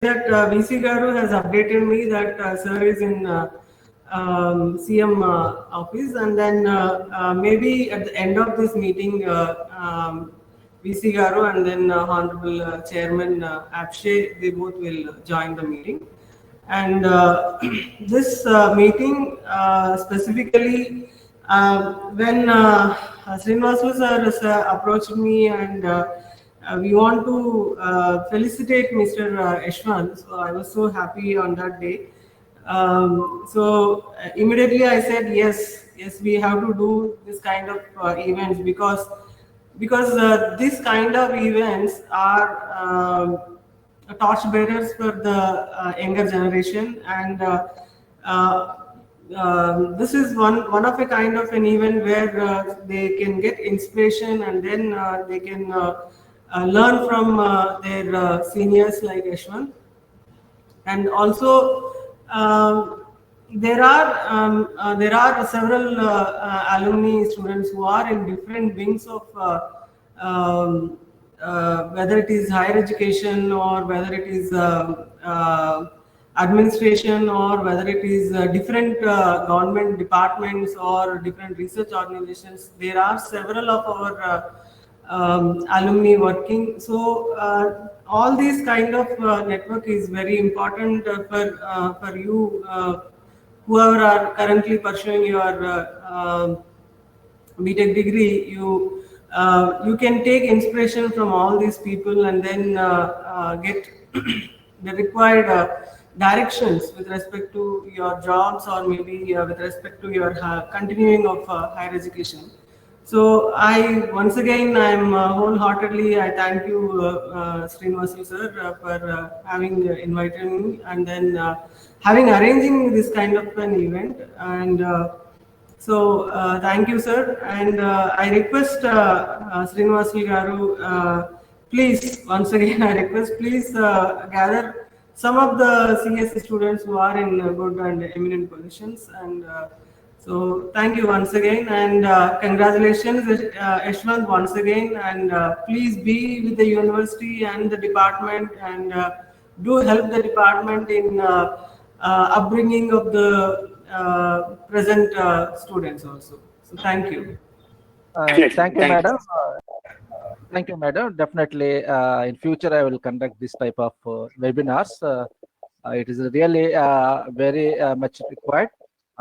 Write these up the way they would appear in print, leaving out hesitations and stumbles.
that VC Garu has updated me that sir is in CM office, and then maybe at the end of this meeting, VC Garu and then Honorable Chairman Akshay, they both will join the meeting. And this meeting specifically, when Srinivasu sir approached me and we want to felicitate Mr. Yashwant. So I was so happy on that day. So immediately I said yes, we have to do this kind of events because this kind of events are torch bearers for the younger generation, and this is one of a kind of an event where they can get inspiration, and then they can learn from their seniors like Yashwant. And also there are several alumni students who are in different wings of whether it is higher education or whether it is administration or whether it is different government departments or different research organizations. There are several of our alumni working. So all these kind of network is very important for you whoever are currently pursuing your BTech degree. You can take inspiration from all these people and then get the required directions with respect to your jobs or maybe with respect to your continuing of higher education. So once again I'm wholeheartedly I thank you Srinivasu sir for having invited me and then having arranging this kind of an event. And so thank you sir, and I request Srinivasu Garu, please once again I request please gather some of the CS students who are in good and eminent positions. And so thank you once again, and congratulations Yashwant once again, and please be with the university and the department, and do help the department in upbringing of the present students also. So thank you. Thank you, madam. Thank you, madam. Definitely, in future I will conduct this type of webinars. It is really very much required.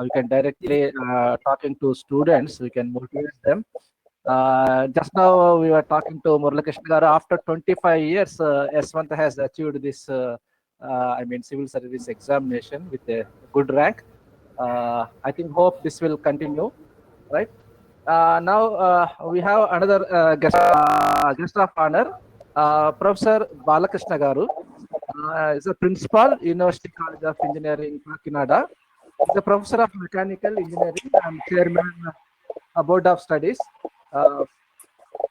We can directly talking to students. We can motivate them. Just now we were talking to Murali Krishna Garu. After 25 years, Yashwant has achieved this, civil service examination with a good rank. I think hope this will continue, right? Now we have another guest of honor, Professor Balakrishna Garu. Is a principal, University College of Engineering, Kakinada. He's a professor of mechanical engineering and chairman of Board of Studies.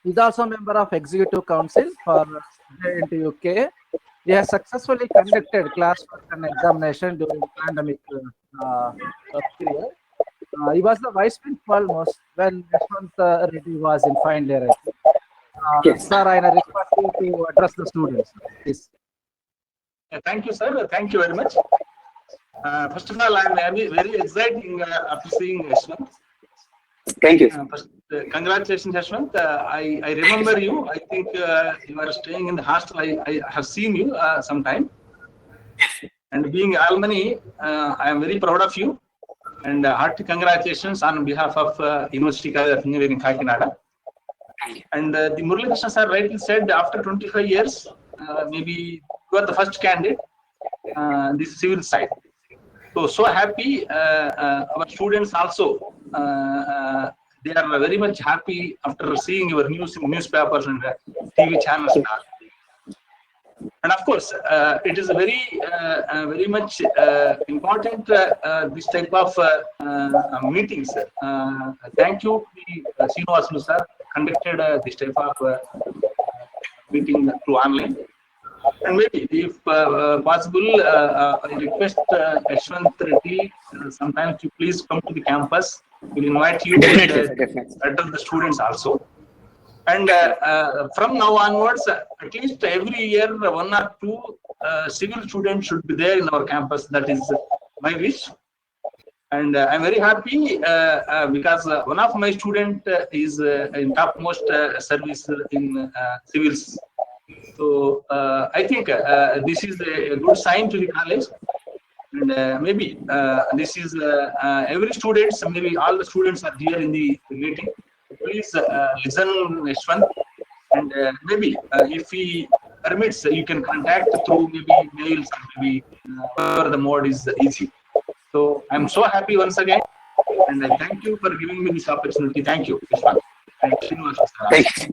He's also a member of Executive Council for JNTU UK. He has successfully conducted classwork and examination during the pandemic period. He was the vice principal most when Yashwant Reddy was in final year. Yes. Sir, I request you to address the students. Please. Thank you, sir. Thank you very much. First of all, I am very excited after seeing Yashwant. Thank you. First, congratulations, Yashwant. I remember you. I think you are staying in the hostel. I have seen you sometime. And being alumni, I am very proud of you. And hearty congratulations on behalf of University College of Engineering, Kakinada. And the Murali Krishna sir rightly said, after 25 years, maybe you are the first candidate this civil side. So happy. Our students also, they are very much happy after seeing your news in newspapers and TV channels. And of course, it is very much important this type of meetings. Thank you, Srinivasu sir, conducted this type of meeting through online. And maybe, if possible, I request Yashwant Reddy sometimes to please come to the campus. We'll invite you to address the students also. And from now onwards, at least every year, 1 or 2 civil students should be there in our campus. That is my wish. And I'm very happy because one of my student is in topmost service in civils. So I think this is a good sign to the college. And maybe this is every students, maybe all the students are here in the meeting. Please listen, Yashwant, and maybe if he permits, you can contact through maybe mails or maybe whatever the mode is easy. So I'm so happy once again, and I thank you for giving me this opportunity. Thank you, Yashwant. And Srinivas, Thank you.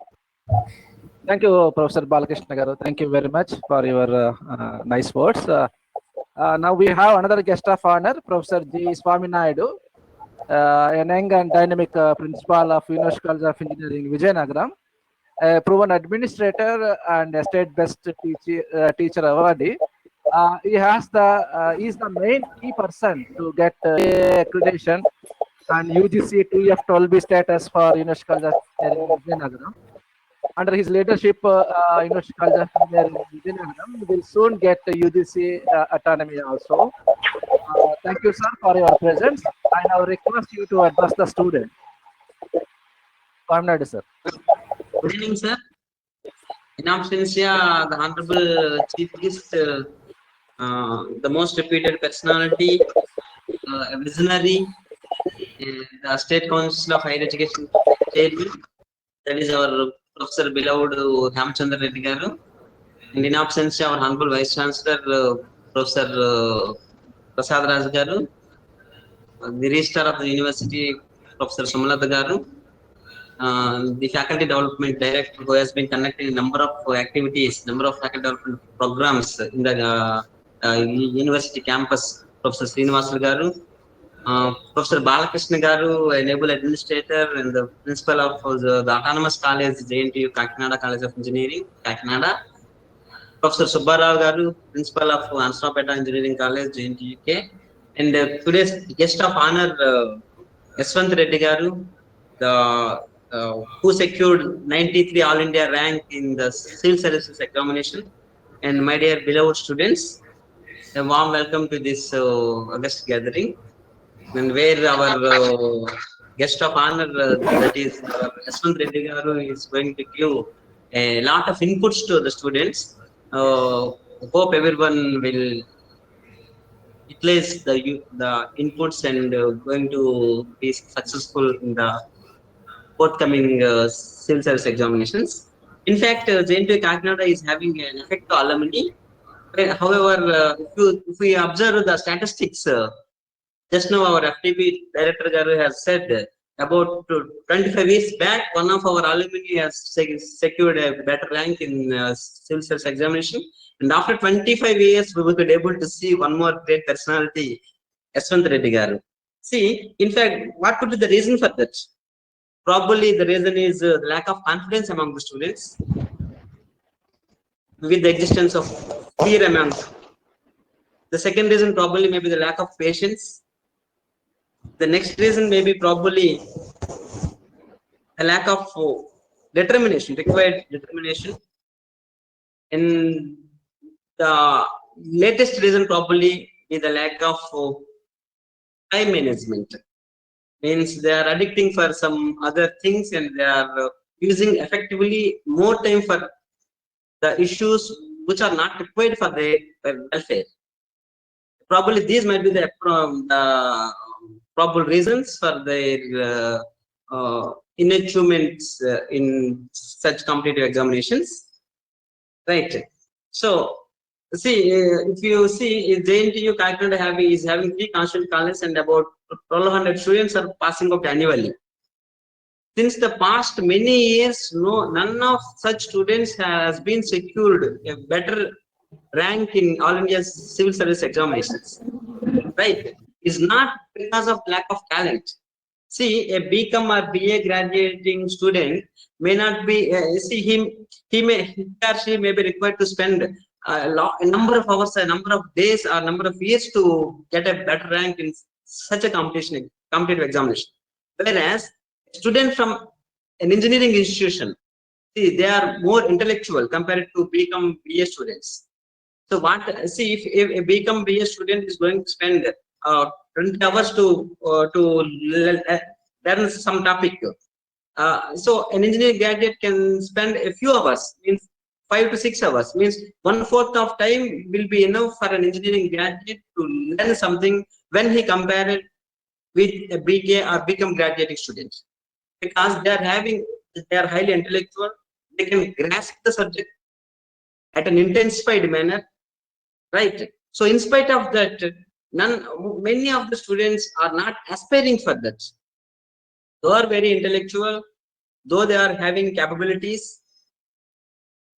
Thank you, Professor Balakrishna Garu. Thank you very much for your nice words. Now we have another guest of honor, Professor G. Swaminaidu, a young and dynamic principal of University College of Engineering, Vijayanagaram, a proven administrator and a state best teacher awardee. He is the main key person to get accreditation and UGC 2F12B status for University College of Engineering, Vijayanagaram. Under his leadership, University College of Engineering, Vijayanagaram will soon get UGC autonomy also. Thank you, sir, for your presence. I now request you to address the student. Swaminaidu, sir. Good evening, sir. In absentia, the Honorable Chief Guest, the most reputed personality, a visionary, the State Council of Higher Education Chairman, that is our Professor beloved Hemchandra Reddy Garu. And in absentia, our Honorable Vice Chancellor, Professor Prasad Raj Garu, the Registrar of the University, Professor Sumalata Garu, the Faculty Development Director, who has been conducting a number of activities, number of faculty development programs in the university campus, Professor Srinivas Garu, Professor Balakrishna Garu, a naval administrator and the principal of the Autonomous College, JNTU Kakinada College of Engineering, Kakinada, Professor Subbarao Garu, principal of Ansarapeta Engineering College, JNTU UK, and today's guest of honor, Yashwant Reddy Garu, who secured 93 All India rank in the Civil Services examination. And my dear beloved students, a warm welcome to this August gathering, and where our guest of honor, that is Yashwant Reddy Garu, is going to give a lot of inputs to the students. Hope everyone will utilize the inputs and going to be successful in the forthcoming civil service examinations. In fact, JNTU Kakinada is having an effect to alumni. However, if we observe the statistics, just now our FTP Director Garu has said about 25 years back, one of our alumni has secured a better rank in civil service examination. And after 25 years, we will be able to see one more great personality, Yashwant Reddy Garu. See, in fact, what could be the reason for that? Probably the reason is the lack of confidence among the students, with the existence of fear among them. The second reason probably maybe the lack of patience. The next reason may be probably a lack of determination, required determination. And the latest reason probably is the lack of time management. Means they are addicting for some other things and they are using effectively more time for the issues which are not required for their welfare. Probably these might be the probable reasons for their inachievements in such competitive examinations, right? So, see, if you see, JNTU Kakinada is having 3 constituent colleges and about 1,200 students are passing out annually. Since the past many years, none of such students has been secured a better rank in All India Civil Service examinations, right? It's not because of lack of talent. See, a BCom or BA graduating student may not be, he or she may be required to spend a number of hours, a number of days, or number of years to get a better rank in such a competitive examination. Whereas a student from an engineering institution See, they are more intellectual compared to BCom BA students. So what, see, if a BCom BA student is going to spend 20 hours to learn some topic, so an engineering graduate can spend a few hours, means 5 to 6 hours, means 1/4 of time will be enough for an engineering graduate to learn something when he compare it with a BK or BCom graduating student, because they are highly intellectual, they can grasp the subject at an intensified manner, right? So in spite of that, many of the students are not aspiring for that. They are very intellectual, though they are having capabilities,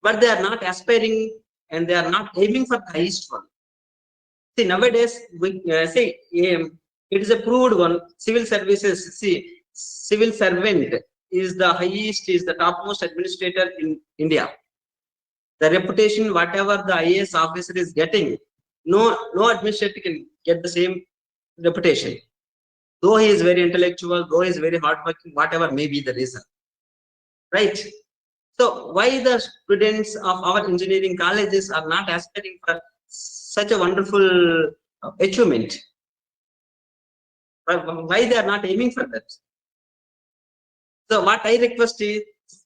but they are not aspiring and they are not aiming for the highest one. See, nowadays, it is a proved one. Civil services, see, civil servant is the highest, is the topmost administrator in India. The reputation, whatever the IAS officer is getting, no administrator can get the same reputation. Though he is very intellectual, though he is very hardworking, whatever may be the reason, right? So why the students of our engineering colleges are not aspiring for such a wonderful achievement? Why they are not aiming for that? So what I request is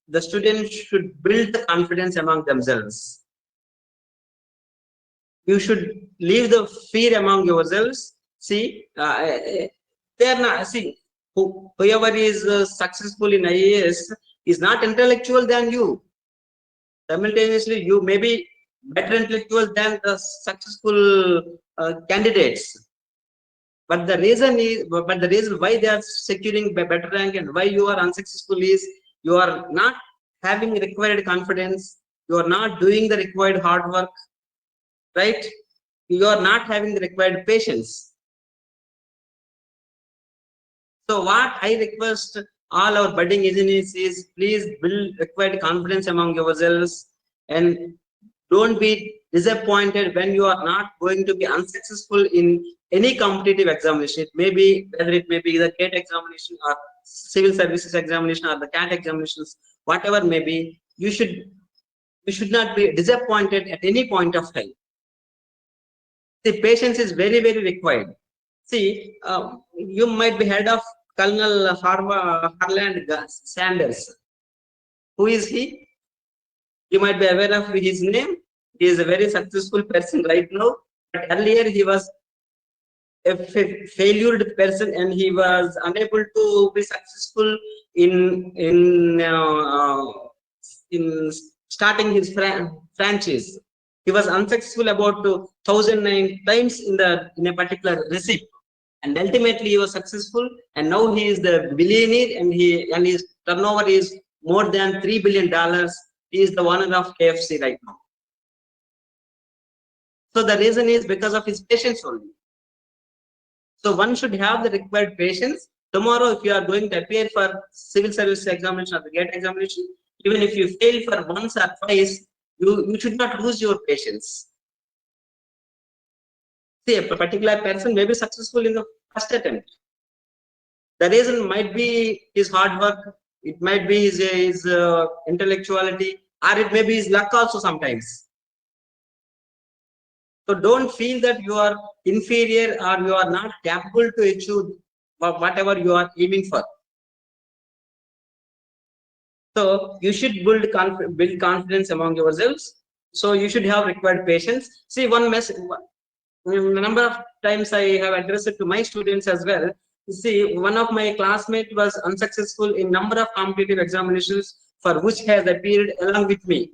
the students should build the confidence among themselves. You should leave the fear among yourselves. See, they are not, see, whoever is successful in IAS is not intellectual than you. Simultaneously, you may be better intellectual than the successful candidates. But the reason why they are securing better rank and why you are unsuccessful is you are not having required confidence. You are not doing the required hard work, right? You are not having the required patience. So what I request all our budding engineers is, please build required confidence among yourselves and don't be disappointed when you are not going to be unsuccessful in any competitive examination. It may be, whether it may be the GATE examination or civil services examination or the CAT examinations, whatever may be, you should not be disappointed at any point of time. The patience is very, very required. See, you might be heard of Colonel Harland Sanders. Who is he? You might be aware of his name. He is a very successful person right now. But earlier he was a failed person and he was unable to be successful in starting his franchise. He was unsuccessful about 1,009 times in a particular recipe, and ultimately he was successful. And now he is the billionaire, and his turnover is more than $3 billion. He is the owner of KFC right now. So the reason is because of his patience only. So one should have the required patience. Tomorrow, if you are going to appear for civil service examination or the GATE examination, even if you fail for once or twice, you should not lose your patience. See, a particular person may be successful in the first attempt. The reason might be his hard work, it might be his intellectuality, or it may be his luck also sometimes. So don't feel that you are inferior or you are not capable to achieve whatever you are aiming for. So you should build confidence among yourselves. So you should have required patience. See, one message, a number of times I have addressed it to my students as well. See, one of my classmates was unsuccessful in number of competitive examinations for which has appeared along with me.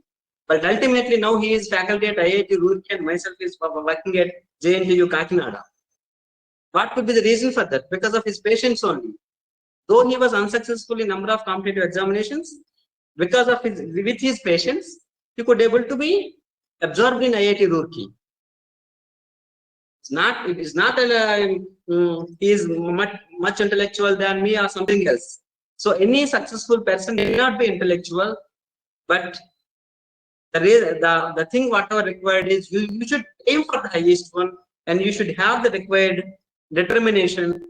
But ultimately now he is faculty at IIT Roorkee and myself is working at JNTU Kakinada. What could be the reason for that? Because of his patience only. Though he was unsuccessful in number of competitive examinations, because of with his patience, he could able to be absorbed in IIT Roorkee. It is not he is much intellectual than me or something else. So any successful person may not be intellectual, but the thing whatever required is you should aim for the highest one, and you should have the required determination.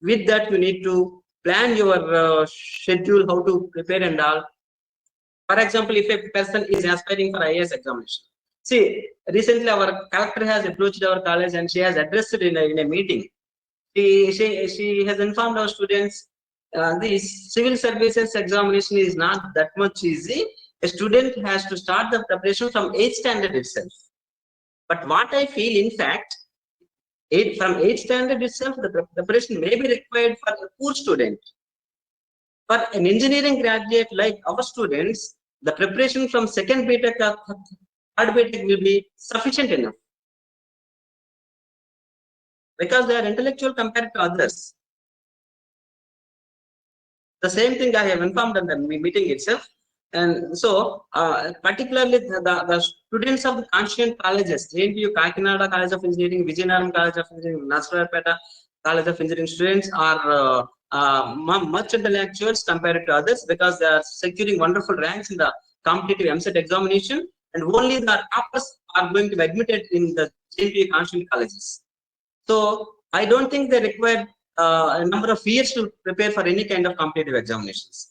With that, you need to plan your schedule, how to prepare and all. For example, if a person is aspiring for IAS examination, see, recently our collector has approached our college and she has addressed it in a meeting. She has informed our students the civil services examination is not that much easy. A student has to start the preparation from 8th standard itself. But what I feel, in fact, from 8th standard itself, the preparation may be required for a poor student. For an engineering graduate like our students, the preparation from second BTech or third BTech will be sufficient enough. Because they are intellectual compared to others. The same thing I have informed in the meeting itself. And so, particularly the students of the constituent colleges, JNTU Kakinada College of Engineering, Vijayanaram College of Engineering, Nasrapeta College of Engineering students are much intellectuals compared to others because they are securing wonderful ranks in the competitive MCET examination, and only the toppers are going to be admitted in the JNTU constituent colleges. So I don't think they require a number of years to prepare for any kind of competitive examinations.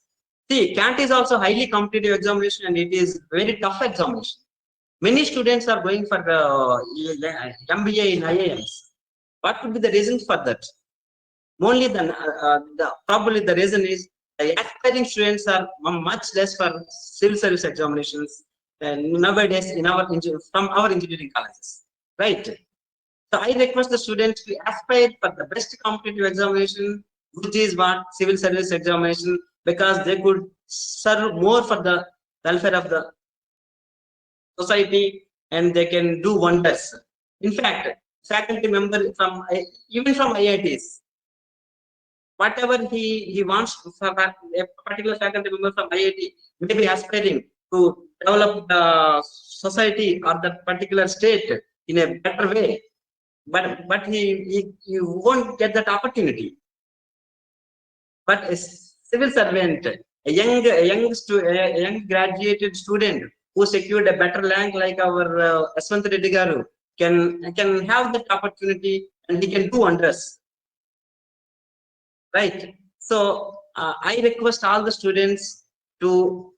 See, CAT is also highly competitive examination and it is very tough examination. Many students are going for the MBA in IIMs. What could be the reason for that? Only probably the reason is the aspiring students are much less for civil service examinations nowadays in from our engineering colleges, right? So I request the students to aspire for the best competitive examination, which is what civil service examination, because they could serve more for the welfare of the society and they can do wonders. In fact, faculty member from even from IITs, whatever he wants for a particular faculty member from IIT may be aspiring to develop the society or the particular state in a better way. But he won't get that opportunity. But a civil servant, a young graduated student who secured a better rank like our Aswant Reddy Garu can have that opportunity and he can do wonders. Right. So I request all the students to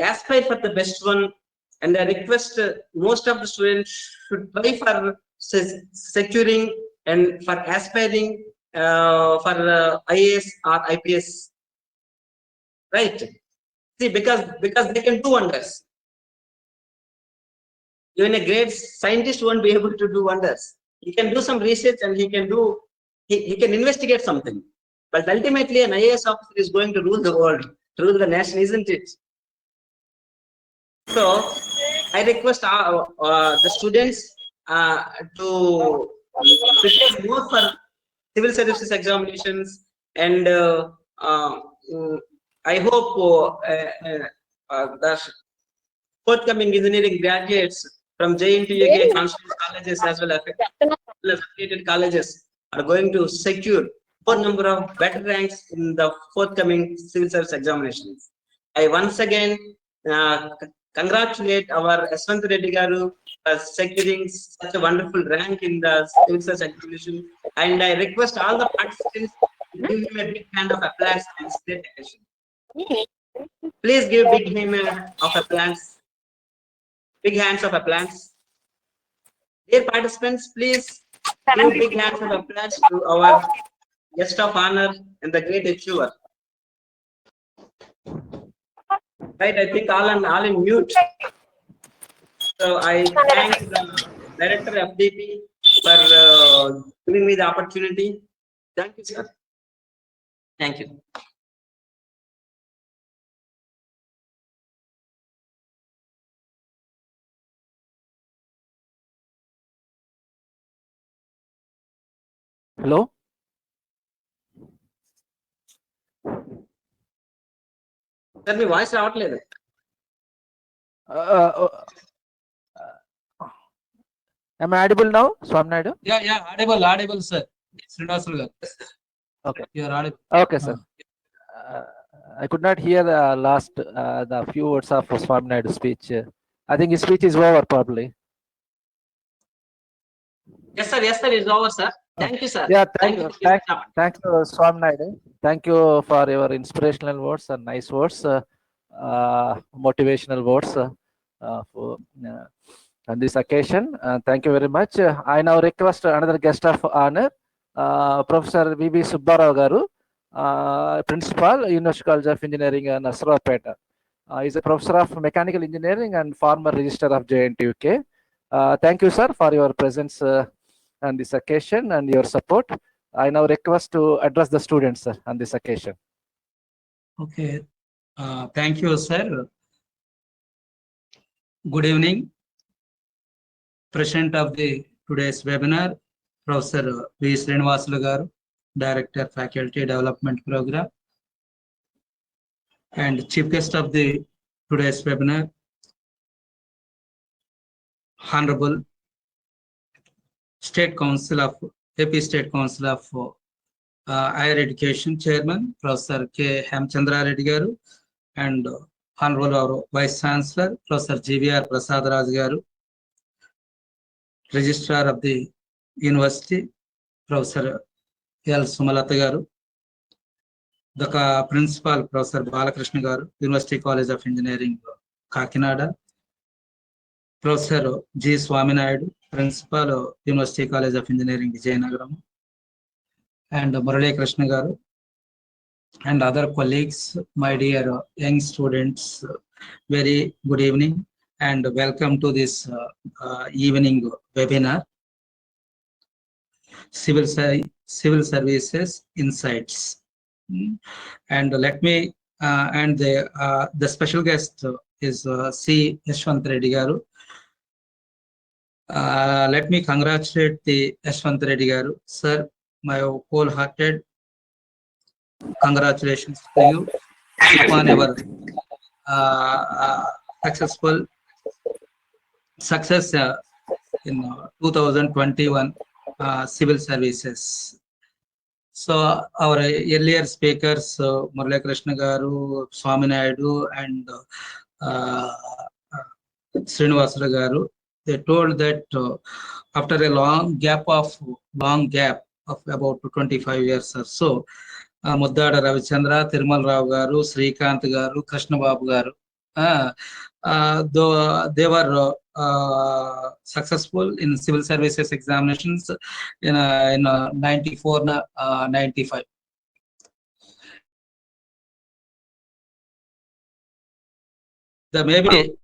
aspire for the best one, and I request most of the students should try for securing and for aspiring for IAS or IPS. Right. See, because they can do wonders. Even a great scientist won't be able to do wonders. He can do some research and he can investigate something. But ultimately, an IAS officer is going to rule the world, rule the nation, isn't it? So, I request the students to prepare more for civil services examinations, and I hope the forthcoming engineering graduates from JNTU constituent colleges as well as affiliated colleges are going to secure more number of better ranks in the forthcoming civil service examinations. I once again congratulate our Aswant Reddy Garu for securing such a wonderful rank in the civil service examination, and I request all the participants to give him a big hand of applause and state occasion. Please give big hand of applause. Big hands of applause. Dear participants, please give big hands of applause to our guest of honor and the great achiever. Right, I think all in mute. So I thank the director of FDP for giving me the opportunity. Thank you, sir. Thank you. Hello. Sir, me voice రావట్లేదు. Am I audible now, Swam Naidu? Yeah, audible, sir. Srinivasulu garu. Okay. You are audible. Okay, sir. I could not hear the last the few words of Swam Naidu's speech. I think his speech is over probably. Yes, sir. It's over, sir. Thank you, sir. Yeah, thanks to Swam Naidu. Thank you for your inspirational words and nice words. motivational words on this occasion. Thank you very much. I now request another guest of honor, Professor V.B. Subbarao Garu, Principal, University College of Engineering, Narsarapeta. He is a Professor of Mechanical Engineering and former Registrar of JNTUK. Thank you, sir, for your presence on this occasion and your support. I now request to address the students, sir, on this occasion. Okay. Thank you, sir. Good evening. President of the today's webinar, Professor V. Srinivasulu Garu, Director, Faculty Development Program, and Chief Guest of the today's webinar, Honorable State Council of AP State Council of Higher Education Chairman, Professor K. Hemchandra Reddy Garu, and Honorable our Vice Chancellor, Professor GVR Prasad Raj Garu, Registrar of the University, Professor L. Sumalata Garu, the Principal, Professor Balakrishna Garu, University College of Engineering, Kakinada, Professor G. Swaminaidu, Principal, University College of Engineering, Vijayanagaram, and Murali Krishna Garu, and other colleagues, my dear young students, very good evening and welcome to this evening webinar, Civil Services Insights. And let me, and the special guest is C. Yashwant Reddy Garu. Let me congratulate the Yashwant Reddy Garu. Sir, my wholehearted congratulations to you upon your successful success in 2021 civil services. So our earlier speakers, Murali Krishna Garu, Swaminaidu, and Srinivasulu Garu, they told that after a long gap of about 25 years or so, Muddada Ravichandra, Thirumal Rao Garu, Srikanth Garu, Krishna Babu Garu, though they were successful in civil services examinations in 94, 95. Maybe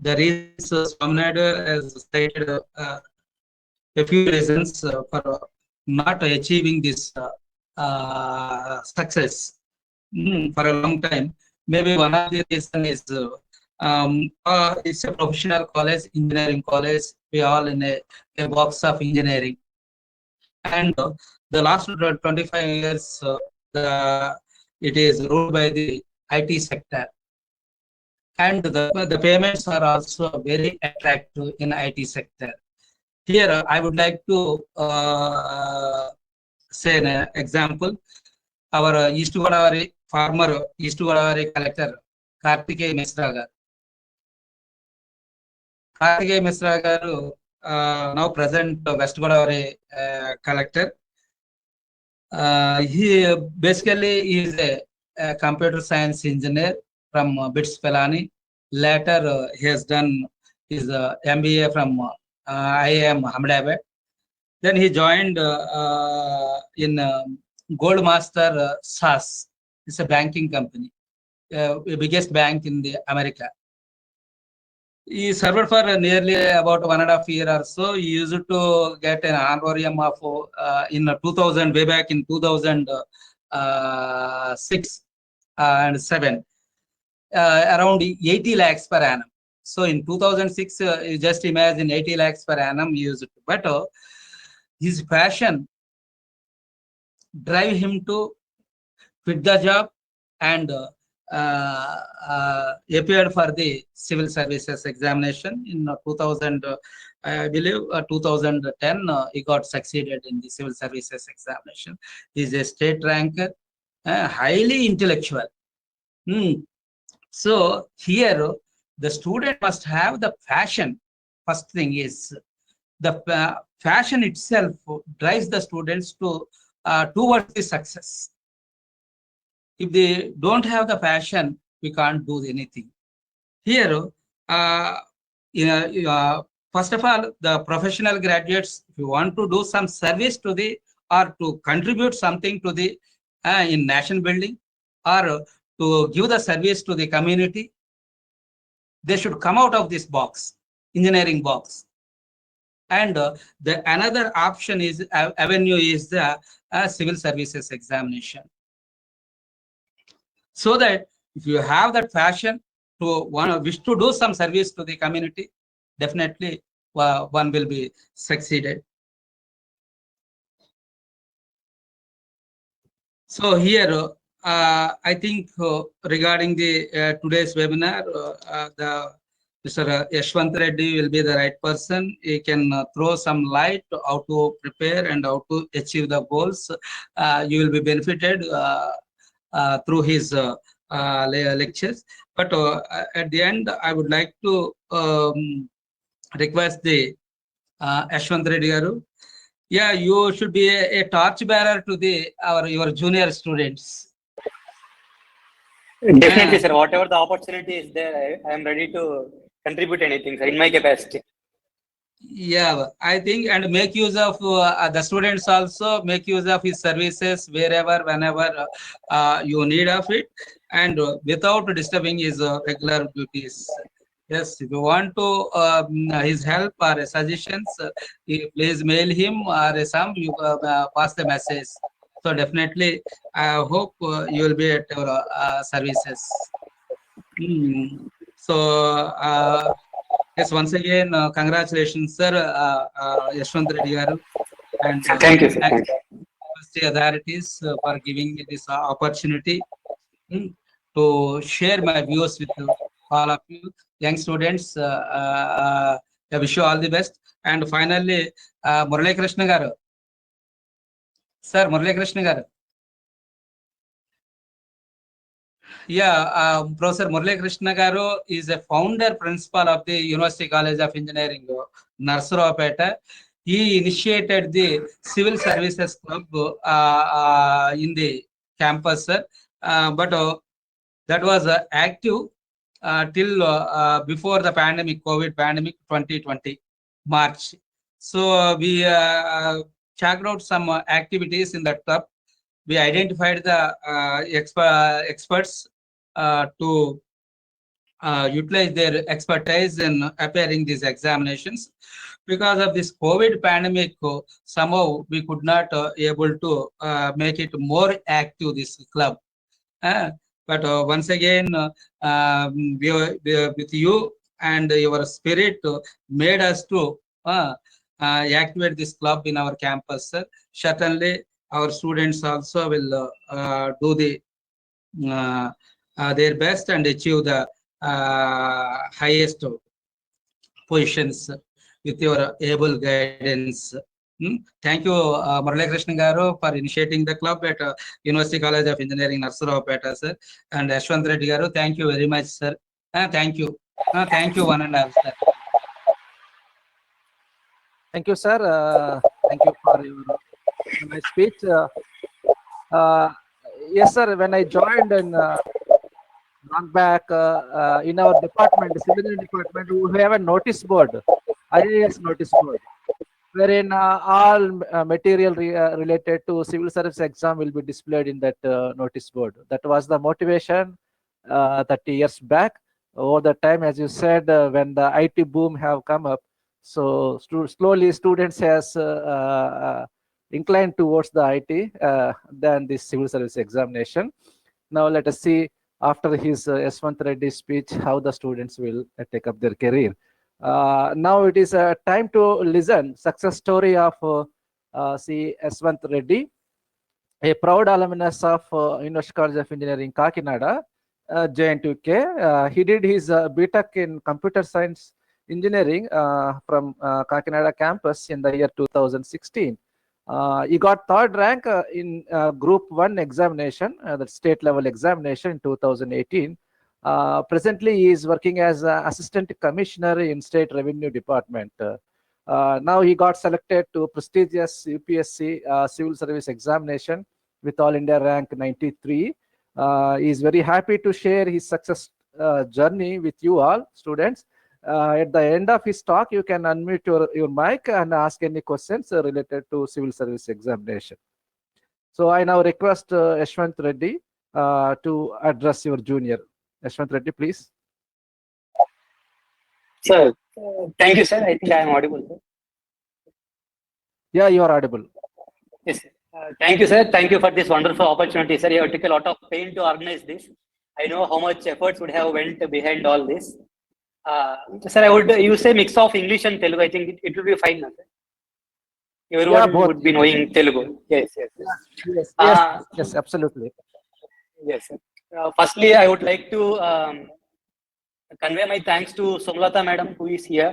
the reasons Swaminaidu has stated a few reasons for not achieving this success for a long time. Maybe one of the reasons is it's a professional college, engineering college. We all in a box of engineering, and the last 25 years, it is ruled by the IT sector, and the payments are also very attractive in IT sector. Here, I would like to say an example. Our East Godavari, former East Godavari collector, Kartikeya Misra Garu. Kartikeya Misra Garu, now present West Godavari collector. He basically is a computer science engineer from BITS Pilani. Later, he has done his MBA from IIM Ahmedabad. Then he joined in Goldmaster SAS. It's a banking company, the biggest bank in the America. He served for nearly about 1.5 years or so. He used to get an honorarium of in 2000, way back in 2006 and 7, around 80 lakhs per annum. So in 2006, you just imagine 80 lakhs per annum used. But his passion drive him to quit the job and appeared for the civil services examination in 2000. I believe 2010, he got succeeded in the civil services examination. He is a state ranker, highly intellectual. So here, the student must have the passion. First thing is the passion itself drives the students to towards the success. If they don't have the passion, we can't do anything. Here, first of all, the professional graduates, if you want to do some service to the or to contribute something to the in nation building or to give the service to the community, they should come out of this box, engineering box. And the another option is avenue is the civil services examination. So that if you have that passion to wish to do some service to the community, definitely one will be succeeded. So here, I think regarding the today's webinar, the Mr. Yashwant Reddy will be the right person. He can throw some light how to prepare and how to achieve the goals. You will be benefited through his lectures. But at the end, I would like to request the Yashwant Reddy Garu. Yeah, you should be a torch bearer to the your junior students. Definitely, sir. Whatever the opportunity is there, I am ready to contribute anything, sir, in my capacity. Yeah, I think, and make use of the students also make use of his services wherever, whenever you need of it, and without disturbing his regular duties. Yes, if you want to his help or suggestions, please mail him or some you pass the message. So definitely, I hope you will be at our services. So yes, once again, congratulations, sir, Yashwant Reddy Garu, and Thank you, sir. Thank you. university authorities for giving me this opportunity to share my views with all of you, young students. I wish you all the best. And finally, Murali Krishna Garu. Sir, Murali Krishna Garu. Yeah, Professor Murali Krishna Garu is a founder principal of the University College of Engineering, Narsarawapeta. He initiated the Civil Services Club in the campus, but that was active till before the pandemic, COVID pandemic 2020, March. So we checked out some activities in that club. We identified the experts to utilize their expertise in appearing these examinations. Because of this COVID pandemic, somehow we could not able to make it more active, this club. But once again, with you and your spirit made us to activate this club in our campus. Certainly, our students also will do the their best and achieve the highest positions with your able guidance. Thank you, Murali Krishna Garu, for initiating the club at University College of Engineering, Narsarawapeta, sir. And Yashwant Reddy Garu, thank you very much, sir. Thank you. Thank you, one and all, sir. Thank you, sir. Thank you for my speech. Yes, sir. When I joined in long back in our department, the civil engineering department, we have a notice board, IAS notice board, wherein all material related to civil service exam will be displayed in that notice board. That was the motivation 30 years back. Over the time, as you said, when the IT boom have come up, so slowly students has inclined towards the IT than the civil service examination. Now let us see after his Yashwant Reddy speech how the students will take up their career. Now it is time to listen success story of C. Yashwant Reddy, a proud alumnus of University College of Engineering, Kakinada, JNTK. He did his BTech in Computer Science Engineering from Kakinada campus in the year 2016. He got third rank in Group 1 examination, the state level examination in 2018. Presently, he is working as Assistant Commissioner in State Revenue Department. Now he got selected to prestigious UPSC Civil Service Examination with All India rank 93. He is very happy to share his success journey with you all, students. At the end of his talk, you can unmute your mic and ask any questions related to civil service examination. So I now request Yashwant Reddy to address your junior. Yashwant Reddy, please. Sir, thank you, sir. I think I am audible, sir. Yeah, you are audible. Yes, sir. Thank you, sir. Thank you for this wonderful opportunity, sir. You have taken a lot of pain to organize this. I know how much efforts would have went behind all this. Sir, I would use a mix of English and Telugu. I think it will be fine, sir. Everyone both. would be knowing Telugu. Yes, yes, yes. Yes, yes, absolutely. Yes, sir. Firstly, I would like to convey my thanks to Somlata madam, who is here.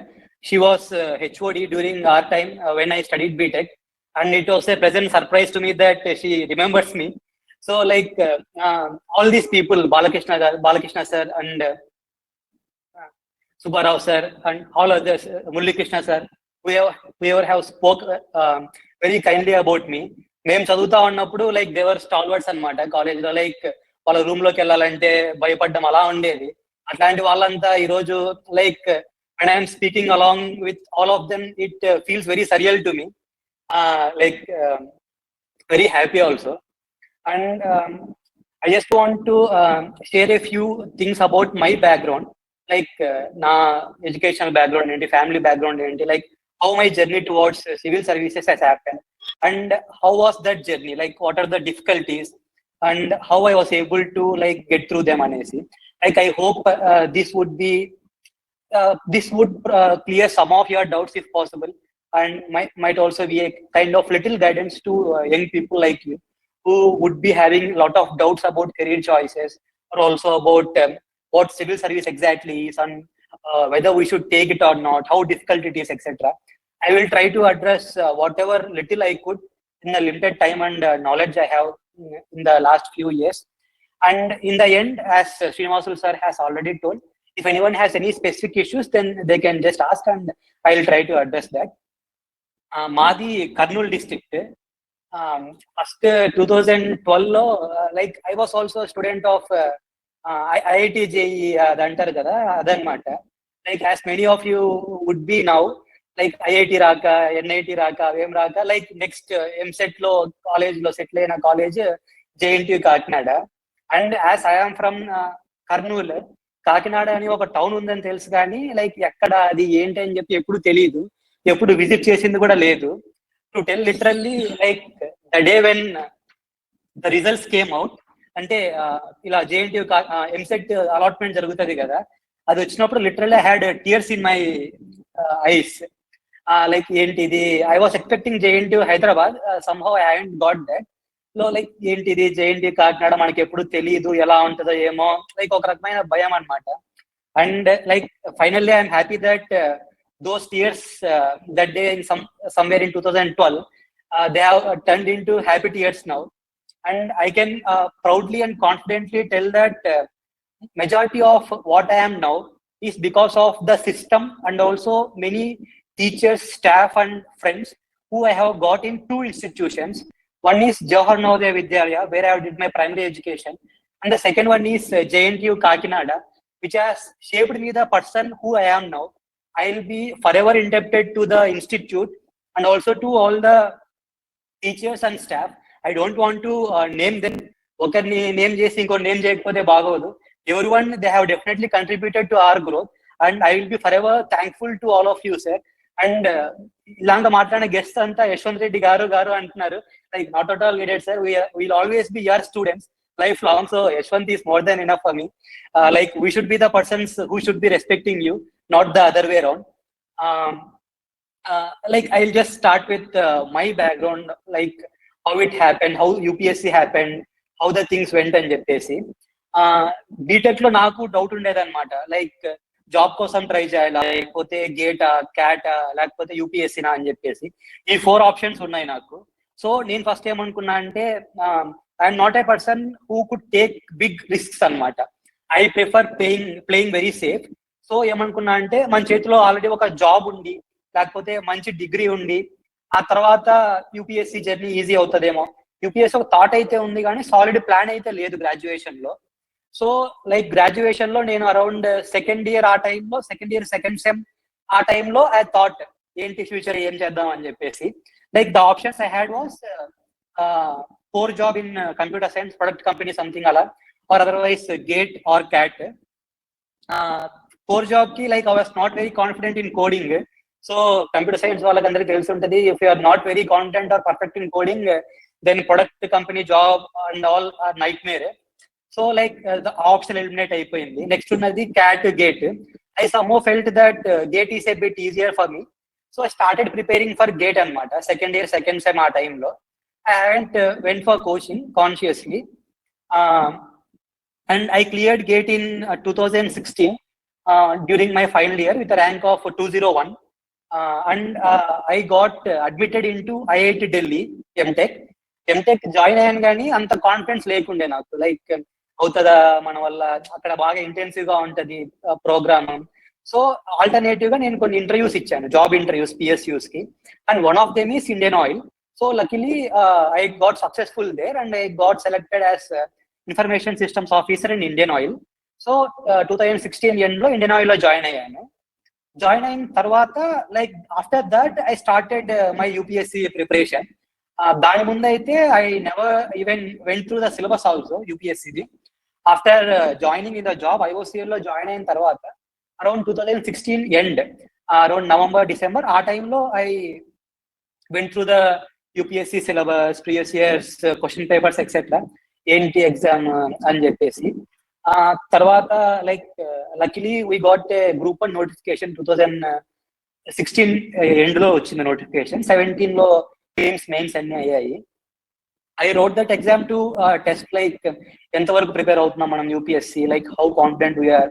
She was HOD during our time when I studied BTech, and it was a pleasant surprise to me that she remembers me. So, like all these people, Balakrishna sir, and Subbarao sir, and all others, Murali Krishna sir, whoever have spoke very kindly about me. మేము చదువుతా ఉన్నప్పుడు like దేవర్ stalwarts అనమాట college లో, like వాళ్ళ room లోకి వెళ్ళాలంటే భయపడ్డం అలా ఉండేది. అట్లాంటి వాళ్ళంతా ఈ రోజు like when I am speaking along with all of them, it feels very surreal to me, like very happy also. And I just want to share a few things about my background, like na educational background enti, family background enti, like how my journey towards civil services has happened, and how was that journey, like what are the difficulties and how I was able to like get through them anesi. Like I hope this would clear some of your doubts if possible, and might also be a kind of little guidance to young people like you who would be having a lot of doubts about career choices, or also about what civil service exactly is, and whether we should take it or not, how difficult it is, etc. I will try to address whatever little I could in the limited time and knowledge I have in the last few years. And in the end, as Srinivasul sir has already told, if anyone has any specific issues, then they can just ask and I will try to address that. Madi Kurnool district, first 2012 lo, like I was also a student of IIT JEE adantaru kada adanmata. Like as many of you would be now, like IIT రాక, NIT రాక, అవేం రాక, like next MSET లో college లో settle అయిన college JNTU Kakinada. And as I am from Kurnool, Kakinada అని ఒక town ఉందని తెలుసు కానీ లైక్ ఎక్కడ అది ఏంటి అని చెప్పి ఎప్పుడు తెలియదు, ఎప్పుడు విజిట్ చేసింది కూడా లేదు. To tell literally, like the day when the results came out, అంటే ఇలా JNTU ఎంసెట్ అలాట్మెంట్ జరుగుతుంది కదా, అది వచ్చినప్పుడు literally I had tears in my eyes. Like ఏంటిది, I was expecting JNTU Hyderabad, somehow I haven't got that. లో like ఏంటిది JNTU Kakinada, మనకి ఎప్పుడు తెలియదు ఎలా ఉంటుందో ఏమో, లైక్ ఒక రకమైన భయం అనమాట. And like finally I'm happy that those tears that day in somewhere in 2012 they have turned into happy tears now, and I can proudly and confidently tell that majority of what I am now is because of the system, and also many teachers, staff and friends who I have got in two institutions. One is Jawahar Navodaya Vidyalaya, where I did my primary education, and the second one is JNTU Kakinada, which has shaped me the person who I am now. I will be forever indebted to the institute and also to all the teachers and staff. I don't want to name them. Okarni name chesi inko name cheyakapothe bagodu. Everyone, they have definitely contributed to our growth, and I will be forever thankful to all of you, sir. And ilanga matlana guests anta Yashwant Reddy garu antunaru, like not at all needed, sir. We will always be your students lifelong, so Yashwant is more than enough for me. Like we should be the persons who should be respecting you, not the other way around. Like I'll just start with my background, like how it happened, how UPSC happened, how the things went అని చెప్పేసి. BTech లో నాకు doubt ఉండేది అనమాట, like job కోసం try చేయాలా, లేకపోతే గేటా, క్యాటా, లేకపోతే యూపీఎస్సీనా అని చెప్పేసి. ఈ 4 ఆప్షన్స్ ఉన్నాయి నాకు. సో నేను ఫస్ట్ ఏమనుకున్నా అంటే, I'm not a person who could take big risks అనమాట. I prefer playing very safe. So ఏమనుకున్నా అంటే, మన చేతిలో ఆల్రెడీ ఒక జాబ్ ఉండి, లేకపోతే మంచి డిగ్రీ ఉండి, ఆ తర్వాత యూపీఎస్సీ జర్నీ ఈజీ అవుతుందేమో, యూపీఎస్సీ ఒక థాట్ అయితే ఉంది కానీ సాలిడ్ ప్లాన్ అయితే లేదు గ్రాడ్యుయేషన్ లో. సో లైక్ గ్రాడ్యుయేషన్ లో నేను around second year second sem ఆ టైంలో ఐ థాట్ ఏంటి ఫ్యూచర్ ఏం చేద్దాం అని చెప్పేసి. Like the options I had was core job in computer science product company something అలా, or otherwise GATE or CAT. Core job కి like I was not very confident in coding. So computer science వాళ్ళకి అందరికీ తెలిసి ఉంటుంది, if you are not very confident or perfect in coding then product company job and all are nightmare. So like the option eliminate అయిపోయింది. Next ఉన్నది cat gate. I somehow felt that gate is a bit easier for me, so I started preparing for gate anamata. Second year second sem aa time lo I haven't went for coaching consciously, and I cleared gate in 2016 during my final year with a rank of 201, and I got admitted into IIT Delhi MTech join అయ్యాను కానీ అంత confidence లేకుండే నాకు. Like అవుతుందా మన వల్ల, అక్కడ బాగా ఇంటెన్సివ్ గా ఉంటది ప్రోగ్రామ్. సో ఆల్టర్నేటివ్ గా నేను కొన్ని ఇంటర్వ్యూస్ ఇచ్చాను, జాబ్ ఇంటర్వ్యూస్ PSUs కి, and one of them is Indian Oil. So luckily I got successful there and I got selected as information systems officer in Indian Oil. So 2016 end లో Indian Oil లో join అయ్యాను. Join అయిన తర్వాత like after that I started my UPSC preparation. దాని ముందు అయితే I never even went through the syllabus also యూపీఎస్సీది. After joining in the job IOCL లో జాయిన్ అయిన తర్వాత around 2016 end, around November December ఆ టైంలో I went through the UPSC syllabus, previous years question papers etcetera, ఏంటి exam అని చెప్పేసి. తర్వాత like luckily we got a group 1 notification 2016 end లో వచ్చింది నోటిఫికేషన్. 17 లో మెయిన్స్ అన్ని అయ్యాయి. I wrote that exam to test like ఎంతవరకు ప్రిపేర్ అవుతున్నాం మనం UPSC, like how confident we're,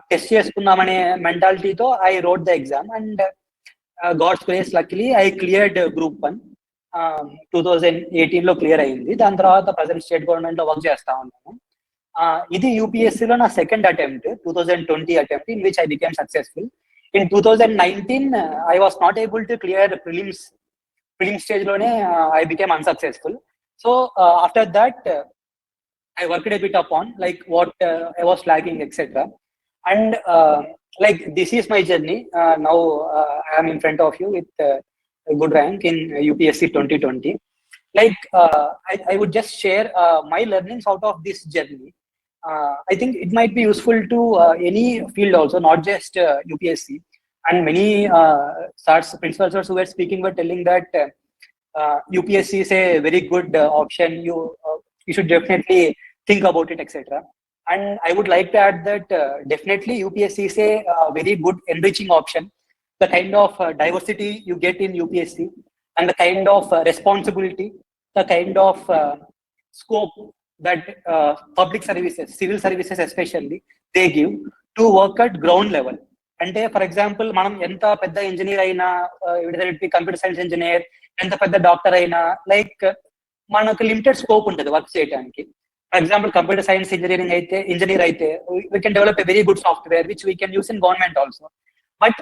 test చేసుకుందామనే మెంటాలిటీతో I wrote the exam and God's grace luckily I cleared group 1. 2018 లో క్లియర్ అయింది. దాని తర్వాత ప్రజెంట్ స్టేట్ గవర్నమెంట్ లో వర్క్ చేస్తా ఉన్నాను. ఇది యూపీఎస్సీలో నా second attempt, 2020 attempt in which I became successful. In 2019 I was not able to clear prelims stage lone I became unsuccessful. So after that I worked a bit upon like what I was lacking etc, and like this is my journey. Now I am in front of you with a good rank in UPSC 2020. Like I would just share my learnings out of this journey. I think it might be useful to any field also, not just UPSC. And many principal sirs who were speaking were telling that UPSC is a very good option. You should definitely think about it, etc. And I would like to add that definitely UPSC is a very good enriching option. The kind of diversity you get in UPSC and the kind of responsibility, the kind of scope that public services, civil services especially, they give to work at ground level. అంటే for example మనం ఎంత పెద్ద engineer అయినా, computer science engineer, ఎంత పెద్ద doctor అయినా, like మనకు limited scope ఉంటుంది వర్క్ చేయడానికి. For example computer science engineer అయితే we can develop a very good software which we can use in government also. But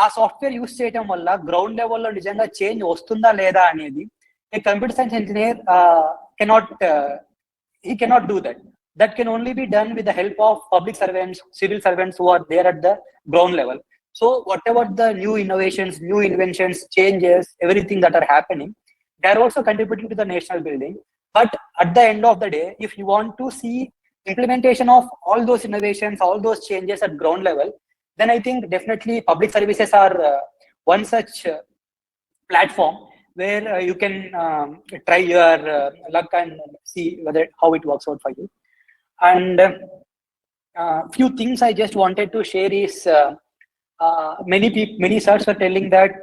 ఆ సాఫ్ట్వేర్ యూస్ చేయడం వల్ల గ్రౌండ్ లెవెల్లో నిజంగా చేంజ్ వస్తుందా లేదా అనేది a computer science engineer cannot do that. That can only be done with the help of public servants, civil servants who are there at the ground level. So whatever the new innovations, new inventions, changes, everything that are happening, they are also contributing to the national building. But at the end of the day, if you want to see implementation of all those innovations, all those changes at ground level, then I think definitely public services are one such platform where you can try your luck and see how it works out for you. And few things I just wanted to share is many sirs were telling that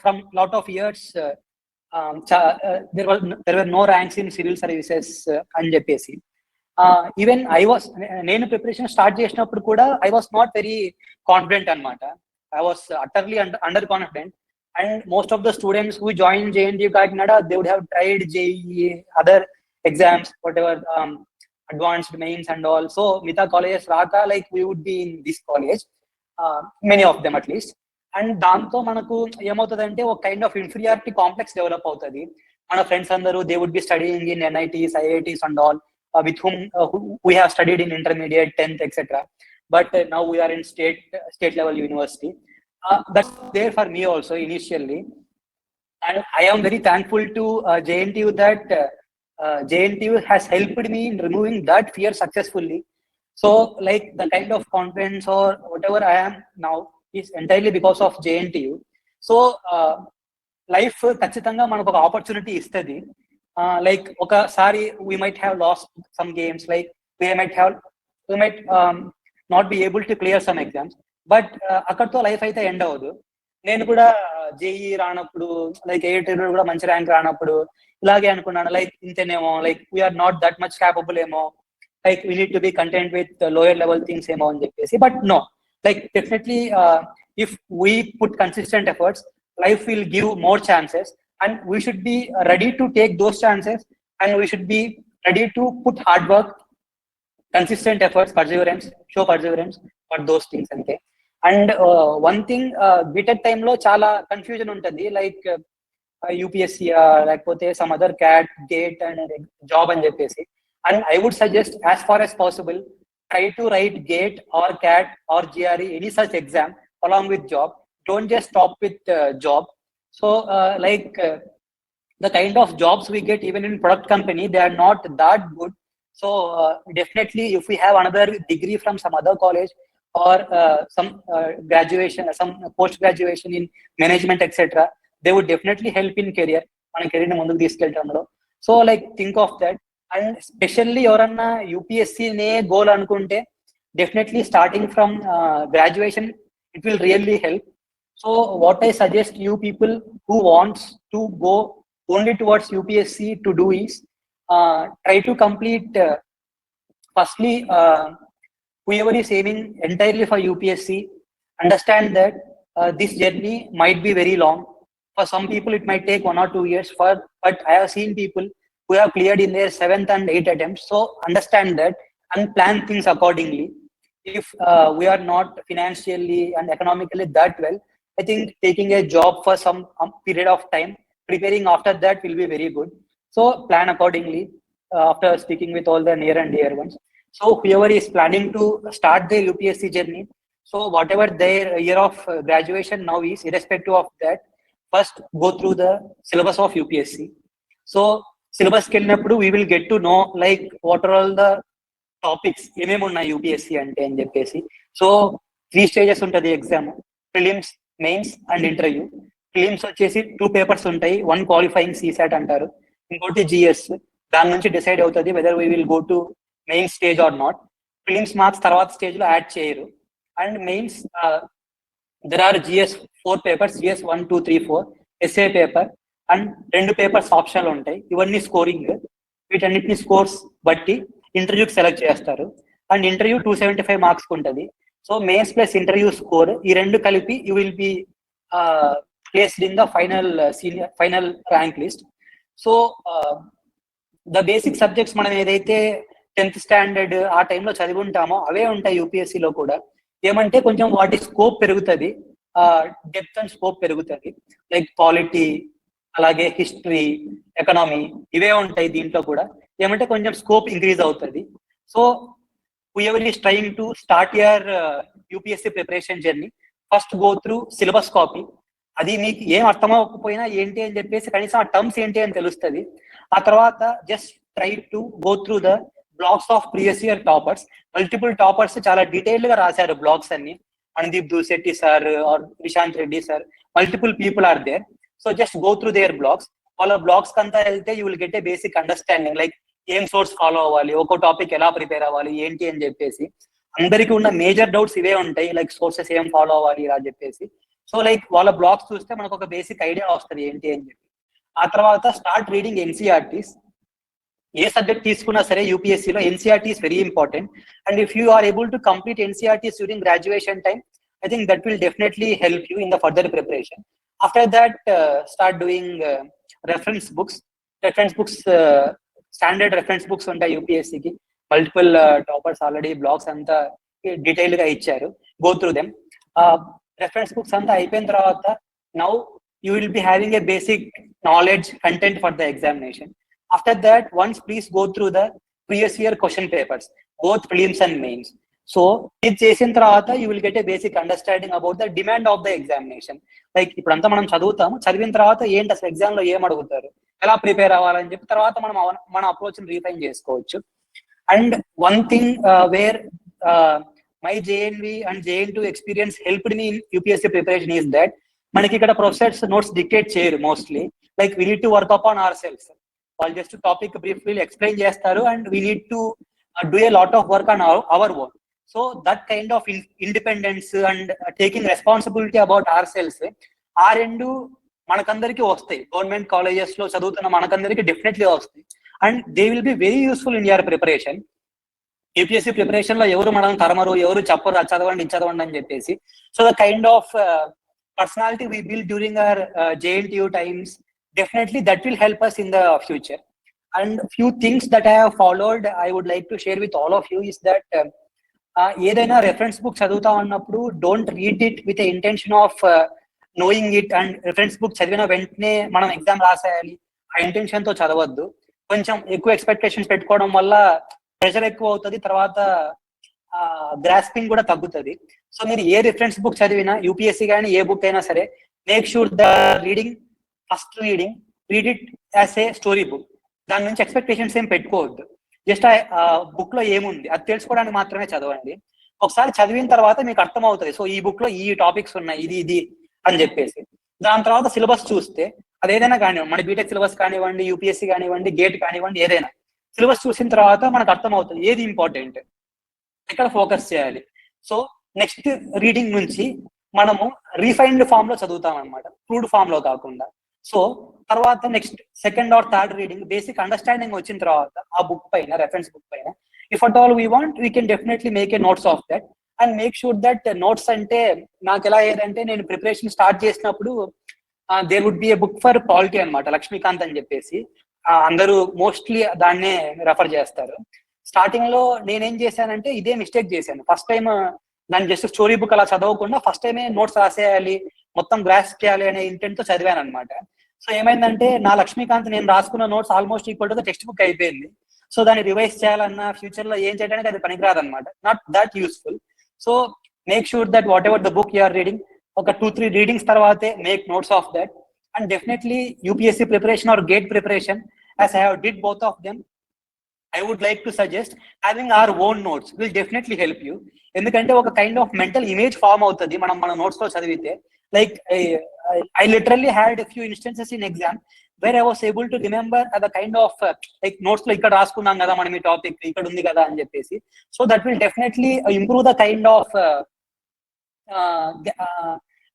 from lot of years there were no ranks in civil services and JPSC. Even నేను preparation start చేసినప్పుడు కూడా I was not very confident అన్నమాట. I was utterly underconfident. And most of the students who joined JNTU Kakinada, they would have tried JEE, other exams, whatever, advanced mains and all. So Mita colleges Raka, like we would be in this college, many of them at least. And దాంతో మనకు ఏమవుతుందంటే ఒక kind of inferiority complex develop అవుతుంది. మన friends అందరూ they would be studying in NITs, IITs and all with whom we have studied in intermediate, 10th, etc. But now we are in state level university. That's there for me also initially, and I am very thankful to JNTU that JNTU has helped me in removing that fear successfully. So like the kind of confidence or whatever I am now is entirely because of JNTU. So life ఖచ్చితంగా మనకు ఒక opportunity ఇస్తుంది. Like ఒకసారి we might have lost some games, like we might not be able to clear some exams, but అక్కడతో life అయితే end అవ్వదు. నేను కూడా జేఈ రానప్పుడు లైక్ AIT కూడా మంచి ర్యాంక్ రానప్పుడు ఇలాగే అనుకున్నాను, లైక్ ఇంతేనేమో, like we're not that much capable ఏమో, like we need to be content with lower level things ఏమో అని చెప్పేసి. But no, like definitely if we put consistent efforts, life will give more chances, and we should be ready to take those chances, and we should be ready to put hard work, consistent efforts, show perseverance for those things ante. And one thing, BTech time lo chala confusion untadi, like UPSC lekapothe some other CAT, GATE and job అని చెప్పేసి. And I would suggest, as far as possible, try to write GATE or CAT or GRE, any such exam along with job. Don't just stop with job. So the kind of jobs we get even in product company, they are not that good. So definitely if we have another degree from some other college or some graduation, some post graduation in management, etc., they would definitely help in career, మన career ని ముందుకు తీసుకెళ్ళడంలో. So like think of that. And especially ఎవరన్నా UPSC నే goal అనుకుంటే, definitely starting from graduation, it will really help. So what I suggest you people who wants to go only towards UPSC to do is try to complete firstly whoever is aiming entirely for UPSC, understand that this journey might be very long. For some people it might take 1 or 2 years, but I have seen people who have cleared in their 7th and 8th attempts. So understand that and plan things accordingly. If we are not financially and economically that well, I think taking a job for some period of time, preparing after that will be very good. So plan accordingly after speaking with all the near and dear ones. So whoever is planning to start their UPSC journey, so whatever their year of graduation now is, irrespective of that, first go through the syllabus of UPSC. So syllabus కి వెళ్ళినప్పుడు we will get to know like what are all the topics ఏమేమి ఉన్నాయి UPSC అంటే అని చెప్పేసి. So 3 stages ఉంటుంది exam: prelims, mains and interview. Prelims వచ్చేసి 2 papers ఉంటాయి, 1 క్వాలిఫైయింగ్ CSAT అంటారు, ఇంకోటి GS. దాని నుంచి డిసైడ్ అవుతుంది whether we will go to main stage or not. Prelims marks తర్వాత స్టేజ్ లో యాడ్ చేయరు. And mains there are GS 4 papers, GS 1, 2, 3, 4, essay paper and 2 papers optional ఉంటాయి. ఇవన్నీ స్కోరింగ్. వీటన్నిటిని స్కోర్స్ బట్టి ఇంటర్వ్యూకి సెలెక్ట్ చేస్తారు. అండ్ ఇంటర్వ్యూ 275 మార్క్స్ ఉంటుంది. So mains plus interview score, ఈ 2 కలిపి you will be placed in the final rank list. So the basic subjects మనం ఏదైతే 10th standard ఆ టైంలో చదివి ఉంటామో అవే ఉంటాయి యూపీఎస్సీలో కూడా. ఏమంటే కొంచెం వాటి స్కోప్ పెరుగుతుంది, డెప్త్ అండ్ స్కోప్ పెరుగుతుంది. లైక్ పాలిటీ, అలాగే హిస్టరీ, ఎకనామీ, ఇవే ఉంటాయి దీంట్లో కూడా. ఏమంటే కొంచెం స్కోప్ ఇంక్రీజ్ అవుతుంది. So whoever is trying to start your UPSC preparation journey, first go through syllabus copy. అది మీకు ఏం అర్థం అవ్వకపోయినా ఏంటి అని చెప్పేసి కనీసం ఆ టర్మ్స్ ఏంటి అని తెలుస్తుంది. ఆ తర్వాత just try to go through the blogs of previous year toppers. Multiple toppers చాలా డీటెయిల్ గా రాశారు బ్లాగ్స్ అన్ని. Anudeep Dusetti sir or Vishant Reddy sir, multiple people are there. So just go through their blogs. వాళ్ళ బ్లాగ్స్ కంతా వెళ్తే you will get a basic understanding, like ఏం source follow అవ్వాలి, ఒక్కో టాపిక్ ఎలా ప్రిపేర్ అవ్వాలి ఏంటి అని చెప్పేసి. అందరికీ ఉన్న మేజర్ డౌట్స్ ఇవే ఉంటాయి, లైక్ సోర్సెస్ ఏం ఫాలో అవ్వాలి ఇలా చెప్పేసి. సో లైక్ వాళ్ళ బ్లాగ్స్ చూస్తే మనకు ఒక బేసిక్ ఐడియా వస్తుంది ఏంటి అని చెప్పి. ఆ తర్వాత స్టార్ట్ రీడింగ్ ఎన్సీఆర్టీస్. ఏ సబ్జెక్ట్ తీసుకున్నా సరే యూపీఎస్సీలో NCERT is very important. And if you are able to complete NCERTs during graduation time, I think that will definitely help you in the further preparation. After that, start doing reference books. Standard reference books ఉంటాయి UPSC కి. Multiple toppers already blogs అంతా detail గా ఇచ్చారు. Go through them. Reference books అంతా అయిపోయిన తర్వాత now you will be having a basic knowledge content for the examination. After that once please go through the previous year question papers both prelims and mains. So ఇది చేసిన తర్వాత you will get a basic understanding about the demand of the examination. Like ఇప్పుడంతా మనం చదువుతాము, చదివిన తర్వాత ఏంటి అసలు ఎగ్జామ్ లో ఏం అడుగుతారు, ఎలా ప్రిపేర్ అవ్వాలని చెప్పి తర్వాత మనం మన అప్రోచ్ రీఫైన్ చేసుకోవచ్చు. And one thing where my JNV and JN2 experience helped me in UPSC preparation is that మనకి ఇక్కడ ప్రొఫెసర్స్ నోట్స్ డిక్టేట్ చేయరు mostly. Like we need to work up on our self. వాళ్ళు just topic briefly explain చేస్తారు and we need to do a lot of work on our own. So that kind of independence and taking responsibility about our self, ఆ రెండు మనకందరికీ వస్తాయి. Government colleges లో చదువుతున్న మనకందరికీ definitely వస్తాయి and they will be very useful in your preparation. UPSC preparation లో ఎవరు మనం తరమరు, ఎవరు చెప్పరు అది చదవండి ఇది చదవండి అని చెప్పేసి. So the kind of personality we build during our JNTU times, definitely that will help us in the future. And few things that I have followed, I would like to share with all of you is that ఏదైనా reference book చదువుతా ఉన్నప్పుడు don't read it with intention of knowing it and reference book చదివిన వెంటనే మనం exam రాసేయాలి ఆ intention తో చదవద్దు. కొంచెం ఎక్కువ ఎక్స్పెక్టేషన్స్ పెట్టుకోవడం వల్ల ప్రెషర్ ఎక్కువ అవుతుంది, తర్వాత గ్రాస్పింగ్ కూడా తగ్గుతుంది. సో మీరు ఏ రిఫరెన్స్ బుక్ చదివినా UPSC కానీ ఏ బుక్ అయినా సరే, make sure the first read it as a story book. దాని నుంచి ఎక్స్పెక్టేషన్స్ ఏం పెట్టుకోవద్దు. జస్ట్ ఆ బుక్ లో ఏముంది అది తెలుసుకోవడానికి మాత్రమే చదవండి. ఒకసారి చదివిన తర్వాత మీకు అర్థం అవుతుంది, సో ఈ బుక్ లో ఈ టాపిక్స్ ఉన్నాయి ఇది అని చెప్పేసి. దాని తర్వాత సిలబస్ చూస్తే అది ఏదైనా కానివ్వండి, మన బీటెక్ సిలబస్ కానివ్వండి, UPSC కానివ్వండి, గేట్ కానివ్వండి, ఏదైనా సిలబస్ చూసిన తర్వాత మనకు అర్థం అవుతుంది ఏది ఇంపార్టెంట్, ఎక్కడ ఫోకస్ చేయాలి. సో నెక్స్ట్ రీడింగ్ నుంచి మనము రీఫైన్డ్ ఫామ్ లో చదువుతాం అనమాట, క్రూడ్ ఫామ్ లో కాకుండా. సో తర్వాత next second or third reading basic understanding వచ్చిన తర్వాత ఆ బుక్ పైన, రెఫరెన్స్ బుక్ పైన, if at all we want we can definitely make a notes of that and make sure that notes అంటే నాకు ఎలా ఏదంటే నేను ప్రిపరేషన్ స్టార్ట్ చేసినప్పుడు there would be a book for polity అనమాట, లక్ష్మీకాంత్ అని చెప్పేసి. అందరూ మోస్ట్లీ దాన్నే రెఫర్ చేస్తారు. స్టార్టింగ్ లో నేనేం చేశానంటే ఇదే మిస్టేక్ చేశాను. ఫస్ట్ టైం దాన్ని జస్ట్ స్టోరీ బుక్ అలా చదవకుండా ఫస్ట్ టైమే నోట్స్ రాసేయాలి, మొత్తం గ్రాస్ప్ చేయాలి అనే ఇంటెంట్ తో చదివాను అనమాట. సో ఏమైందంటే నా లక్ష్మీకాంత్ నేను రాసుకున్న notes almost equal to the textbook అయిపోయింది. సో దాన్ని రివైజ్ చేయాలన్నా ఫ్యూచర్ లో ఏం చేయడానికి అది పనికిరాదు అనమాట, not that useful. So make sure that whatever the book you are reading, ఒక 2-3 రీడింగ్స్ తర్వాతే make notes of that. And definitely UPSC preparation or GATE preparation, as I have did both of them, I would like to suggest having our own notes will definitely help you. ఎందుకంటే ఒక kind of mental image form అవుతుంది మనం మన notes లో చదివితే. Like I literally had a few instances in exam where I was able to remember the kind of like notes లో ఇక్కడ రాసుకున్నాం కదా మనం ఈ టాపిక్ ఇక్కడ ఉంది కదా అని చెప్పేసి. So that will definitely improve the kind of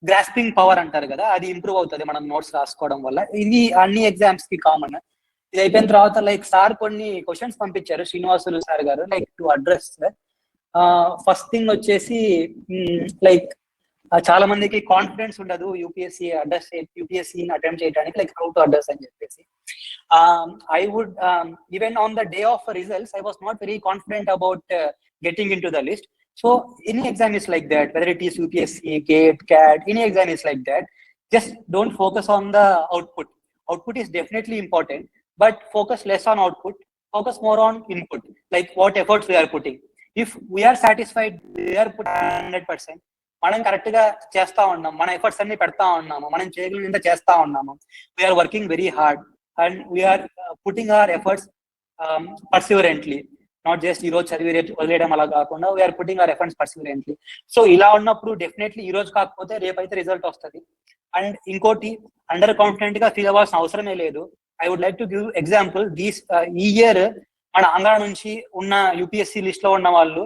grasping power అంటారు కదా, అది ఇంప్రూవ్ అవుతుంది మనం నోట్స్ రాసుకోవడం వల్ల. ఇది అన్ని ఎగ్జామ్స్ కి కామన్. ఇది అయిపోయిన తర్వాత లైక్ సార్ కొన్ని క్వశ్చన్స్ పంపించారు, శ్రీనివాసులు సార్ గారు, like to address. First thing వచ్చేసి లైక్ చాలా మందికి కాన్ఫిడెన్స్ ఉండదు UPSC అటెంప్ట్ చేయడానికి, లైక్ హౌ టు అడ్రస్ అని చెప్పేసి. I would even on the day of results I was not very confident about getting into the list. So any exam is like that, whether it is UPSC, GATE, CAT, any exam is like that. Just don't focus on the output. Output is definitely important, but focus less on output, focus more on input, like what efforts we are putting. If we are satisfied we are putting 100%, మనం correct గా చేస్తా ఉన్నాం, మన efforts అన్ని పెడతా ఉన్నాము, మనం చేయగలిగినంత చేస్తా ఉన్నాము, we're working very hard and we're putting our efforts perseverantly, not just ఈ రోజు చదివి రేపు వదిలేయడం అలా కాకుండా we're putting our efforts perseverantly. So ఇలా ఉన్నప్పుడు డెఫినెట్లీ ఈ రోజు కాకపోతే రేపు అయితే రిజల్ట్ వస్తుంది. అండ్ ఇంకోటి, అండర్ కాన్ఫిడెంట్ గా ఫీల్ అవ్వాల్సిన అవసరమే లేదు. I would like to give example. ఈ ఇయర్ మన ఆంధ్ర నుంచి ఉన్న UPSC లిస్ట్ లో ఉన్న వాళ్ళు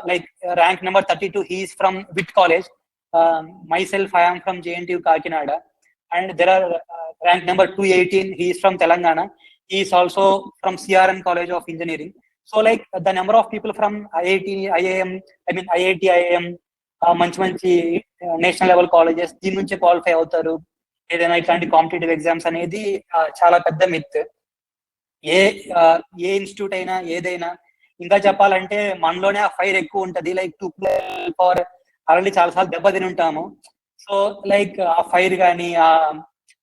like rank number 32, he is from WIT college. Myself, I am from JNTU Kakinada, and there are rank number 218, he is from Telangana. He is also from CRN College of Engineering. So like the number of people from IIT, IIM, I mean IIT, IIM, మంచి national level colleges దీని నుంచి qualify అవుతారు ఏదైనా ఇట్లాంటి competitive exams అనేది చాలా పెద్ద myth. ఏ institute అయినా ఏదైనా ఇంకా చెప్పాలంటే మనలోనే ఆ ఫైర్ ఎక్కువ ఉంటది, like to play for already చాలాసార్లు దెబ్బతిని ఉంటాము. సో లైక్ ఆ ఫైర్ కానీ ఆ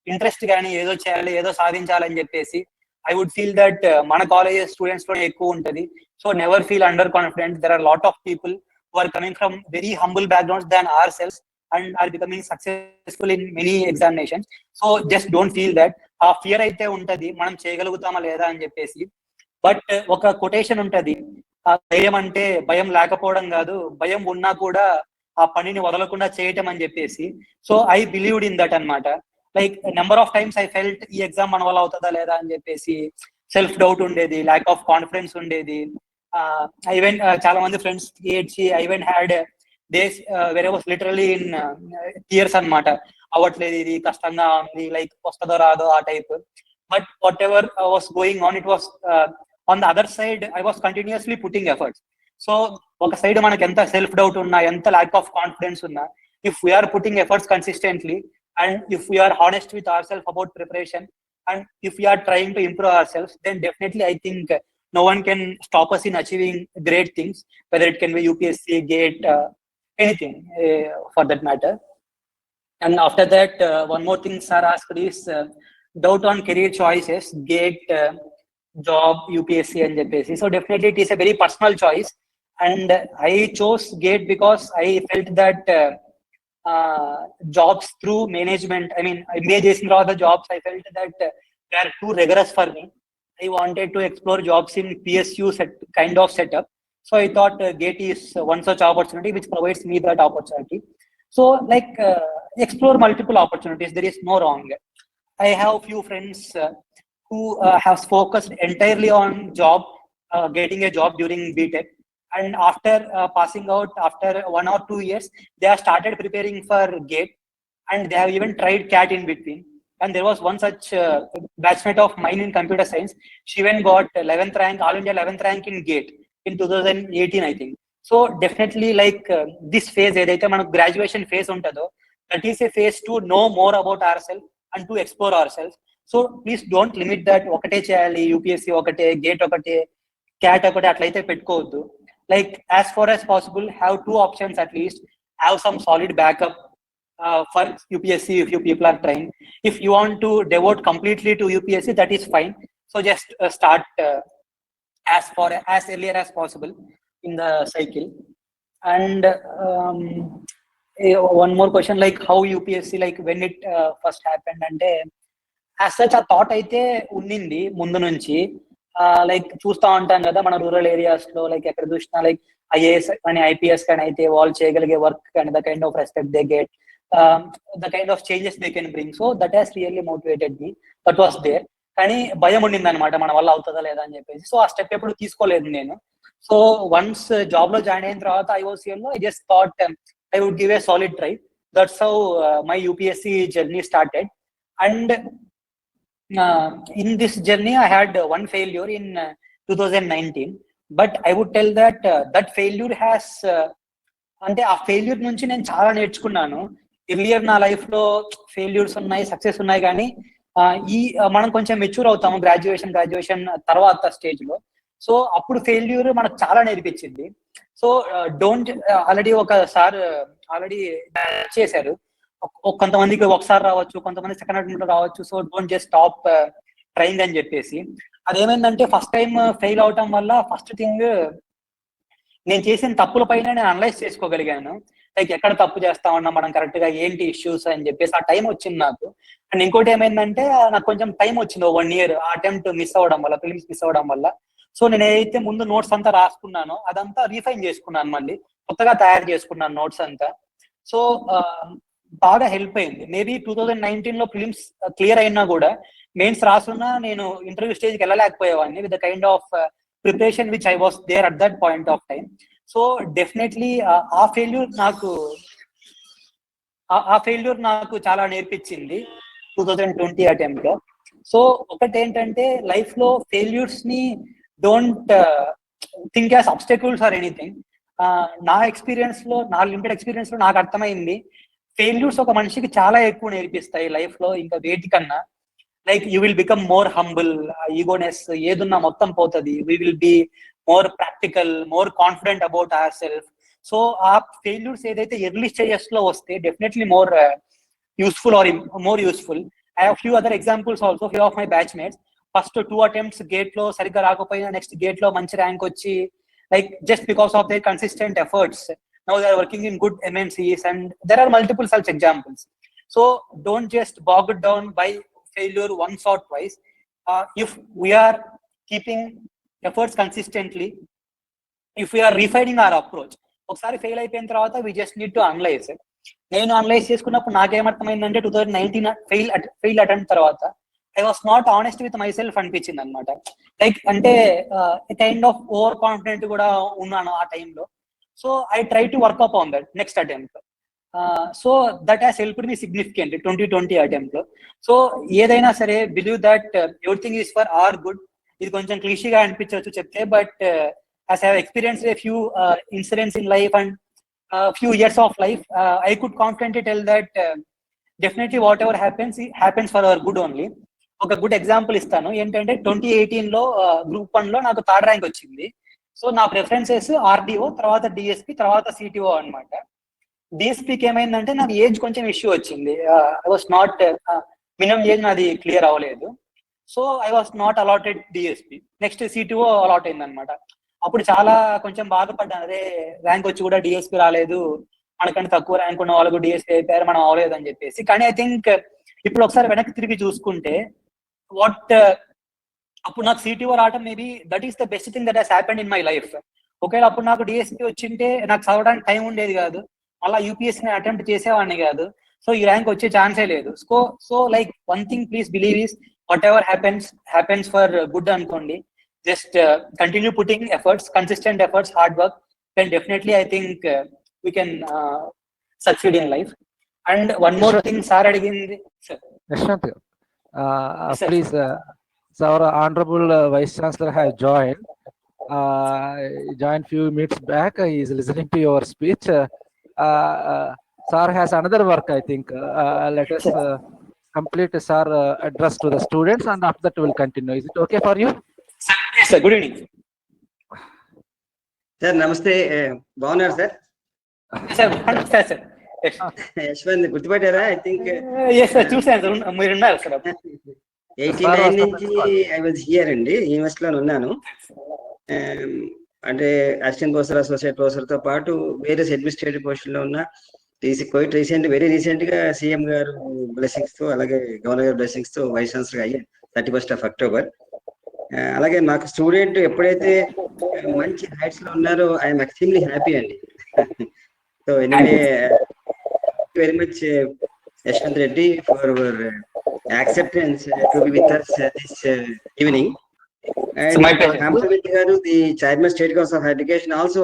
ఇంట్రెస్ట్ కానీ ఏదో చేయాలి, ఏదో సాధించాలని చెప్పేసి I would feel that మన కాలేజెస్ స్టూడెంట్స్ లో ఎక్కువ ఉంటది. So never feel under confident. There are lot of people who are coming from very humble backgrounds than ourselves and are becoming successful in many examinations. So just don't feel that. ఆ fear అయితే ఉంటది, మనం చేయగలుగుతామా లేదా అని చెప్పేసి. But ఒక quotation ఉంటది, ఆ ధైర్యం అంటే భయం లేకపోవడం కాదు, భయం ఉన్నా కూడా ఆ పనిని వదలకుండా చేయటం అని చెప్పేసి. So I believed in that అన్నమాట. Like number of times I felt ఈ ఎగ్జామ్ మన వల్ల అవుతుందా లేదా అని చెప్పేసి సెల్ఫ్ డౌట్ ఉండేది, ల్యాక్ ఆఫ్ కాన్ఫిడెన్స్ ఉండేది. ఈవెన్ చాలా మంది ఫ్రెండ్స్ ఏడ్చి even had days where I was literally in tears అన్నమాట. అవ్వట్లేదు, ఇది కష్టంగా ఉంది, లైక్ వస్తుందో రాదో ఆ type. But whatever was going on, it was on the other side I was continuously putting efforts. So ఒక సైడ్ మనకి ఎంత సెల్ఫ్ డౌట్ ఉన్నా, ఎంత ల్యాక్ ఆఫ్ కాన్ఫిడెన్స్ ఉన్నా, if we are putting efforts consistently and if we are honest with ourselves about preparation and if we are trying to improve ourselves, then definitely I think no one can stop us in achieving great things, whether it can be UPSC, GATE, anything for that matter. And after that, one more thing sir asked is doubt on career choices, GATE, job, UPSC and JPSC. So definitely it is a very personal choice, and I chose GATE because I felt that jobs through management, I mean MBA చేసిన తర్వాత jobs, I felt that they are too rigorous for me. I wanted to explore jobs in PSU kind of setup. So I thought GATE is one such opportunity which provides me that opportunity. So like explore multiple opportunities, there is no wrong. I have few friends who have focused entirely on job, getting a job during BTech. And after passing out, after 1 or 2 years, they have started preparing for GATE, and they have even tried CAT in between. And there was one such batchmate of mine in computer science. She even got 11th rank, all India 11th rank in GATE in 2018, I think. So definitely like this phase, edaithe manaku graduation phase untado, that is a phase to know more about ourselves and to explore ourselves. So please don't limit that ఒకటే చేయాలి, UPSC ఒకటే, GATE ఒకటే, CAT ఒకటే అట్లయితే పెట్టుకోవద్దు. Like as far as possible, have 2 options at least, have some solid backup for UPSC if you people are trying. If you want to devote completely to UPSC, that is fine. So just start as earlier as possible in the cycle. And one more question, like how UPSC, like when it first happened, ante as such a thought aithe unnindi mundu nunchi. Like చూస్తా ఉంటాం కదా మన rural areas లో, like ఎక్కడ చూసినా like IAS కానీ IPS కానీ అయితే వాళ్ళు చేయగలిగే వర్క్ కానీ the kind of respect they get, the kind of changes they can bring. So that has really motivated me, that was there. కానీ భయం ఉండింది అనమాట మన వల్ల అవుతుందా లేదా అని చెప్పేసి. సో ఆ స్టెప్ ఎప్పుడు తీసుకోలేదు నేను. సో వన్స్ జాబ్ లో జాయిన్ అయిన తర్వాత IOCL లో I just thought I would give a solid try. That's how my UPSC journey started. And in this journey I had one failure in 2019, but I would tell that that failure has అంటే ఆ failure నుంచి నేను చాలా నేర్చుకున్నాను. Earlier నా life లో failures ఉన్నాయి, success ఉన్నాయి, కానీ ఈ మనం కొంచెం మెచ్యూర్ అవుతాము గ్రాడ్యుయేషన్ తర్వాత స్టేజ్ లో. సో అప్పుడు ఫెయిల్యూర్ మనకు చాలా నేర్పించింది. సో డోంట్, ఆల్రెడీ ఒక సార్ ఆల్రెడీ చేశారు, కొంతమందికి ఒకసారి రావచ్చు, కొంతమంది సెకండ్ అటెంప్ట్ లో రావచ్చు. So don't just stop trying అని చెప్పేసి. అదేమైందంటే ఫస్ట్ టైం ఫెయిల్ అవటం వల్ల ఫస్ట్ థింగ్ నేను చేసిన తప్పుల పైన నేను అనలైజ్ చేసుకోగలిగాను. లైక్ ఎక్కడ తప్పు చేస్తా ఉన్నా మనం కరెక్ట్ గా, ఏంటి ఇష్యూస్ అని చెప్పేసి ఆ టైం వచ్చింది నాకు. అండ్ ఇంకోటి ఏమైందంటే నాకు కొంచెం టైం వచ్చింది, 1 year ఆ అటెంప్ట్ మిస్ అవ్వడం వల్ల, ప్రిలిమ్స్ మిస్ అవ్వడం వల్ల. సో నేను ఏదైతే ముందు నోట్స్ అంతా రాసుకున్నానో అదంతా రీఫైన్ చేసుకున్నాను, మళ్ళీ కొత్తగా తయారు చేసుకున్నాను నోట్స్ అంతా. సో బాగా హెల్ప్ అయింది. మేబీ 2019 లో ప్రిలిమ్స్ క్లియర్ అయినా కూడా మెయిన్స్ రాసున్నా నేను ఇంటర్వ్యూ స్టేజ్కి వెళ్ళలేకపోయేవాడిని with the kind of preparation which I was there at that point of time. So definitely ఆ ఫెయిల్యూర్ నాకు చాలా నేర్పించింది 2020 అటెంప్ట్ లో. సో ఒకటేంటంటే లైఫ్ లో ఫెయిల్యూర్స్ ని don't think as obstacles or anything. నా ఎక్స్పీరియన్స్ లో, నా లిమిటెడ్ ఎక్స్పీరియన్స్ లో నాకు అర్థమైంది ఫెయిల్యూర్స్ ఒక మనిషికి చాలా ఎక్కువ నేర్పిస్తాయి లైఫ్ లో, ఇంకా వేటి కన్నా. Like you will become more humble, egoness ఏదున్నా మొత్తం పోతుంది. We will be more practical, more confident about our self. So ఆ ఫెయిల్యూర్స్ ఏదైతే ఎర్లీ స్టేజెస్ లో వస్తే definitely more useful or more useful. I have few other examples also. Few of my batchmates first 2 attempts GATE లో సరిగ్గా రాకపోయినా next gate లో మంచి rank వచ్చి, like just because of their consistent efforts, now they are working in good MNCs, and there are multiple such examples. So don't just bog it down by failure once or twice. If we are keeping efforts consistently, if we are refining our approach, ఒకసారి fail అయిపోయిన తర్వాత we just need to analyze it. నేను analyse చేసుకున్నప్పుడు నాకేమర్థమైందంటే 2019 fail attempt తర్వాత I was not honest with myself అనిపించింది అనమాట. Like అంటే kind of over confident కూడా ఉన్నాను ఆ టైంలో. So I try to work up on that next attempt. So that has helped me significant 2020 attempt లో. సో ఏదైనా సరే believe that everything is for our good. ఇది కొంచెం క్లీషీగా అనిపించవచ్చు చెప్తే, but as I have experienced a few incidents in life and few years of life, I could confidently tell that definitely whatever happens, it happens for our good only. ఒక good example ఇస్తాను. ఏంటంటే 2018 లో group 1 లో నాకు 3rd rank వచ్చింది. So నా preferences RDO, తర్వాత DSP, తర్వాత సిటిఓ అనమాట. డిఎస్పికి ఏమైందంటే నాకు ఏజ్ కొంచెం ఇష్యూ వచ్చింది. I was not minimum age నాది క్లియర్ అవ్వలేదు. So I was not allotted DSP. Next CTO allot అయింది అనమాట. అప్పుడు చాలా కొంచెం బాధపడ్డాను, అదే ర్యాంక్ వచ్చి కూడా డిఎస్పి రాలేదు, మనకంటే తక్కువ ర్యాంక్ ఉన్న వాళ్ళకు డిఎస్పి అయిపోయారు, మనం అవ్వలేదు అని చెప్పేసి. కానీ ఐ థింక్ ఇప్పుడు ఒకసారి వెనక్కి తిరిగి చూసుకుంటే అప్పుడు నాకు సిటిఓ రావడం maybe that is the best thing that has happened in my life. ఒకవేళ అప్పుడు నాకు డిఎస్పి వచ్చింటే నాకు చదవడానికి టైం ఉండేది కాదు, మళ్ళీ యూపీఎస్సీని అటెంప్ట్ చేసేవాడిని కాదు. సో ఈ ర్యాంక్ వచ్చే ఛాన్సే లేదు. So like one thing please believe is whatever happens for good అనుకోండి. Just continue putting efforts, consistent efforts, hard work, then definitely I think we can succeed in life. And one more thing sir అడిగింది. Yashwant, please, so our honorable Vice Chancellor has joined. Joined few minutes back. He is listening to your speech. Sir has another work, I think. Let us complete Sir address to the students, and after that we will continue. Is it okay for you? Yes, sir. Good evening. Sir, namaste. Bagunaru sir. Sir, sir. Yashwant గుర్తుపట్టారా? I think yes sir, చూసాను sir, మీరు ఉన్నారు sir. 89 నుంచి I was here అండి, యూనివర్సిటీలో ఉన్నాను. అంటే assistant professor, associate professor తో పాటు వేరియస్ అడ్మినిస్ట్రేటివ్ పొజిషన్ లో ఉన్న వెరీ రీసెంట్ గా సీఎం గారు బ్లెస్సింగ్స్ తో, అలాగే గవర్నర్ గారు బ్లెస్సింగ్స్ తో వైస్ ఛాన్సలర్ అయ్యాను 31st October. అలాగే మాకు స్టూడెంట్ ఎప్పుడైతే మంచి హైట్స్ లో ఉన్నారో ఐఎమ్ ఎక్స్ట్రీమ్లీ హ్యాపీ అండి. So anyway, very much Yashwant Reddy for our acceptance to be with us this evening. And Ramsawit garu, the chairman State Council of Education, also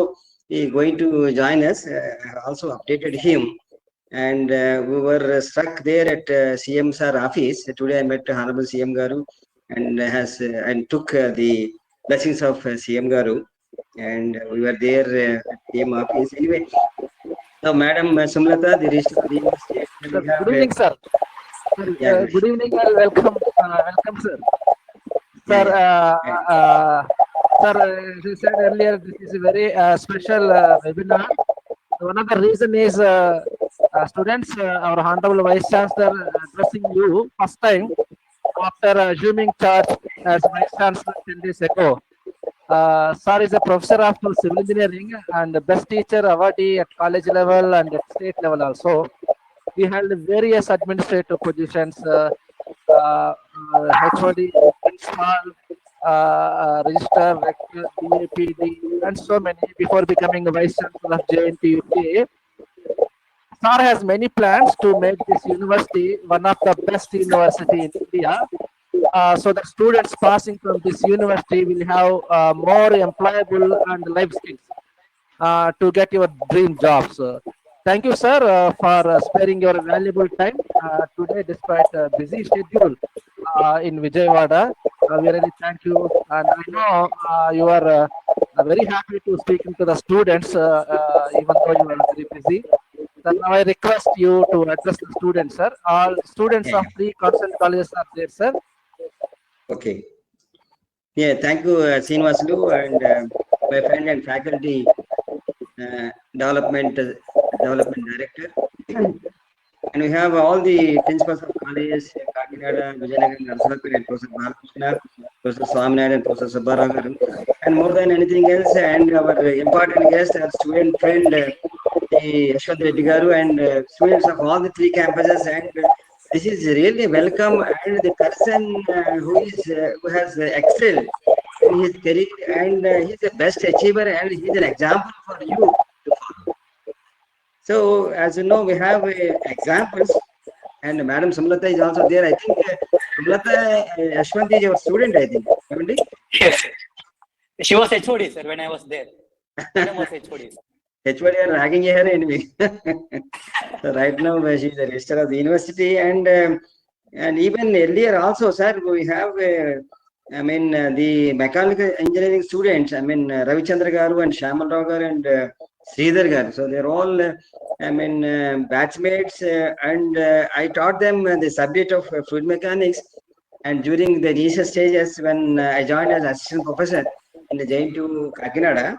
is going to join us. I have also updated him, and we were struck there at CM sir office. Today I met Honorable CM garu and took the blessings of CM garu, and we were there at CM office. Anyway, so Madam Sumlata, the Registrar of the University. Good evening, sir. Good evening and welcome, sir. Sir, sir, as I said earlier, this is a very special webinar. One of the reason is students, our Honorable Vice Chancellor addressing you first time after assuming charge as Vice Chancellor 10 days ago. Sir is a professor of civil engineering and best teacher awardee at college level and at state level also. He held various administrative positions, HOD, principal, registrar, rector, DAPD, and so many before becoming the Vice Chancellor of JNTUK. Sir has many plans to make this university one of the best university in India. So that students passing from this university will have more employable and life skills to get your dream jobs. Thank you, sir, for sparing your valuable time today despite a busy schedule in Vijayawada. We really thank you, and I know you are very happy to speaking to the students even though you are very busy. Then now I request you to address the students, sir. All students of 3 constant colleges are there, sir. Okay. Yeah, thank you, Srinivasulu, and my friend and faculty development director. And we have all the principals of colleges, Kakinada, Vijayanagar, Narsapur, and Professor Balakrishna, Professor Swaminathan, and Professor Subbarao. And more than anything else, and our important guest, our student friend, Yashwant Reddy Garu, and students of all the three campuses. And this is really welcome. And the person who has excelled in his career, and he's the best achiever, and he's an example for you to follow. So, as you know, we have examples, and Madam Samlata is also there. I think Samlata Yashwant is your student, I think, haven't you? Yes. She was HOD, sir, when I was there. Madam was HOD. HOD are ragging her anyway. So right now she is a registrar of the university, and even earlier also, sir, we have the mechanical engineering students. Ravichandra Garu and Shamal Rao Garu and Sridhar Garu. So they're all batchmates, and I taught them the subject of fluid mechanics. And during the research stages, when I joined as assistant professor in the JNTU Kakinada,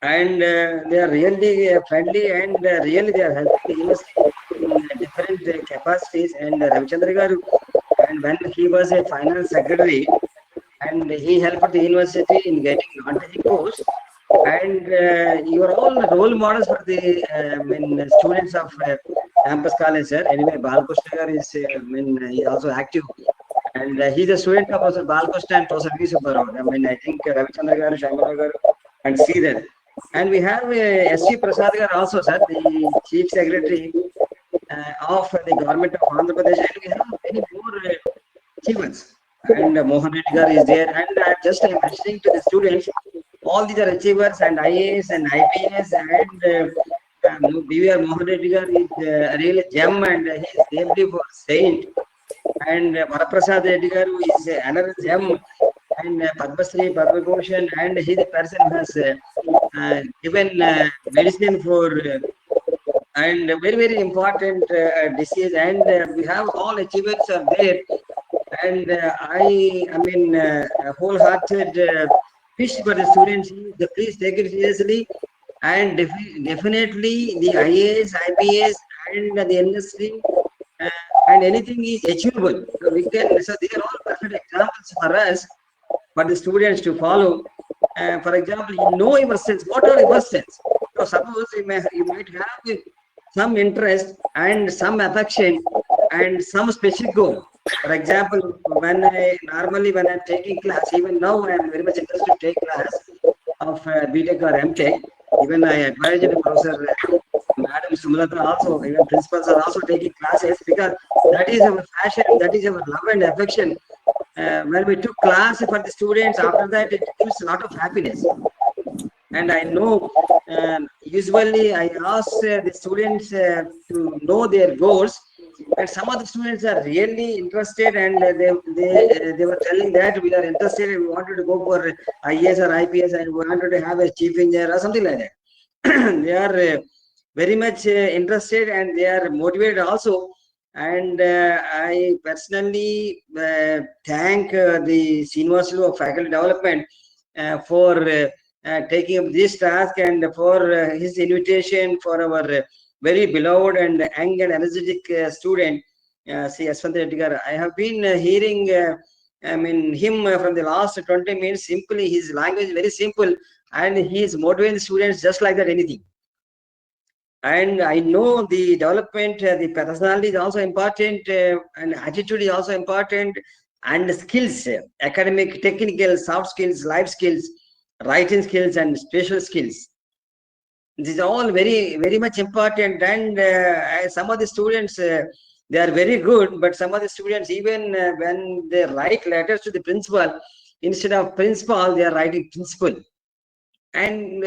and they are really friendly, and really they are helping the university in different capacities. And Ravichandra Garu, and when he was a finance secretary, and he helped the university in getting non-teaching posts. And you are all role models for the students of campus college, sir. Anyway, Balakrishna Garu is he is also active, and he's a student of Professor Balakrishna and Professor V. Subbarao. I think Ravichandra Garu, Shamal Garu, and Sridhar. And we have S.G. Prasad Garu also, sir, the Chief Secretary of the government of Andhra Pradesh. And we have many more achievements. And Mohan Reddy Garu is there. And I'm mentioning to the students, all these are achievers, and IAS and IPS, and B.V.R. Mohan Reddy Garu is a real gem, and he is named for saint. And Varaprasad Reddy Garu is another gem, and Padma Shri, Padma Bhushan, and he is the person who has given medicine for and very, very important disease. And we have all achievers are there. And I wholehearted wish for the students, please take it seriously, and definitely the IAS, IPS, and the NSC, and anything is achievable. So we can. So these are all perfect examples for us, for the students to follow. For example, you know your strengths. What are your strengths? So suppose you might have some interest and some affection and some specific goal. For example, when I'm taking class, even now I am very much interested to take class of BTech or MTech. Even I advised Professor Madam Sumlata also, even principals are also taking classes, because that is our passion, that is our love and affection. When we took class for the students, after that it gives a lot of happiness. And I know usually I ask the students to know their goals, and some of the students are really interested, and they were telling that we are interested, we wanted to go for IAS or IPS, and we wanted to have a chief engineer or something like that. They are very much interested, and they are motivated also. And I personally thank the University of Faculty Development for taking up this task, and for his invitation for our very beloved and young and energetic student, C. Yashwant Reddy Garu. I have been hearing him from the last 20 minutes. Simply, his language is very simple, and he is motivating the students just like that, anything. And I know the development, the personality is also important, and attitude is also important, and skills, academic, technical, soft skills, life skills, writing skills, and spatial skills. These are all very, very much important. And some of the students, they are very good, but some of the students, even when they write letters to the principal, instead of principal, they are writing principal. And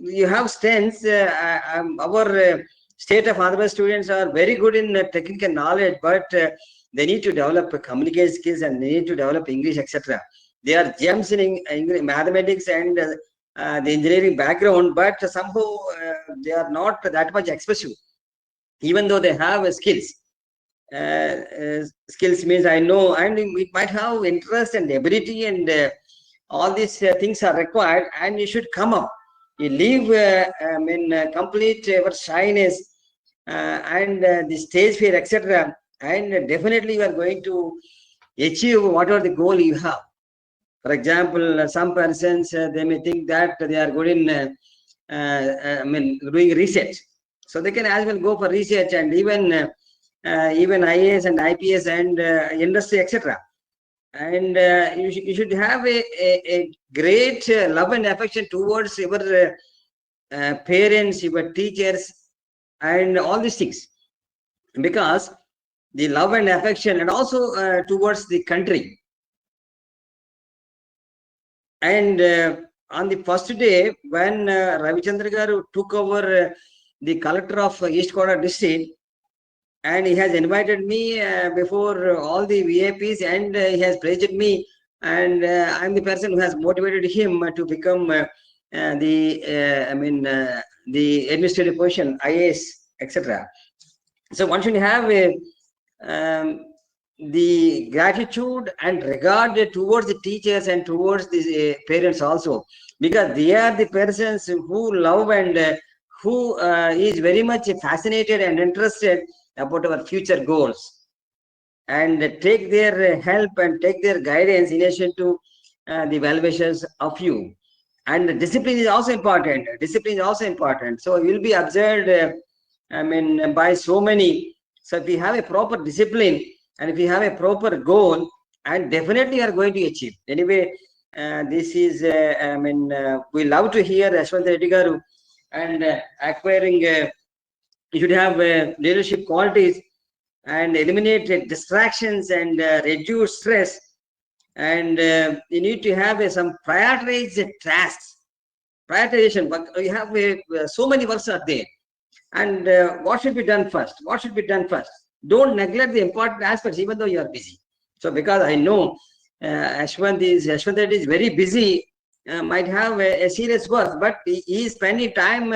you have strengths. Our state of Andhra Pradesh students are very good in technical knowledge, but they need to develop communication skills, and they need to develop English, etc. They are gems in English, mathematics, and the engineering background, but somehow they are not that much expressive, even though they have skills. Skills means I know, and we might have interest and ability, and all these things are required, and you should come up. You leave, complete your shyness and the stage fear, etc. And definitely you are going to achieve whatever the goal you have. For example, some persons, they may think that they are good in doing research. So they can as well go for research, and even IAS and IPS and industry, etc. And you should have a great love and affection towards your parents, your teachers, and all these things, because the love and affection, and also towards the country. And on the first day, when Ravichandra Garu took over the collector of East Goa district, and he has invited me before all the VIPs, and he has praised me, and I'm the person who has motivated him to become the administrative position, IAS, etc. So one should have the gratitude and regard towards the teachers and towards the parents also, because they are the persons who love and who is very much fascinated and interested about our future goals, and take their help and take their guidance in addition to the valuations of you. And discipline is also important. Discipline is also important. So you will be observed, by so many. So if you have a proper discipline, and if you have a proper goal, and definitely you are going to achieve. Anyway, this is, we love to hear Yashwant Reddy Garu, and acquiring, you should have leadership qualities, and eliminate distractions, and reduce stress. And you need to have some prioritized tasks. Prioritization, but you have so many works are there. And what should be done first? What should be done first? Don't neglect the important aspects, even though you are busy. So, because I know Yashwant Reddy is very busy, might have a serious work, but he is spending time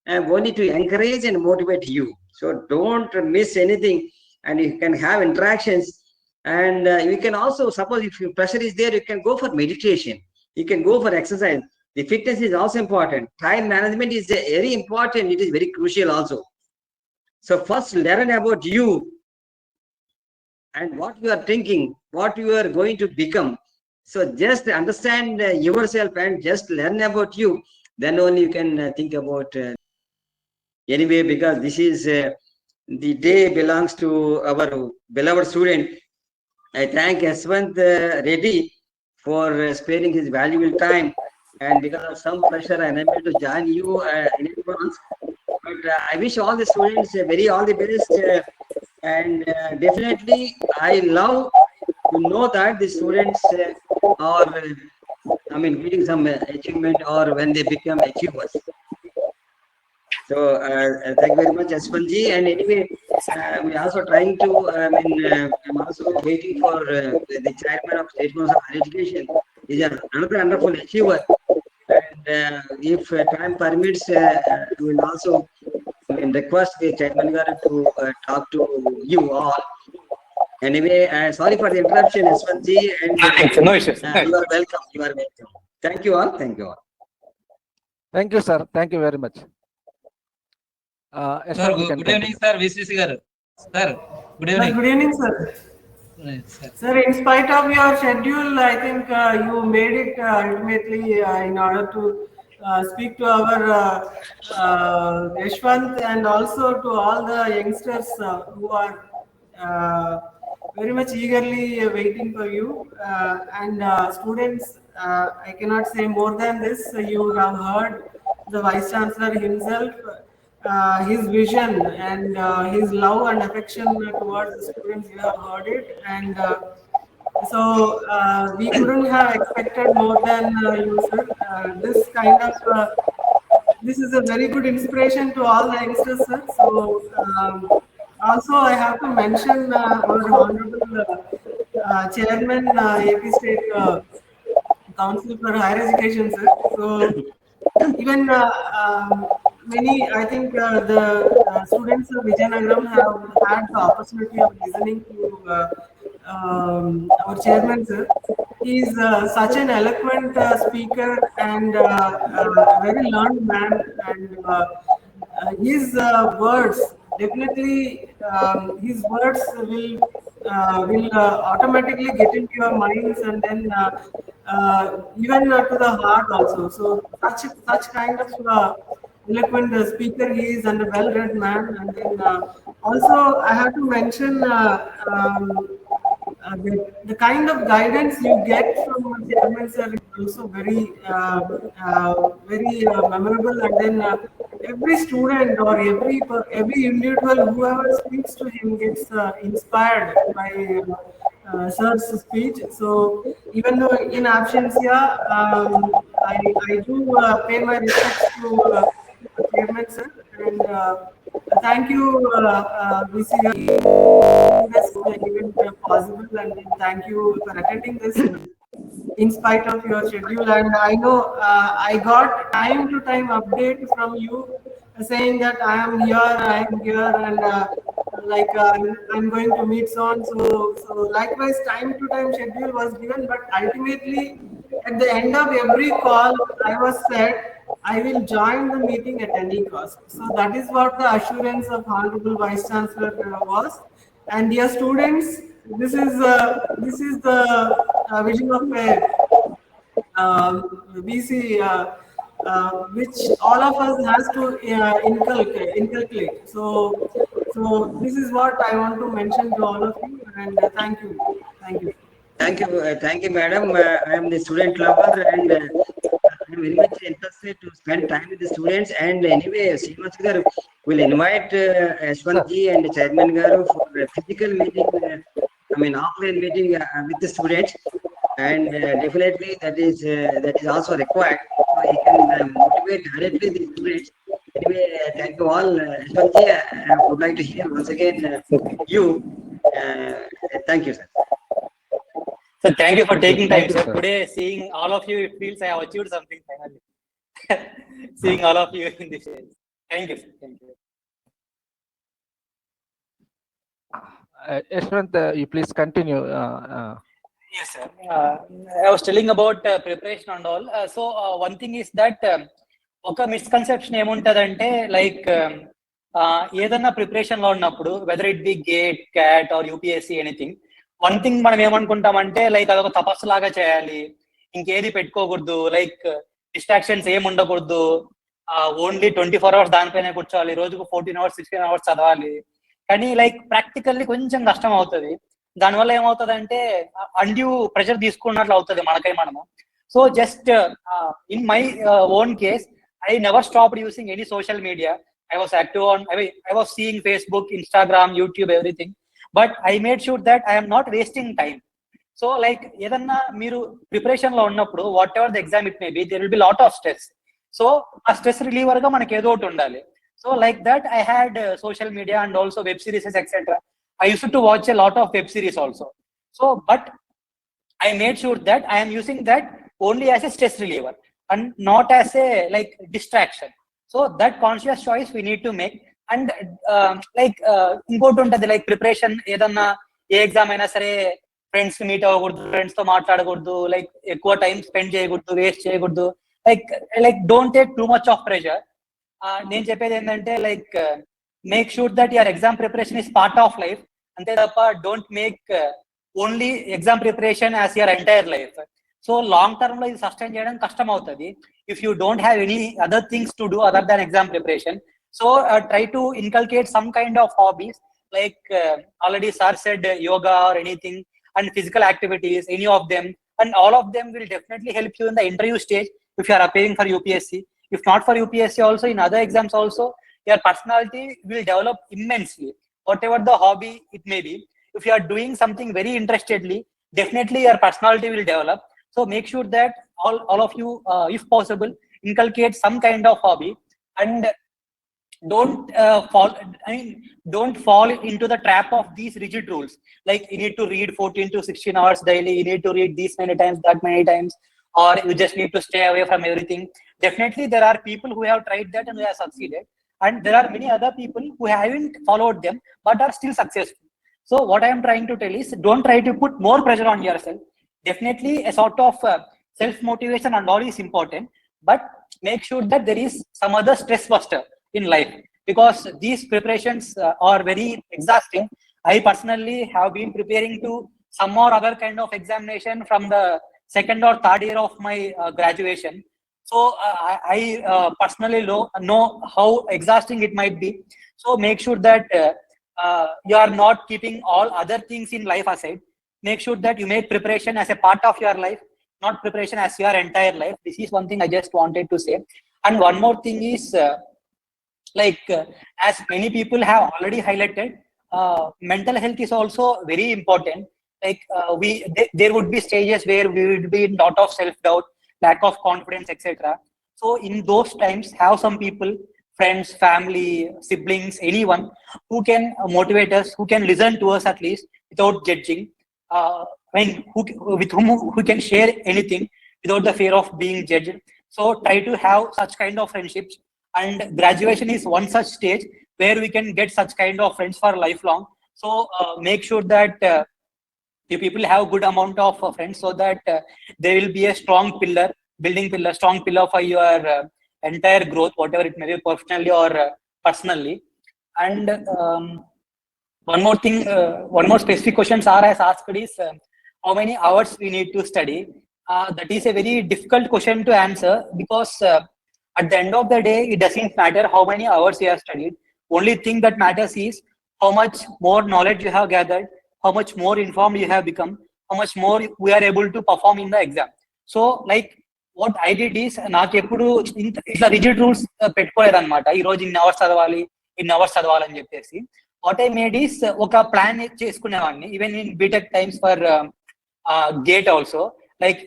only to encourage and motivate you. So, don't miss anything, and you can have interactions. And you can also, suppose if your pressure is there, you can go for meditation. You can go for exercise. The fitness is also important. Time management is very important. It is very crucial also. So first learn about you and what you are thinking, what you are going to become. So just understand yourself and just learn about you. Then only you can think about anyway, because this is the day belongs to our beloved student. I thank Yashwant Reddy for sparing his valuable time, and because of some pressure, I am able to join you in advance. But I wish all the students all the best, and definitely I love to know that the students are, getting some achievement, or when they become achievers. So thank you very much, Yashwantji. And anyway, we are also trying to, I'm also waiting for the chairman of State Council of Higher Education. He's another wonderful achiever. And if time permits, we will also request the chairman to talk to you all. Anyway, sorry for the interruption, Yashwantji. And No issues. you are welcome. You are welcome. Thank you all. Thank you all. Thank you, sir. Thank you very much. Sir, good evening, sir. VCC garu. Sir, good evening. Good evening, sir. Right, sir. Sir, in spite of your schedule, I think you made it ultimately in order to speak to our Yashwant, and also to all the youngsters who are very much eagerly waiting for you. And students, I cannot say more than this. You have heard the Vice Chancellor himself, his vision and his love and affection towards the students. You have heard it, and so we couldn't have expected more than you, sir. This is a very good inspiration to all the youngsters, sir. So also I have to mention our honorable chairman, AP State Council for Higher Education, sir. So even many, I think the students of Vijayanagaram have had the opportunity of listening to our chairman sir. He is such an eloquent speaker and very learned man, and his words definitely his words will automatically get into your minds, and then even to the heart also. So such kind of eloquent speaker he is, and a well-read man. And then also I have to mention the kind of guidance you get from chairman sir is also very memorable. And then every student or every individual whoever speaks to him gets inspired by sir's speech. So even though in absentia, I do pay my respects to chairman sir, and thank you, VC, this event possible, and then thank you for attending this in spite of your schedule. And I know I got time to time update from you saying that I am here, and I'm going to meet soon. So likewise, time to time schedule was given, but ultimately at the end of every call, I was said I will join the meeting at any cost. So that is what the assurance of Honorable Vice Chancellor was. And dear students, this is the vision of a VC, which all of us has to inculcate. So this is what I want to mention to all of you, and thank you. Thank you, madam. I am the student lover, and I am very much interested to spend time with the students. And anyway, Srinivas garu will invite Yashwant ji and Chairman garu for a physical meeting, offline meeting with the students. And definitely that is also required. So he can motivate directly the students. Anyway, thank you all. Yashwant ji, I would like to hear once again you. Thank you, sir. So thank you for taking time, Thank you, sir. sir. Today, seeing all of you, it feels I have achieved something finally. Seeing all of you in this stage. Thank you, sir. Thank you. Yashwant, you please continue. Yes, sir. I was telling about preparation and all. One thing is that ఒక misconception ఏముంటదంటే like ఏదన్నా preparation లో ఉన్నప్పుడు whether it be GATE CAT or UPSC anything, one thing మనం ఏమనుకుంటామంటే like అదొక తపస్సు లాగా చేయాలి, ఇంకేది పెట్టుకోకూడదు, లైక్ డిస్ట్రాక్షన్స్ ఏమి ఉండకూడదు, ఓన్లీ 24 hours దానిపైన కూర్చోవాలి, రోజుకు 14 hours 16 hours చదవాలి. కానీ లైక్ ప్రాక్టికల్లీ కొంచెం కష్టం అవుతుంది. దానివల్ల ఏమవుతుంది అంటే అన్డ్యూ ప్రెషర్ తీసుకున్నట్లు అవుతుంది మనకై మనము. So just in my own case, I never stopped using any social media. I was active on, I was seeing Facebook, Instagram, YouTube, everything. But I made sure that I am not wasting time. So like, ఏదన్నా మీరు preparation లో ఉన్నప్పుడు whatever the exam it may be, there will be lot of stress. So ఆ stress reliever గా మనకి ఏదో ఒకటి ఉండాలి. So like that I had social media and also web series etcetera. I used to watch a lot of web series also. So, but I made sure that I am using that only as a stress reliever and not as a like distraction. So that conscious choice we need to make. And ఇంకోటి ఉంటుంది like preparation, ఏదన్నా ఏ exam అయినా సరే friends meet అవ్వకూడదు, friends తో మాట్లాడకూడదు, like ఎక్కువ time spend చేయకూడదు, వేస్ట్ చేయకూడదు, like don't take too much of pressure. నేను చెప్పేది ఏంటంటే like make sure that your exam preparation is part of life. అంతే తప్ప don't make only exam preparation as your entire life. So long term లో ఇది sustain చేయడం కష్టం అవుతుంది if you don't have any other things to do other than exam preparation. So try to inculcate some kind of hobbies like already sir said yoga or anything, and physical activities, any of them, and all of them will definitely help you in the interview stage if you are appearing for UPSC. If not for UPSC also, in other exams also, your personality will develop immensely, whatever the hobby it may be. If you are doing something very interestedly, definitely your personality will develop. So make sure that all of you, if possible, inculcate some kind of hobby, and don't fall into the trap of these rigid rules, like you need to read 14 to 16 hours daily, you need to read these many times, that many times, or you just need to stay away from everything. Definitely there are people who have tried that and who have succeeded, and there are many other people who haven't followed them but are still successful. So what I am trying to tell is, don't try to put more pressure on yourself. Definitely a sort of self-motivation and all is important, but make sure that there is some other stress buster in life, because these preparations are very exhausting. I personally have been preparing to some or other kind of examination from the second or third year of my graduation. So I personally know how exhausting it might be. So make sure that you are not keeping all other things in life aside. Make sure that you make preparation as a part of your life, not preparation as your entire life. This is one thing I just wanted to say. And one more thing is, as many people have already highlighted, mental health is also very important. There would be stages where we would be in lot of self-doubt, lack of confidence, etc. So in those times, have some people, friends, family, siblings, anyone who can motivate us, who can listen to us at least without judging. With whom who can share anything without the fear of being judged. So try to have such kind of friendships, and graduation is one such stage where we can get such kind of friends for lifelong. So make sure that you people have good amount of friends, so that there will be a strong pillar, strong pillar for your entire growth, whatever it may be, professionally or personally. And one more thing, one more specific questions are as asked is, how many hours we need to study? That is a very difficult question to answer, because at the end of the day, it doesn't matter how many hours you have studied. Only thing that matters is how much more knowledge you have gathered, how much more informed you have become, how much more we are able to perform in the exam. So like what I did is, నాకు ఎప్పుడు ఇట్లా rigid rules పెట్టుకోలేదన్నమాట. ఈ రోజు ఇన్ని hours చదవాలి అని చెప్పేసి. What I made is, ఒక ప్లాన్ చేసుకునేవాడిని. Even in BTech times for GATE also, like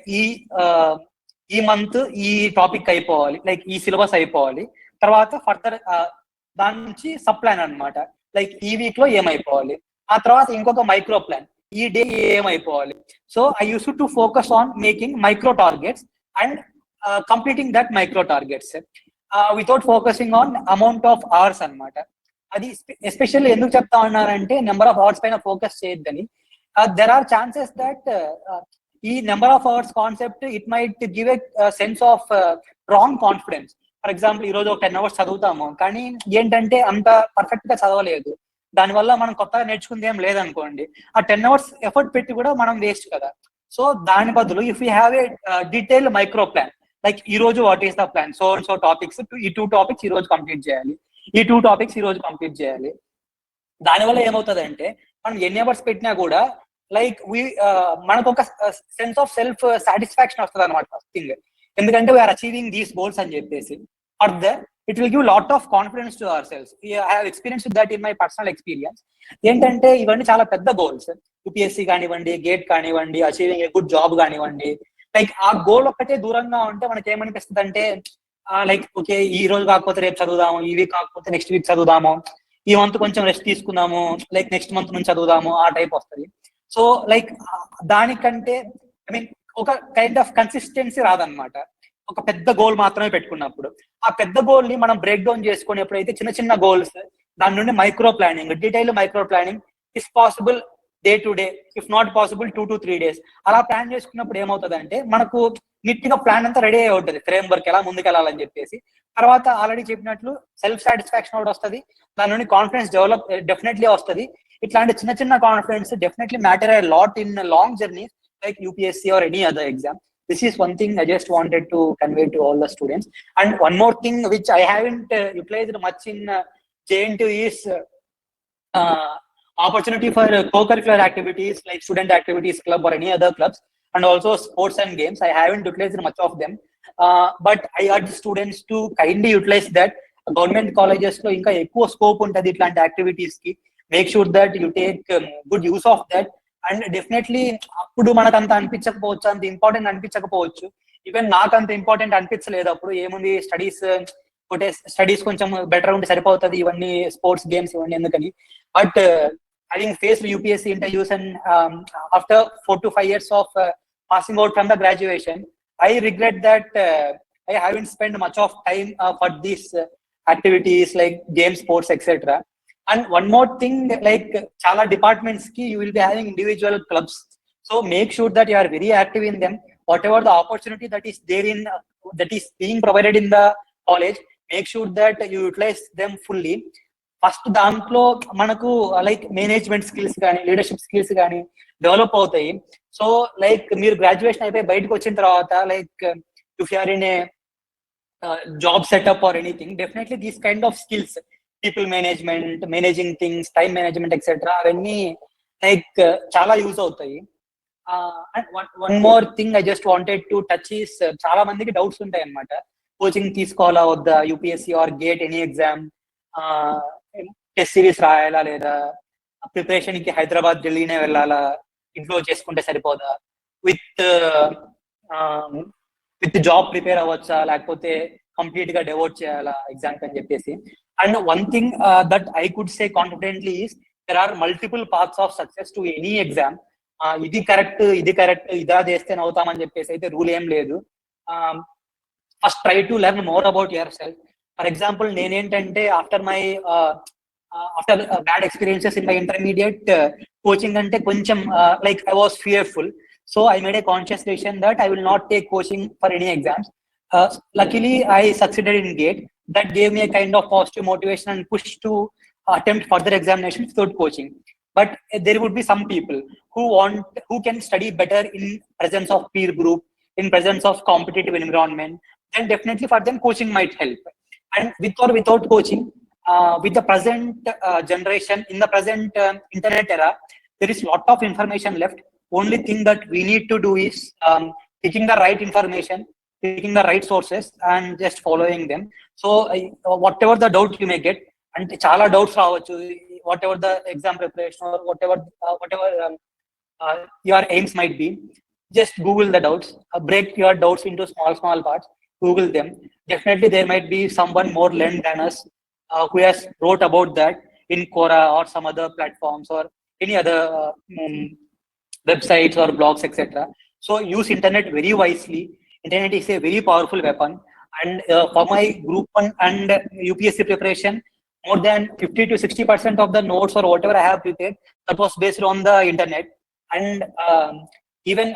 ఈ మంత్ ఈ టాపిక్ అయిపోవాలి, లైక్ ఈ సిలబస్ అయిపోవాలి, తర్వాత ఫర్దర్ దాని నుంచి సబ్ ప్లాన్ అనమాట. లైక్ ఈ వీక్ లో ఏమైపోవాలి, ఆ తర్వాత ఇంకొక మైక్రో ప్లాన్, ఈ డే ఏమైపోవాలి. So I use to focus on making micro targets and completing that micro targets without focusing on amount of hours అనమాట. అది ఎస్పెషల్లీ ఎందుకు చెప్తా ఉన్నారంటే, నెంబర్ ఆఫ్ అవర్స్ పైన ఫోకస్ చేయొద్దని. దెర్ ఆర్ ఛాన్సెస్ దట్ ఈ number of hours concept it might give a sense of wrong confidence. For example, ఈ రోజు ఒక 10 hours చదువుతాము, కానీ ఏంటంటే అంత పర్ఫెక్ట్ గా చదవలేదు, దానివల్ల మనం కొత్తగా నేర్చుకుంది ఏం లేదనుకోండి, ఆ 10 hours ఎఫర్ట్ పెట్టి కూడా మనం వేస్ట్ కదా. సో దాని బదులు if you have a detail micro plan, like ఈ రోజు what is the plan, so topics, ఈ 2 topics ఈ రోజు కంప్లీట్ చేయాలి, ఈ 2 topics ఈ రోజు కంప్లీట్ చేయాలి. దానివల్ల ఏమవుతుందంటే, మనం ఎన్ని అవర్స్ పెట్టినా కూడా లైక్ మనకు ఒక సెన్స్ ఆఫ్ సెల్ఫ్ సాటిస్ఫాక్షన్ వస్తుంది అనమాట ఫస్ట్ థింగ్. ఎందుకంటే వీఆర్ అచీవింగ్ దీస్ గోల్స్ అని చెప్పేసి. Further it will give lot of confidence to our cells. I have experience that in my personal experience. ఏంటంటే ఇవన్నీ చాలా పెద్ద గోల్స్, యూపీఎస్సీ కానివ్వండి, గేట్ కానివ్వండి, అచీవింగ్ ఏ గుడ్ జాబ్ కానివ్వండి. లైక్ ఆ గోల్ ఒక్కటే దూరంగా ఉంటే మనకి ఏమనిపిస్తుంది అంటే, లైక్ ఓకే, ఈ రోజు కాకపోతే రేపు చదువుదాము, ఈ వీక్ కాకపోతే నెక్స్ట్ వీక్ చదువుదాము, ఈ మంత్ కొంచెం రెస్ట్ తీసుకుందాము, లైక్ నెక్స్ట్ మంత్ నుంచి చదువుదాము, ఆ టైప్ వస్తుంది. సో లైక్ దానికంటే ఐ మీన్ ఒక కైండ్ ఆఫ్ కన్సిస్టెన్సీ రాదనమాట, ఒక పెద్ద గోల్ మాత్రమే పెట్టుకున్నప్పుడు. ఆ పెద్ద గోల్ ని మనం బ్రేక్ డౌన్ చేసుకుని ఎప్పుడైతే చిన్న చిన్న గోల్స్, దాని నుండి micro planning, detail micro planning is possible day to day, if not possible 2 to 3 days. అలా ప్లాన్ చేసుకున్నప్పుడు ఏమవుతుంది అంటే, మనకు నీట్ గా ప్లాన్ అంతా రెడీ అయి ఉంటుంది, ఫ్రేమ్ వర్క్ ఎలా ముందుకెళ్ళాలని చెప్పేసి. తర్వాత ఆల్రెడీ చెప్పినట్లు సెల్ఫ్ సాటిస్ఫాక్షన్ కూడా వస్తుంది, దాని నుండి కాన్ఫిడెన్స్ డెవలప్ డెఫినెట్లీ వస్తుంది. ఇట్లాంటి చిన్న చిన్న confidence definitely matter a lot in long journey like UPSC or any other exam. This is one thing I just wanted to convey to all the students. And one more thing which I haven't utilized much in JNTU is opportunity for co-curricular activities like student activities club or any other clubs, and also sports and games. I haven't utilized much of them, but I urge students to kindly utilize that. Government colleges lo inka ekkuva scope untadi itlanti activities ki. Make sure that you take good use of that. And definitely అప్పుడు మనకు అంత అనిపించకపోవచ్చు, అంత important అనిపించకపోవచ్చు. Even నాకు అంత important అనిపించలేదు అప్పుడు. ఏముంది, studies కొంచెం బెటర్ ఉంటే సరిపోతుంది, ఇవన్నీ స్పోర్ట్స్ గేమ్స్ ఇవన్నీ ఎందుకని. But having faced UPSC interviews and after 4 to 5 years of passing out from the graduation, I regret that I haven't spent much of time for these activities like games, sports, etc. And one more thing, like chala departments ki you will be having individual clubs. So make sure that you are very active in them. Whatever the opportunity that is there in that is being provided in the college, make sure that you utilize them fully. First దాంట్లో మనకు like management skills కానీ leadership skills కానీ develop అవుతాయి. So like మీరు graduation అయిపోయి బయటకు వచ్చిన తర్వాత like if you are in a job setup or anything, definitely these kind of skills, people management, managing things, time management etcetera, అవన్నీ like చాలా యూజ్ అవుతాయి. And one more thing I just wanted to touch is, చాలా మందికి doubts ఉంటాయి అన్నమాట, coaching తీసుకోవాలా వద్దా, UPSC are GATE any exam, test series రాయాలా లేదా, ప్రిపరేషన్ కి హైదరాబాద్ ఢిల్లీనే వెళ్ళాలా, ఇంట్లో చేసుకుంటే సరిపోదా, విత్ జాబ్ ప్రిపేర్ అవ్వచ్చా, లేకపోతే కంప్లీట్ గా డెవోట్ చేయాలా ఎగ్జామ్ అని చెప్పేసి. And one thing that I could say confidently is there are multiple paths of success to any exam. ఇది కరెక్ట్ ఇదా చేస్తే అవుతామని చెప్పేసి అయితే రూల్ ఏం లేదు. First try to learn more about yourself. For example నేనేంటంటే after bad experiences in my intermediate, coaching అంటే కొంచెం like I was fearful. So I made a conscious decision that I will not take coaching for any exams. Luckily I succeeded in GATE. That gave me a kind of positive motivation and push to attempt further examinations without coaching. But there would be some people who can study better in presence of peer group, in presence of competitive environment, then definitely for them coaching might help. And with or without coaching, with the present generation, in the present internet era, there is lot of information left. Only thing that we need to do is picking the right information, picking the right sources and just following them. So whatever the doubt you may get, and chala doubts raavachu, whatever the exam preparation or whatever your aims might be, just Google the doubts, break your doubts into small parts, Google them. Definitely there might be someone more learned than us who has wrote about that in Quora or some other platforms or any other websites or blogs, etc. So use internet very wisely. Internet is a very powerful weapon. And for my group 1 and UPSC preparation, more than 50 to 60% of the notes or whatever I have prepared, that was based on the internet. And even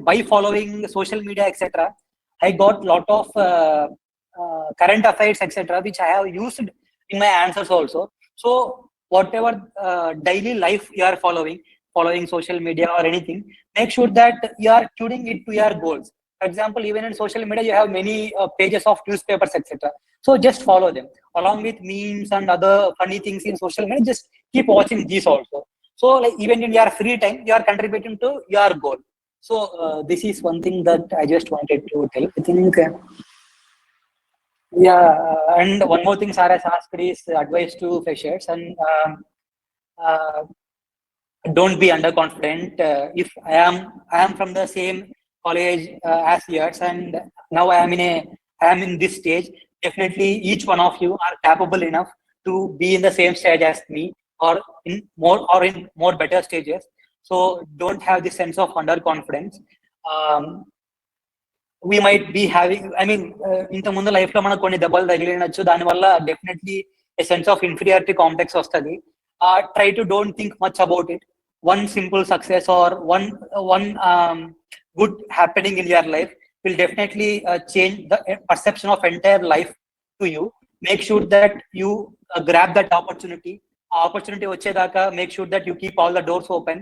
by following social media, etc., I got lot of current affairs, etc., which I have used in my answers also. So whatever daily life you are following social media or anything, make sure that you are tuning it to your goals. For example, even in social media you have many pages of newspapers, etc. So just follow them along with memes and other funny things in social media. Just keep watching these also. So like even in your free time you are contributing to your goal. So this is one thing that I just wanted to tell. I think and one more thing Sarah asked is advice to freshers, and don't be underconfident. If I am from the same college as yours, and now I am in this stage, definitely each one of you are capable enough to be in the same stage as me, or in more better stages. So don't have this sense of underconfidence. We might be having, ఇంత ముందు life లో మనకు కొన్ని దెబ్బలు తగిలినచ్చు, దానివల్ల definitely a sense of inferiority complex వస్తుంది. Try to don't think much about it. One simple success or one good happening in your life will definitely change the perception of entire life to you. Make sure that you grab that opportunity. Opportunity vachedaka, make sure that you keep all the doors open.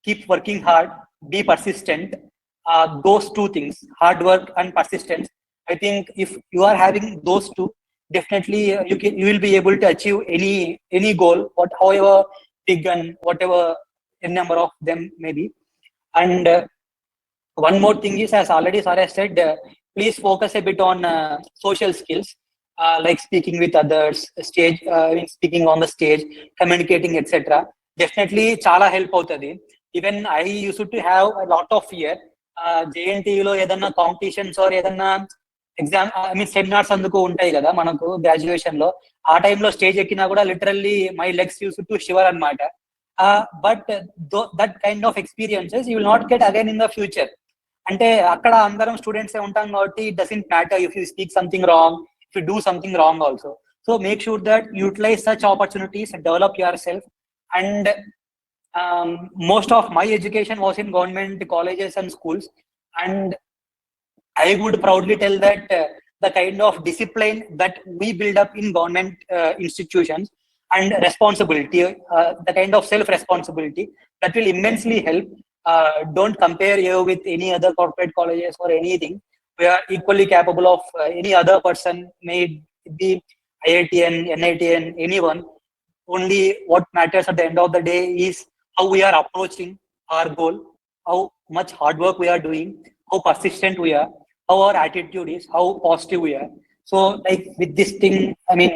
Keep working hard, be persistent. Those two things, hard work and persistence, I think if you are having those two, definitely you will be able to achieve any goal, however big and whatever a number of them may be. And one more thing is, as already Sarah said, please focus a bit on social skills, like speaking with others, speaking on the stage, communicating, etc. Definitely chala help avutadi. Even I used to have a lot of fear. JNT లో ఏదన్నా competitions are ఏదన్నా exam seminars అందుకు ఉంటాయి కదా మనకు graduation లో, ఆ టైంలో స్టేజ్ ఎక్కినా కూడా literally my legs use to shiver అన్నమాట. But that kind of experiences you will not get again in the future. అంటే అక్కడ అందరం స్టూడెంట్స్ ఉంటాం కాబట్టి it doesn't matter if you speak something wrong, if you do something wrong also. So make sure that you utilize such opportunities and develop yourself. And most of my education was in government colleges and schools, and I would proudly tell that the kind of discipline that we build up in government institutions and responsibility, the kind of self-responsibility that will immensely help. Don't compare you with any other corporate colleges or anything. We are equally capable of any other person, may it be IITN, NITN, anyone. Only what matters at the end of the day is how we are approaching our goal, how much hard work we are doing, how persistent we are, how our attitude is, how positive we are. So like with this thing, I mean,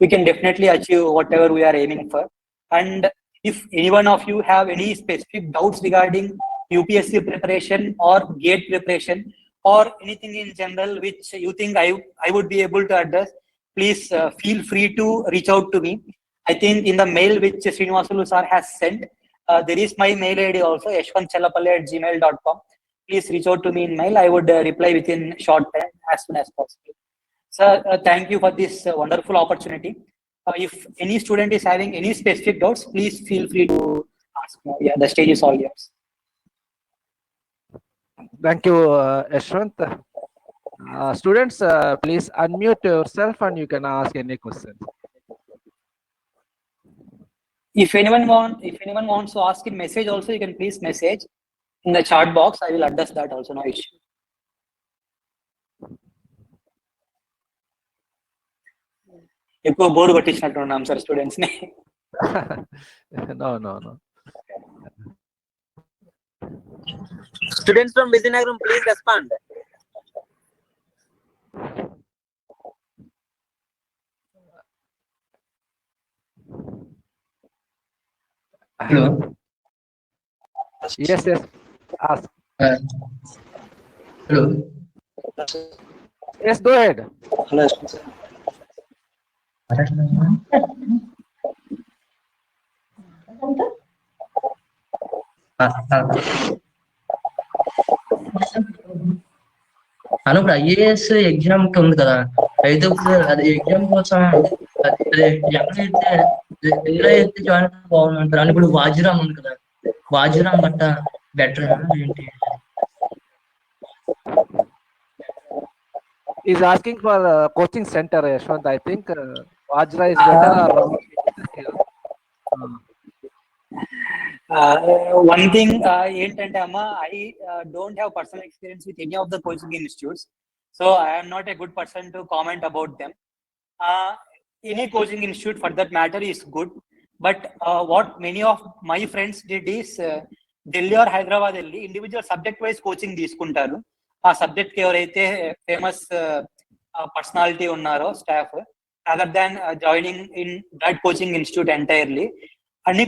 we can definitely achieve whatever we are aiming for. And if any one of you have any specific doubts regarding UPSC preparation or GATE preparation or anything in general which you think I would be able to address, please feel free to reach out to me. I think in the mail which Srinivasulu sir has sent, there is my mail ID also, yashwantchellapalli@gmail.com. Please reach out to me in mail. I would reply within short time as soon as possible. Sir, thank you for this wonderful opportunity. If any student is having any specific doubts, please feel free to ask. Yeah, the stage is all yours. Thank you, Yashwant. Students, please unmute yourself and you can ask any questions. If anyone wants to ask in message also, you can please message in the chat box. I will address that also, no issue. ఎక్కువ bore కొట్టించినట్టున్నాం sir students ని. No. Students from Vizianagaram, please respond. Hello. Yes. Ask. Hello. Yes, go ahead. Hello. Hello, ఇప్పుడు IAS exam ఉంది కదా, అయితే ఇప్పుడు అది exam కోసం అది ఎక్కడైతే జాయిన్ అయితే బాగుందంటారు అని. ఇప్పుడు వాజిరామ్ ఉంది కదా, వాజిరామ్ బట్ట బెటర్ ఏంటి? He's asking for coaching center, Yashwant. I think Vajra is better or One thing, ఏంటంటే అమ్మ, I don't have personal experience with any of the coaching institutes, so I am not a good person to comment about them. Any coaching institute for that matter is good, but what many of my friends did is Delhi or Hyderabad వెళ్ళి individual subject wise coaching తీసుకుంటారు. ఆ subject కి ఎవరైతే famous personality ఉన్నారో staff, other than joining in that coaching institute entirely. అన్ని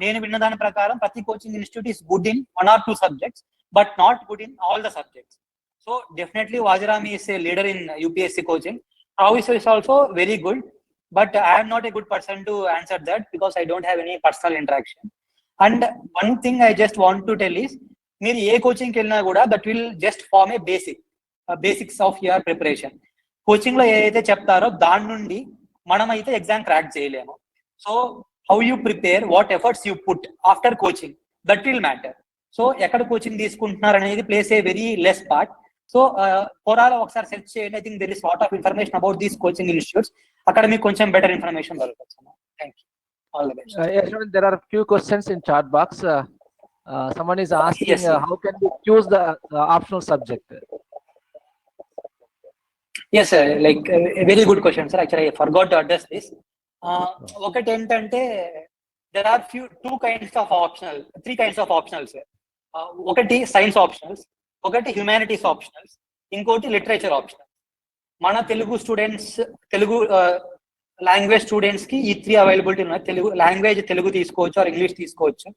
నేను విన్న దాని ప్రకారం ప్రతి coaching institute is good in 1 or 2 subjects, but not good in all the subjects. So definitely Vajiram is a leader in UPSC coaching. Travis is also very good, but I am not a good person to answer that because I don't have any personal interaction. And one thing I just want to tell is, మీరు ఏ కోచింగ్కి వెళ్ళినా కూడా that will just form a basics of your preparation. Coaching లో ఏదైతే చెప్తారో దాని నుండి మనం అయితే ఎగ్జామ్ క్రాక్ చేయలేము. So how you prepare, what efforts you put after coaching, that will matter. So ఎక్కడ కోచింగ్ తీసుకుంటున్నారు అనేది place a very less part. So కోరాలో ఒకసారి సెర్చ్ చేయండి. I think there is lot of information about these coaching institutes. అక్కడ మీకు కొంచెం better information దొరకచ్చు. Thank you. All the best. Yashwant, there are a few questions in chat box. Someone is asking, Yes, sir. how can we choose the optional subject? Yes, sir. Like a very good question, sir. Actually, I forgot to address this. ఒకటి ఏంటంటే, there are three kinds of optionals. ఒకటి science optionals, ఒకటి humanities optionals, ఇంకోటి literature optional. మన Telugu students, Telugu language students కి ఈ 3 availability ఉన్నాయి. Telugu language Telugu తీసుకోవచ్చు ఆర్ ఇంగ్లీష్ తీసుకోవచ్చు.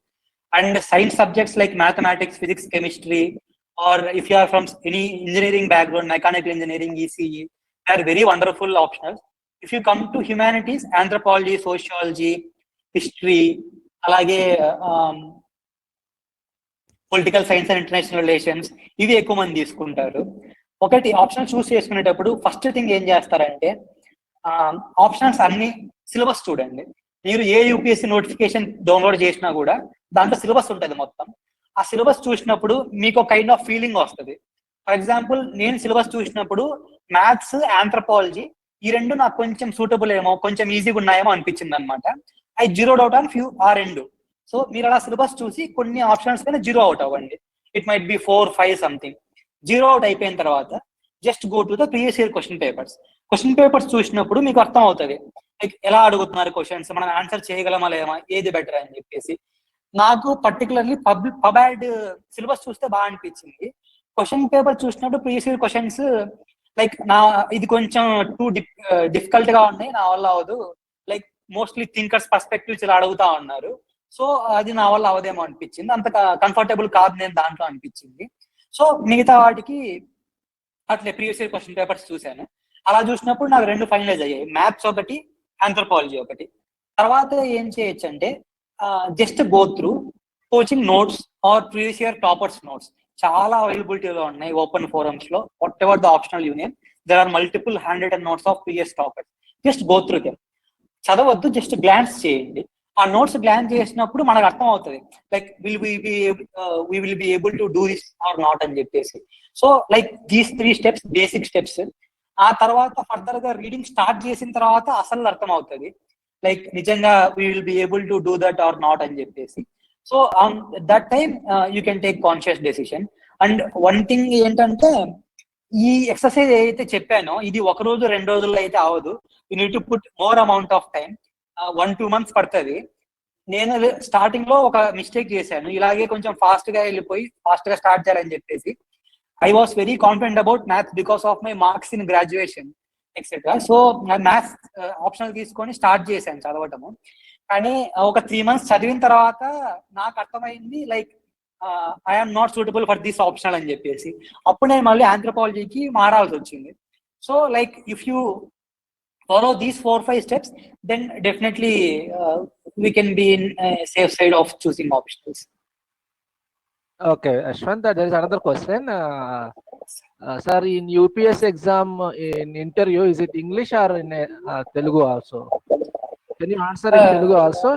And science subjects like mathematics, physics, chemistry, or if you are from any engineering background, mechanical engineering, ECE, they are very wonderful optionals. If you come to humanities, anthropology, sociology, history, alage political science and international relations, ఇవి ఎక్కువ మంది తీసుకుంటారు. ఒకటి option choose చేసుకునేటప్పుడు first thing ఏం చేస్తారంటే, options అన్ని syllabus చూడండి. మీరు ఏ యూపీఎస్సీ నోటిఫికేషన్ డౌన్లోడ్ చేసినా కూడా దాంట్లో సిలబస్ ఉంటుంది మొత్తం. ఆ సిలబస్ చూసినప్పుడు మీకు ఒక కైండ్ ఆఫ్ ఫీలింగ్ వస్తుంది. ఫర్ ఎగ్జాంపుల్ నేను సిలబస్ చూసినప్పుడు మ్యాథ్స్, ఆంథ్రపాలజీ ఈ రెండు నాకు కొంచెం సూటబుల్ ఏమో, కొంచెం ఈజీగా ఉన్నాయేమో అనిపించింది అనమాట. ఐ జీరోడ్ అవుట్ ఆన్ ఫ్యూ ఆ రెండు. సో మీరు అలా సిలబస్ చూసి కొన్ని ఆప్షన్స్ పైన జీరో అవుట్ అవ్వండి. It might be 4, 5 something. Zero out అయిపోయిన తర్వాత just go to the previous year question papers. Question papers చూసినప్పుడు మీకు అర్థం అవుతుంది లైక్ ఎలా అడుగుతున్నారు క్వశ్చన్స్, మనం ఆన్సర్ చేయగలమా లేమా, ఏది బెటర్ అని చెప్పేసి. నాకు పర్టికులర్లీ పబ్యాడ్ సిలబస్ చూస్తే బాగా అనిపించింది. క్వశ్చన్ పేపర్ చూసినప్పుడు ప్రీవియస్ ఇయర్ క్వశ్చన్స్ లైక్ ఇది కొంచెం టూ డిఫికల్ట్ గా ఉన్నాయి, నా వల్ల అవదు, లైక్ మోస్ట్లీ థింకర్స్ పర్స్పెక్టివ్స్ ఇలా అడుగుతా ఉన్నారు. సో అది నా వల్ల అవదేమో అనిపించింది, అంత కంఫర్టబుల్ కాదు నేను దాంట్లో అనిపించింది. సో మిగతా వాటికి అట్లే ప్రీవియస్ ఇయర్ క్వశ్చన్ పేపర్స్ చూశాను. అలా చూసినప్పుడు నాకు రెండు ఫైనలైజ్ అయ్యాయి, మ్యాథ్స్ ఒకటి, ఆంథ్రోపాలజీ ఒకటి. తర్వాత ఏం చేయొచ్చు అంటే just go through coaching notes or previous year toppers notes చాలా అవైలబిలిటీలో ఉన్నాయి ఓపెన్ ఫోరమ్స్ లో. Whatever the optional union, there are multiple hand notes of previous toppers. Just go through them. చదవద్దు, జస్ట్ గ్లాన్స్ చేయండి. ఆ notes glance చేసినప్పుడు మనకు అర్థం అవుతుంది like we will be able to do this or not అని చెప్పేసి. So like these 3 steps basic steps. ఆ తర్వాత ఫర్దర్ గా రీడింగ్ స్టార్ట్ చేసిన తర్వాత అసలు అర్థం అవుతుంది లైక్ నిజంగా we will be able to do that or not అని చెప్పేసి. So on that time you can take conscious decision. And one thing ఏంటంటే ఈ ఎక్సర్సైజ్ ఏదైతే చెప్పానో ఇది 1 రోజు 2 రోజుల్లో అయితే అవ్వదు. You need to put more amount of time. 1-2 months పడుతుంది. నేను స్టార్టింగ్ లో ఒక మిస్టేక్ చేశాను, ఇలాగే కొంచెం ఫాస్ట్ గా వెళ్ళిపోయి ఫాస్ట్ గా స్టార్ట్ చేయాలని చెప్పేసి. I was very confident about maths because of my marks in graduation etcetera. So maths optional తీసుకొని స్టార్ట్ చేశాను చదవటము. కానీ ఒక 3 months చదివిన తర్వాత నాకు అర్థమైంది like I'm not suitable for this optional అని చెప్పేసి. అప్పుడు నేను మళ్ళీ ఆంథ్రోపాలజీకి మారాల్సి వచ్చింది. So like if you follow these 4-5 steps, then definitely we can be in a safe side of choosing options. Okay, Ashwant, there is another question. Sir, in UPS exam, in interview, is it English or in Telugu also? Can you answer in Telugu also?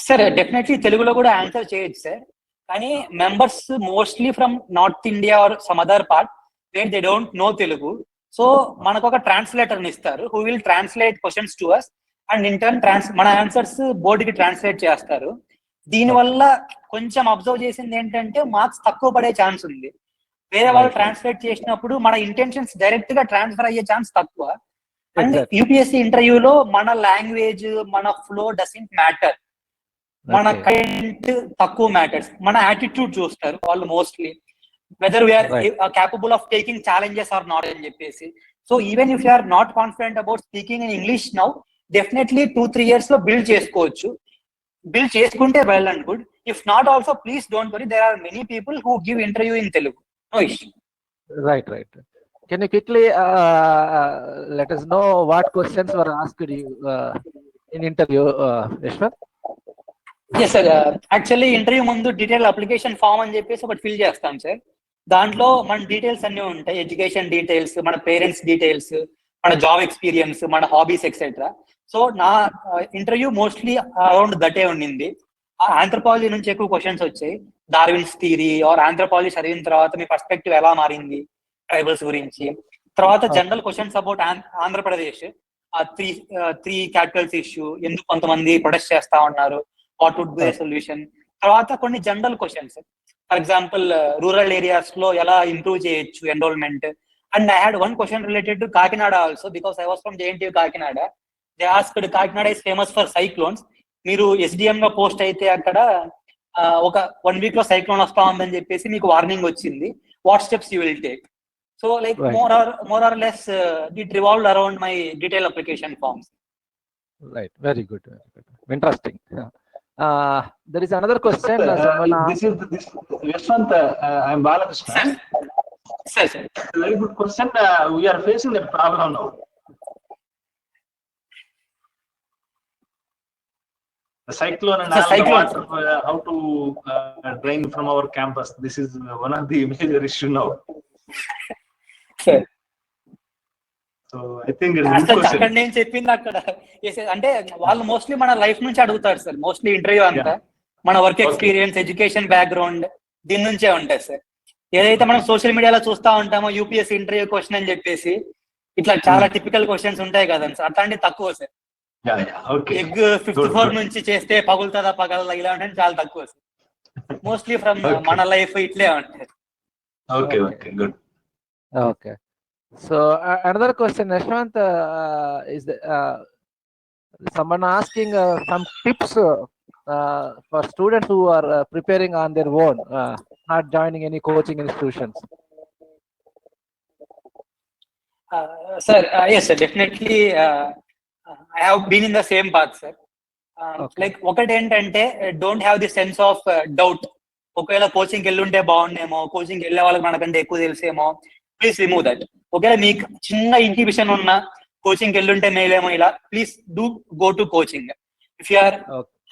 Sir, definitely Telugulo kuda answer cheyochu sir. Kani members mostly from North India or some other part where they don't know Telugu. So మనకు ఒక translator ని ఇస్తారు who will translate questions to us and in turn మన answers బోర్డుకి translate చేస్తారు. దీనివల్ల కొంచెం observe చేసింది ఏంటంటే మార్క్స్ తక్కువ పడే ఛాన్స్ ఉంది. వేరే వాళ్ళు ట్రాన్స్లేట్ చేసినప్పుడు మన ఇంటెన్షన్స్ డైరెక్ట్ గా ట్రాన్స్ఫర్ అయ్యే ఛాన్స్ తక్కువ. అండ్ యూపీఎస్సీ ఇంటర్వ్యూలో మన లాంగ్వేజ్, మన ఫ్లో డజంట్ మ్యాటర్, మన కంటెంట్ తక్కువ మ్యాటర్స్, మన యాటిట్యూడ్ చూస్తారు వాళ్ళు mostly, whether we are capable of taking challenges or not అని చెప్పేసి. So even if you are not confident about speaking in English now, definitely 2-3 years లో build చేసుకోవచ్చు. Build చేసుకుంటే well and good. If not also please don't worry, there are many people who give interview in Telugu, no issue. Right. Can you quickly let us know what questions were asked you in interview, Ashwant? Yes sir, actually interview ముందు detail application form అని చెప్పేసి ఒకటి fill చేస్తాం sir. దాంట్లో మన details అన్ని ఉంటాయి, education details, మన పేరెంట్స్ డీటెయిల్స్, మన జాబ్ ఎక్స్పీరియన్స్, మన హాబీస్ ఎక్సెట్రా. సో నా ఇంటర్వ్యూ మోస్ట్లీ అరౌండ్ దటే ఉండింది. ఆంథ్రోపాలజీ నుంచి ఎక్కువ క్వశ్చన్స్ వచ్చాయి. డార్విన్స్ థియరీ ఆర్ ఆంథ్రోపాలజీ చదివిన తర్వాత మీ పర్స్పెక్టివ్ ఎలా మారింది ట్రైబల్స్ గురించి. తర్వాత general questions about Andhra Pradesh, three Capitals issue, ఎందుకు కొంతమంది ప్రొటెస్ట్ చేస్తా ఉన్నారు, what would be the solution. తర్వాత కొన్ని general questions, for example rural areas లో ఎలా ఇంప్రూవ్ చేయొచ్చు enrolment. And I had one question related to Kakinada also because I was from JNTU Kakinada. They asked Kakinada is famous for cyclones, మీరు SDM గా post అయితే అక్కడ ఒక 1 week లో సైక్లోన్ వస్తా ఉందని చెప్పేసి మీకు వార్నింగ్ వచ్చింది, what steps you will take. So like more or less it revolved around my detailed application forms. Right, very good. Interesting. There is another question. This Yashwant, I am Balakrishna. Sir. Very good question. We are facing a problem now. The cyclone and all the water, how to drain from our campus. This is one of the major issue now. Sir. So I think it's a good అసలు question. అక్కడ నేను చెప్పింది అక్కడ అంటే వాళ్ళు mostly మన life నుంచి అడుగుతారు సార్. మోస్ట్లీ ఇంటర్వ్యూ అంతా మన వర్క్ ఎక్స్పీరియన్స్, ఎడ్యుకేషన్ బ్యాక్గ్రౌండ్ దీని నుంచే ఉంటాయి సార్. ఏదైతే మనం సోషల్ మీడియాలో చూస్తా ఉంటామో యూపీఎస్సీ ఇంటర్వ్యూ క్వశ్చన్ అని చెప్పేసి ఇట్లా చాలా టిపికల్ క్వశ్చన్స్ ఉంటాయి కదా సార్, అట్లాంటివి తక్కువ సార్. Okay. ఎగ్ 54 నుంచి చేస్తే పగులుతుందా పగలదా ఇలాంటివి చాలా తక్కువ సార్. మోస్ట్లీ ఫ్రమ్ మన లైఫ్ ఇట్లే ఉంటాయి. Okay, good. Okay. So another question, Yashwant, is someone asking some tips for students who are preparing on their own, not joining any coaching institutions. Sir, yes sir, definitely I have been in the same path sir. Like ఒకటి ఏంటంటే don't have the sense of doubt. ఒకవేళ కోచింగ్కి వెళ్ళుంటే బాగుండేమో, కోచింగ్కి వెళ్ళే వాళ్ళకి మనకంటే ఎక్కువ తెలిసేమో, please remove that. ఒకవేళ మీకు చిన్న ఇన్హిబిషన్ ఉన్నా కోచింగ్కి వెళ్ళుంటే మేలేమో ఇలా, please do go to coaching. If you are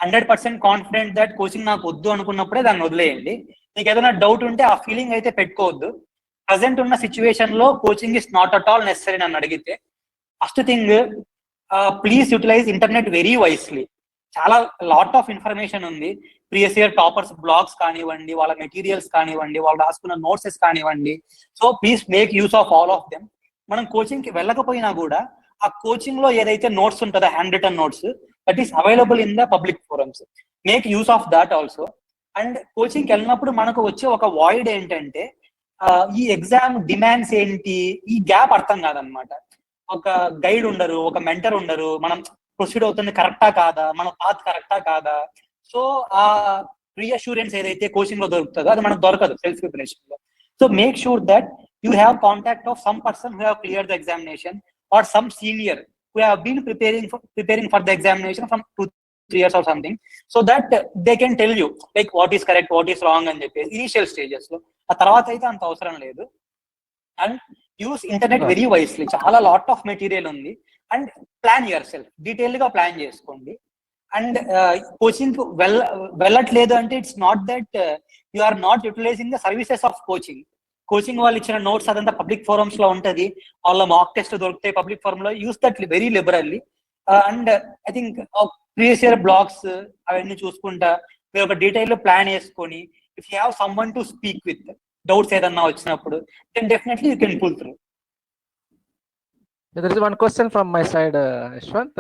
100% confident that coaching నాకు వద్దు అనుకున్నప్పుడే దాన్ని వదిలేయండి. మీకు ఏదైనా డౌట్ ఉంటే ఆ ఫీలింగ్ అయితే పెట్టుకోవద్దు. ప్రజెంట్ ఉన్న సిచ్యువేషన్ లో coaching is not at all necessary నన్ను అడిగితే. First thing, please utilize internet very wisely. చాలా లాట్ ఆఫ్ ఇన్ఫర్మేషన్ ఉంది. ప్రీవియస్ ఇయర్ టాపర్స్ బ్లాగ్స్ కానివ్వండి, వాళ్ళ మెటీరియల్స్ కానివ్వండి, వాళ్ళు రాసుకున్న నోట్సెస్ కానివ్వండి. So please make use of all of them. మనం కోచింగ్ కి వెళ్ళకపోయినా కూడా ఆ కోచింగ్ లో ఏదైతే నోట్స్ ఉంటుందో, hand written notes, that is available in the public forums. Make use of that also. And coaching కి వెళ్ళినప్పుడు మనకు వచ్చే ఒక వాయిడ్ ఏంటంటే ఈ ఎగ్జామ్ డిమాండ్స్ ఏంటి, ఈ గ్యాప్ అర్థం కాదనమాట. ఒక గైడ్ ఉండరు, ఒక మెంటర్ ఉండరు, మనం ప్రొసీడ్ అవుతుంది కరెక్టా కాదా, మన పాత్ కరెక్టా కాదా. సో ఆ రీఅష్యూరెన్స్ ఏదైతే కోచింగ్ లో దొరుకుతుందో అది మనకు దొరకదు సెల్ఫ్ ప్రిపరేషన్ లో. So make sure that you have contact of some person who have clear the examination or some senior who have been preparing for the examination from 2-3 years or something, so that they can tell you like what is correct, what is wrong అని చెప్పేసి initial stages లో. ఆ తర్వాత అయితే అంత అవసరం లేదు. And use internet very wisely. చాలా లాట్ ఆఫ్ మెటీరియల్ ఉంది. And plan yourself, detail గా ప్లాన్ చేసుకోండి. అండ్ కోచింగ్ వెళ్ళట్లేదు అంటే it's not that you are not utilizing the services of coaching. Coaching వాళ్ళు ఇచ్చిన నోట్స్ అదంతా పబ్లిక్ ఫోరమ్స్ లో ఉంటది, వాళ్ళ మాక్ టెస్ట్ దొరుకుతాయి పబ్లిక్ ఫోరం లో. Use that very liberally. And I think previous year blogs అవన్నీ చూసుకుంటా మీరు ఒక డీటెయిల్ ప్లాన్ వేసుకొని, if you have someone to speak with, doubts ఏదన్నా వచ్చినప్పుడు, then definitely you can pull through. There is one question from my side, Yashwant.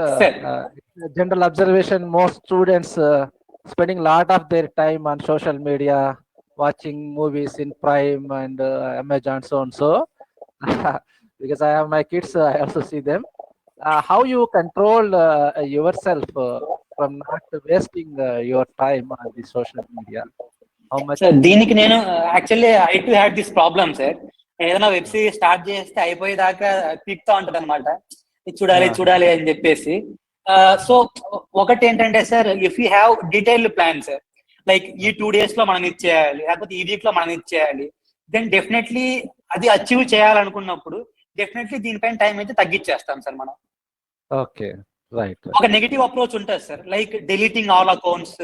General observation, most students spending a lot of their time on social media, watching movies in Prime and Amazon, so and so. Because I have my kids, I also see them. How you control yourself from not wasting your time on the social media? How much? దీనికి నేను actually I to had this problem sir. ఏదైనా web series start చేస్తే అయిపోయేదాకా పీక్తా ఉంటది అనమాట, చూడాలి అని చెప్పేసి. సో ఒకటి ఏంటంటే sir, if you have detailed plan sir, like ఈ 2 days లో మనం ఇది చేయాలి, లేకపోతే ఈ వీక్ లో మనం ఇది చేయాలి, దెన్ డెఫినెట్లీ అది అచీవ్ చేయాలనుకున్నప్పుడు డెఫినెట్లీ దీనిపైన టైం అయితే తగ్గించేస్తాం సార్ మనం. Okay, right. ఒక నెగిటివ్ అప్రోచ్ ఉంటుంది sir, like deleting all accounts.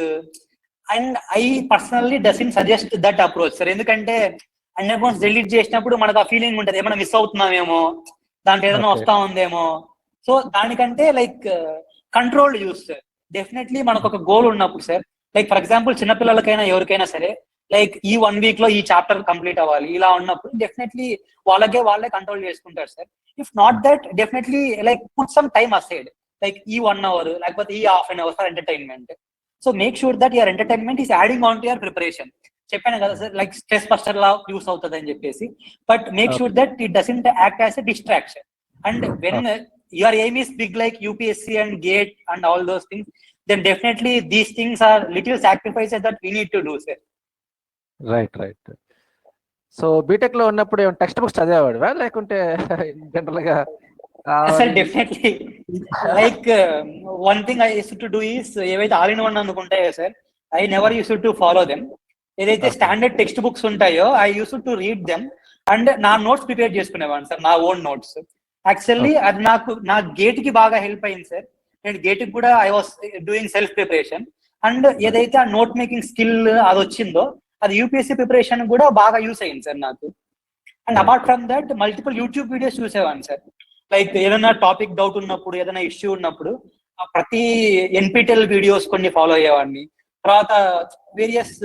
And I personally doesn't suggest that approach sir. ఎందుకంటే అన్ని అకౌంట్స్ డిలీట్ చేసినప్పుడు మనకు ఆ ఫీలింగ్ ఉంటుంది, ఏమైనా మిస్ అవుతున్నామేమో, దాంట్లో ఏదైనా వస్తా ఉందేమో. సో దానికంటే like controlled use sir. Definitely మనకు ఒక గోల్ ఉన్నప్పుడు సార్, లైక్ ఫర్ ఎగ్జాంపుల్ చిన్నపిల్లలకైనా ఎవరికైనా సరే, లైక్ ఈ 1 week లో ఈ చాప్టర్ కంప్లీట్ అవ్వాలి ఇలా ఉన్నప్పుడు డెఫినెట్లీ వాళ్ళే కంట్రోల్ చేసుకుంటారు sir. If not that, definitely like put some time aside, like ఈ 1 hour లేకపోతే ఈ half an hour for entertainment. So make sure that your entertainment is adding on to your preparation. చెప్పాను కదా sir, like stress buster లా use అవుతుంది అని చెప్పేసి. But make sure that it doesn't act as a distraction. And when your aim is big like UPSC and GATE and all those things, then definitely these things are little sacrifices that we need to do sir. Right. So BTech లో ఉన్నప్పుడు ఏమైనా text books చదివేవాడివా, లేకుంటే general గా? Sir, definitely. Like one thing I used to do is, ఏవైతే all in one అనుకుంటాయో sir, I never use to follow them. ఏదైతే standard text books ఉంటాయో I use to read them and నా notes prepare చేసుకునేవాడిని sir, నా own notes. Actually అది నా gate కి బాగా హెల్ప్ అయింది సార్. నేను గేట్ కి కూడా I was doing self preparation. And ఏదైతే ఆ నోట్ మేకింగ్ స్కిల్ అది వచ్చిందో అది యూపీఎస్సీ ప్రిపరేషన్ కూడా బాగా యూస్ అయింది సార్ నాకు. And apart from that multiple YouTube videos చూసేవాడిని సార్. లైక్ ఏదైనా టాపిక్ డౌట్ ఉన్నప్పుడు, ఏదైనా ఇష్యూ ఉన్నప్పుడు ప్రతి NPTEL వీడియోస్ కొన్ని ఫాలో అయ్యేవాడిని. తర్వాత వేరియస్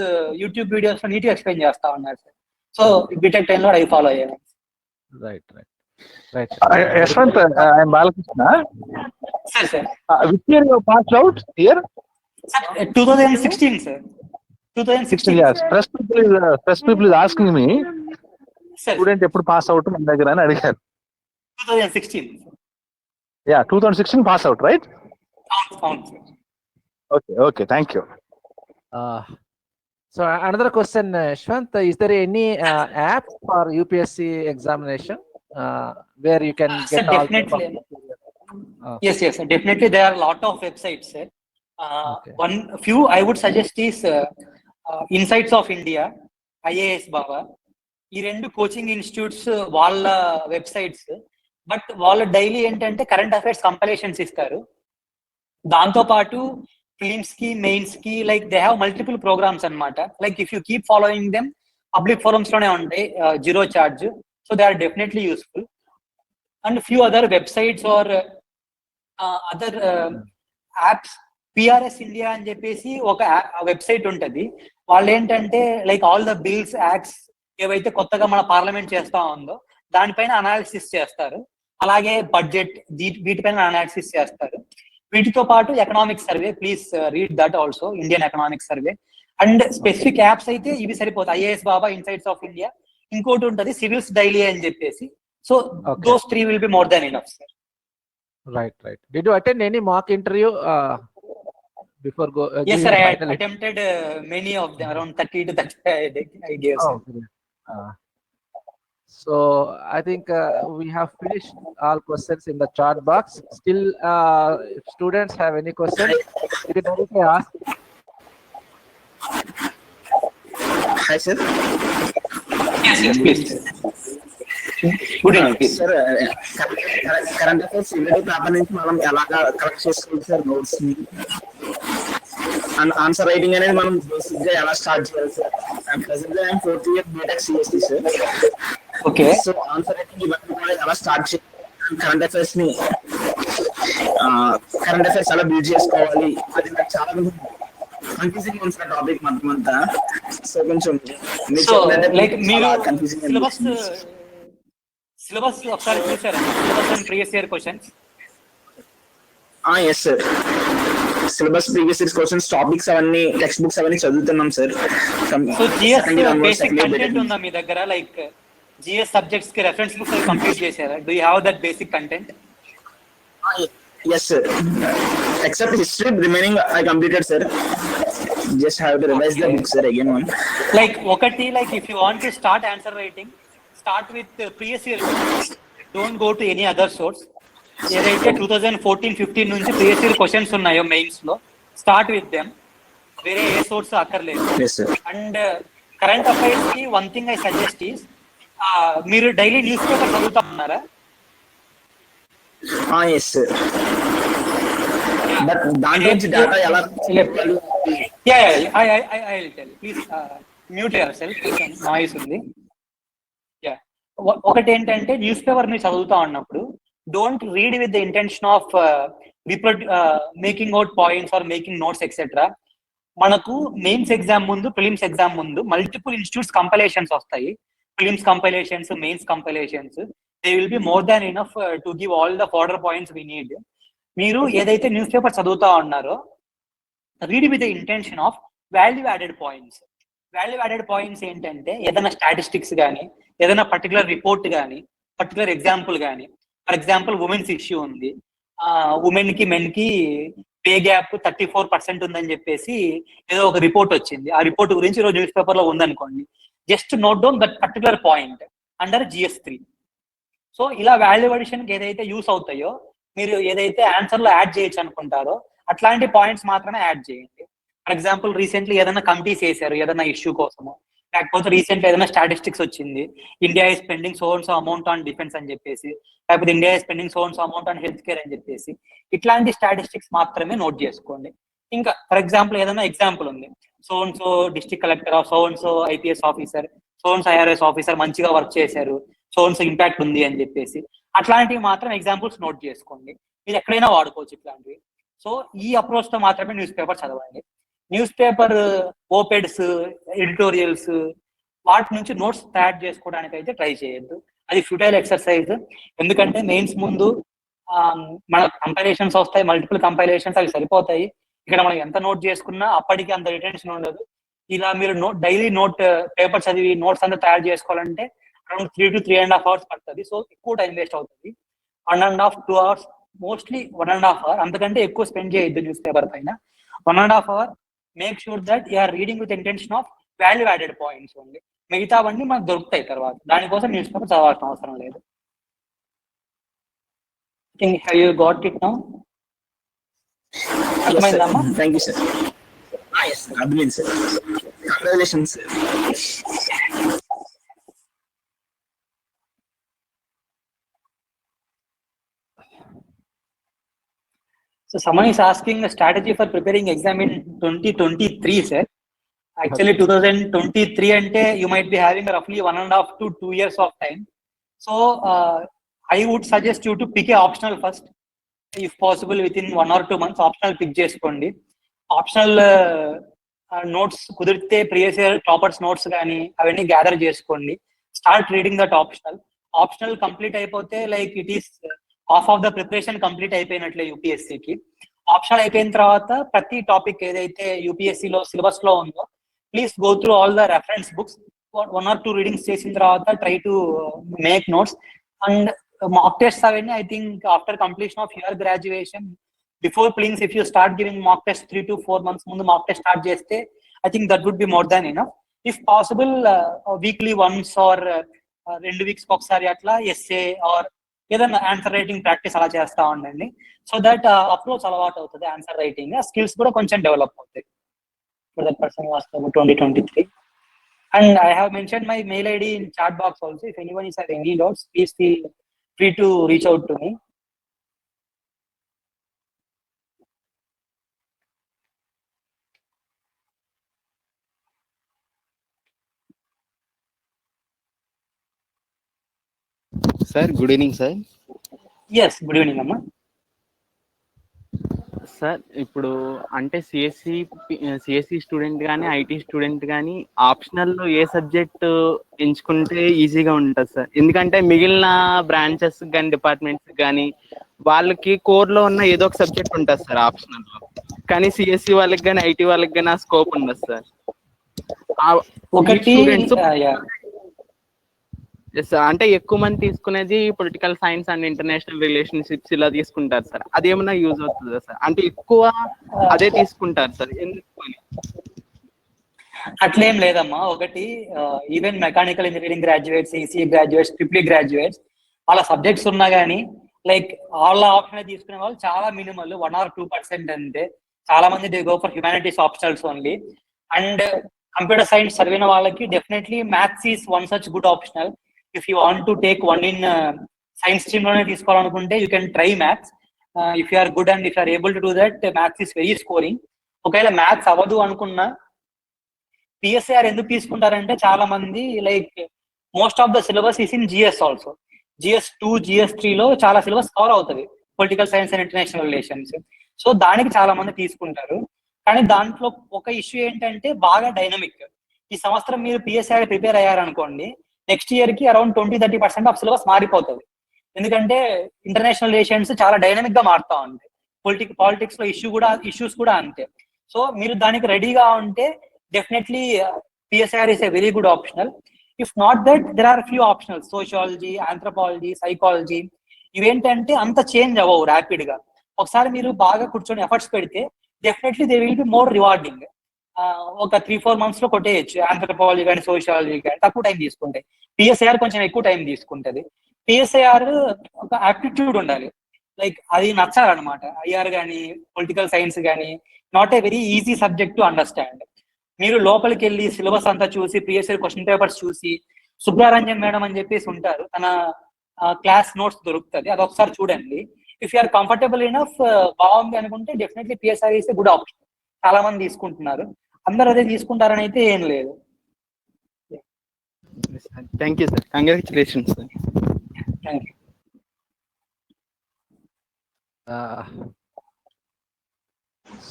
యూట్యూబ్ వీడియోస్ నీట్ గా ఎక్స్ప్లెయిన్ చేస్తా ఉన్నారు సార్. సో బీటెక్ టైంలో అవి ఫాలో అయ్యాను. Right. Yashwant, I am Balakrishna. Sir. Which year you passed out here? 2016, sir. 2016. Yes. Press people is asking me, Sir. student ఎప్పుడు pass out మన దగ్గర అని అడిగారు. 2016. Yeah, 2016 pass out, right? Found, sir. Okay. Thank you. So another question, Yashwant, is there any app for UPSC examination where you can get all the definitely. Yes, definitely there are a lot of websites, sir. Okay. One few I would suggest is Insights of India, IAS Baba. ఈ రెండు coaching institutes వాళ్ళ websites, but వాళ్ళ daily ఏంటంటే current affairs compilations ఇస్తారు. దాంతో పాటు prelims కి, mains కి, like they have multiple programmes అన్నమాట. Like if you keep following them, public forums లోనే ఉంటాయి, zero charge. So they are definitely useful. And few other websites or other apps. PRS India అని చెప్పేసి ఒక website ఉంటది. వాళ్ళు ఏంటంటే like all the bills, acts ఏవైతే కొత్తగా మన పార్లమెంట్ చేస్తా ఉందో దానిపైన అనాలిసిస్ చేస్తారు. అలాగే బడ్జెట్, వీటిపైన అనాలిసిస్ చేస్తారు. వీటితో పాటు economic survey, please read that also, Indian economic survey. And specific apps అయితే ఇవి సరిపోతాయి, IAS Baba, insights of India. ఇంకోటి ఉంటది సివిల్స్ డైలీ అని చెప్పేసి. So those 3 will be more than enough, sir. Right. Did you attend any mock interview before go? Yes, sir. I attempted many of them, around 30 to 35 ideas. So I think we have finished all questions in the chat box. Still, if students have any questions, you can directly ask. Hi, sir. Yes, please. Good evening. Sir, current affairs everyday paper నుంచి మనం ఎలాగా collect చేసుకోవాలి sir notes ని? And answer writing అనేది మనం basic గా ఎలా start చేయాలి సార్? ప్రెసెంట్ గా 4th year BTech CST sir. Okay. So answer writing ఇవన్నీ కూడా ఎలా స్టార్ట్ చేయాలి? కరెంట్ అఫైర్స్ ని కరెంట్ అఫైర్స్ ఎలా బిల్డ్ చేసుకోవాలి? అది నాకు చాలా కన్ఫ్యూజింగ్ ఉంది సార్ టాపిక్ మొత్తం అంతా. సో కొంచెం లైక్ మీరు సిలబస్ ఒకసారి చూసారా? Syllabus and previous year questions. Yes sir, syllabus, previous year questions, topics అవన్నీ, టెక్స్ట్ బుక్స్ అవన్నీ చదువుతున్నాం sir. So GS basic content ఉందా మీ దగ్గర? లైక్ జిఎస్ సబ్జెక్ట్స్ కి రెఫరెన్స్ బుక్స్ అవి కంప్లీట్ చేశారా? Do you have that basic content? Yes sir, except history remaining I completed sir. Just have to revise the book sir again one. Like ఒకటి, like if you want to start answer writing, start with previous year. Don't go to any other source. ఏదైతే 2014-15 నుంచి previous year questions ఉన్నాయో mains లో, start with them. వేరే ఏ source అక్కర్లేదు. And current affairs కి one thing I suggest is, మీరు daily news paper చదువుతా ఉన్నారా? Yes sir. But దాని నుంచి డేటా ఎలా? I will tell you. Please mute yourself. Noise ఉంది. ఒకటి ఏంటంటే న్యూస్ పేపర్ ని చదువుతా ఉన్నప్పుడు don't read with the intention of making out points or making notes etcetera. మనకు మెయిన్స్ ఎగ్జామ్ ముందు, ప్రిలిమ్స్ ఎగ్జామ్ ముందు మల్టిపుల్ ఇన్స్టిట్యూట్స్ కంపైలేషన్స్ వస్తాయి. Prelims compilations, mains compilations. They will be more than enough to give all the further points we need. మీరు ఏదైతే news paper చదువుతా ఉన్నారో, read with the intention of value added points. Value added points ఏంటంటే ఏదైనా statistics కానీ, ఏదైనా particular report కానీ, particular example కానీ. ఫర్ ఎగ్జాంపుల్ ఉమెన్స్ ఇష్యూ ఉంది, ఉమెన్ కి మెన్ కి పే గ్యాప్ 34% ఉందని చెప్పేసి ఏదో ఒక రిపోర్ట్ వచ్చింది. ఆ రిపోర్ట్ గురించి ఈరోజు న్యూస్ పేపర్ లో ఉందనుకోండి, just note down that particular point under GS3. So ఇలా వాల్యూ అడిషన్ కి ఏదైతే యూస్ అవుతాయో, మీరు ఏదైతే ఆన్సర్ లో యాడ్ చేయొచ్చు అనుకుంటారో అట్లాంటి పాయింట్స్ మాత్రమే యాడ్ చేయండి. ఫర్ ఎగ్జాంపుల్ రీసెంట్లీ ఏదైనా కమిటీస్ వేసారు ఏదైనా ఇష్యూ కోసము, లేకపోతే రీసెంట్లీ ఏదైనా స్టాటిస్టిక్స్ వచ్చింది, India is spending so and so amount on defence అని చెప్పేసి, లేకపోతే India is spending so and so amount on health care అని చెప్పేసి, ఇట్లాంటి స్టాటిస్టిక్స్ మాత్రమే నోట్ చేసుకోండి. ఇంకా ఫర్ ఎగ్జాంపుల్ ఏదైనా ఎగ్జాంపుల్ ఉంది, so and so district collector of so and so IPS officer, so and so IRS officer మంచిగా work చేశారు, సో అండ్ సో ఇంపాక్ట్ ఉంది అని చెప్పేసి, అట్లాంటివి మాత్రం ఎగ్జాంపుల్స్ నోట్ చేసుకోండి. మీరు ఎక్కడైనా వాడుకోవచ్చు ఇట్లాంటివి. సో ఈ అప్రోచ్ తో మాత్రమే న్యూస్ పేపర్ చదవండి. న్యూస్ పేపర్ ఓపెడ్స్, ఎడిటోరియల్స్ వాటి నుంచి నోట్స్ తయారు చేసుకోవడానికి అయితే ట్రై చేయొద్దు. అది ఫ్యూటైల్ ఎక్సర్సైజ్. ఎందుకంటే మెయిన్స్ ముందు మన కంపైలేషన్స్ వస్తాయి, మల్టిపుల్ కంపైలేషన్స్, అవి సరిపోతాయి. ఇక్కడ మనం ఎంత నోట్ చేసుకున్నా అప్పటికి అంత రిటెన్షన్ ఉండదు. ఇలా మీరు డైలీ నోట్ పేపర్ చదివి నోట్స్ అంతా తయారు చేసుకోవాలంటే అరౌండ్ 3 to 3.5 hours పడుతుంది. సో ఎక్కువ టైం వేస్ట్ అవుతుంది. 1.5 to 2 hours, మోస్ట్లీ 1.5 hour, అంతకంటే ఎక్కువ స్పెండ్ చేయొద్దు న్యూస్ పేపర్ పైన. 1.5 hour make sure that you're reading with intention of value added points only. మిగతావన్నీ మనకు దొరుకుతాయి తర్వాత, దానికోసం న్యూస్ పేపర్ చదవాల్సిన అవసరం లేదు. Have you got it now? అర్థమైందమ్మా? Thank you sir. అర్థమైంది sir. Congratulations. So someone is asking the strategy for preparing exam in 2023, sir. Actually 2023 ante you might be having roughly 1.5 to 2 years of time. So I would suggest you to pick a optional first, if possible within 1 or 2 months. Optional pick చేసుకోండి. Optional notes కుదిరితే previous year toppers notes కానీ అవన్నీ gather చేసుకోండి. Start reading that optional. Optional complete అయిపోతే like it is half of the preparation complete అయిపోయినట్లే యూపీఎస్సీకి. Optional అయిపోయిన తర్వాత ప్రతి టాపిక్ ఏదైతే యూపీఎస్సీలో సిలబస్ లో ఉందో please go through all the reference books. 1 or 2 readings చేసిన తర్వాత try to make notes. And mock tests aveni, I think after completion of your graduation, before prelims, if you start giving mock tests 3 to 4 months mundu mock test start cheste, I think that would be more than enough. If possible weekly once or 2 weeks okkasari atla essay or ఏదైనా answer writing practice అలా చేస్తా ఉండండి. So that approach అలవాటు అవుతుంది. Answer writing skills కూడా కొంచెం develop అవుతాయి. For that person was about 2023. And I have mentioned my mail ID in chat box also. If anyone is having any doubts, please feel free to reach out to me. Sir, good evening, sir. Yes, good evening, Amma. Sir ఇప్పుడు అంటే CSC student కానీ IT student కానీ ఆప్షనల్లో ఏ subject ఎంచుకుంటే ఈజీగా ఉంటుంది sir? ఎందుకంటే మిగిలిన branches కానీ డిపార్ట్మెంట్స్ కానీ వాళ్ళకి కోర్లో ఉన్న ఏదో ఒక సబ్జెక్ట్ ఉంటుంది సార్ ఆప్షనల్లో. కానీ సిఎస్సి వాళ్ళకి కానీ ఐటీ వాళ్ళకి కానీ ఆ స్కోప్ ఉండదు సార్. ఒకటి అంటే ఎక్కువ మంది తీసుకునేది political science and international relationships ఇలా తీసుకుంటారు సార్. అదేమన్నా యూజ్ అవుతుందా సార్? అంటే ఎక్కువ అదే తీసుకుంటారు సార్, ఎందుకు? అట్లేం లేదమ్మా. ఒకటి even mechanical engineering graduates, ECE graduates, triple graduates వాళ్ళ సబ్జెక్ట్స్ ఉన్నా కానీ లైక్ వాళ్ళ ఆప్షన్ తీసుకునే వాళ్ళు చాలా మినిమల్ 1 or 2% అంతే. చాలా మంది they go for humanities optionals only. And computer science చదివిన వాళ్ళకి definitely maths is one such good optional. If you want to take one in science stream లోనే తీసుకోవాలనుకుంటే you can try maths. If you are good and if you are able to do that, maths is very scoring. ఒకవేళ maths అవ్వదు అనుకున్నా PSIR ఎందుకు తీసుకుంటారంటే చాలా మంది like most of the syllabus is in GS also. GS2, GS3 లో చాలా syllabus cover అవుతుంది, political science and international relations. So దానికి చాలా మంది తీసుకుంటారు. కానీ దాంట్లో ఒక ఇష్యూ ఏంటంటే బాగా డైనమిక్. ఈ సంవత్సరం మీరు పిఎస్ఐఆర్ ప్రిపేర్ అయ్యారనుకోండి, నెక్స్ట్ ఇయర్ కి అరౌండ్ 20-30% ఆఫ్ సిలబస్ మారిపోతుంది. ఎందుకంటే ఇంటర్నేషనల్ రిలేషన్స్ చాలా డైనమిక్ గా మారుతా ఉంటాయి. పాలిటిక్స్ లో ఇష్యూస్ కూడా అంతే. సో మీరు దానికి రెడీగా ఉంటే definitely PSIR is a very good optional. If not that there are few optional, sociology, anthropology, psychology. ఇవేంటంటే అంత చేంజ్ అవ్వవు ర్యాపిడ్ గా. ఒకసారి మీరు బాగా కూర్చొని ఎఫర్ట్స్ పెడితే definitely they will be more rewarding. ఒక 3-4 months లో కొట్టేయచ్చు ఆంథ్రోపాలజీ కానీ సోషియాలజీ కానీ, తక్కువ టైం తీసుకుంటాయి. పిఎస్ఐఆర్ కొంచెం ఎక్కువ టైం తీసుకుంటది. పిఎస్ఐఆర్ ఒక ఆప్టిట్యూడ్ ఉండాలి, లైక్ అది నచ్చాలన్నమాట. ఐఆర్ కానీ పొలిటికల్ సైన్స్ కానీ not a very easy subject to understand. మీరు లోపలికి వెళ్ళి సిలబస్ అంతా చూసి పిఎస్ఐఆర్ క్వశ్చన్ పేపర్స్ చూసి, సుబ్రారంజన్ మేడం అని చెప్పేసి ఉంటారు, తన క్లాస్ నోట్స్ దొరుకుతుంది, అది ఒకసారి చూడండి. ఇఫ్ యూఆర్ కంఫర్టబుల్ ఇనఫ్ బాగుంది అనుకుంటే definitely PSIR is a good option. చాలా మంది తీసుకుంటున్నారు, అందరూ అదే తీసుకుంటారని అయితే ఏం లేదు. Thank you sir, congratulations sir. Thank you.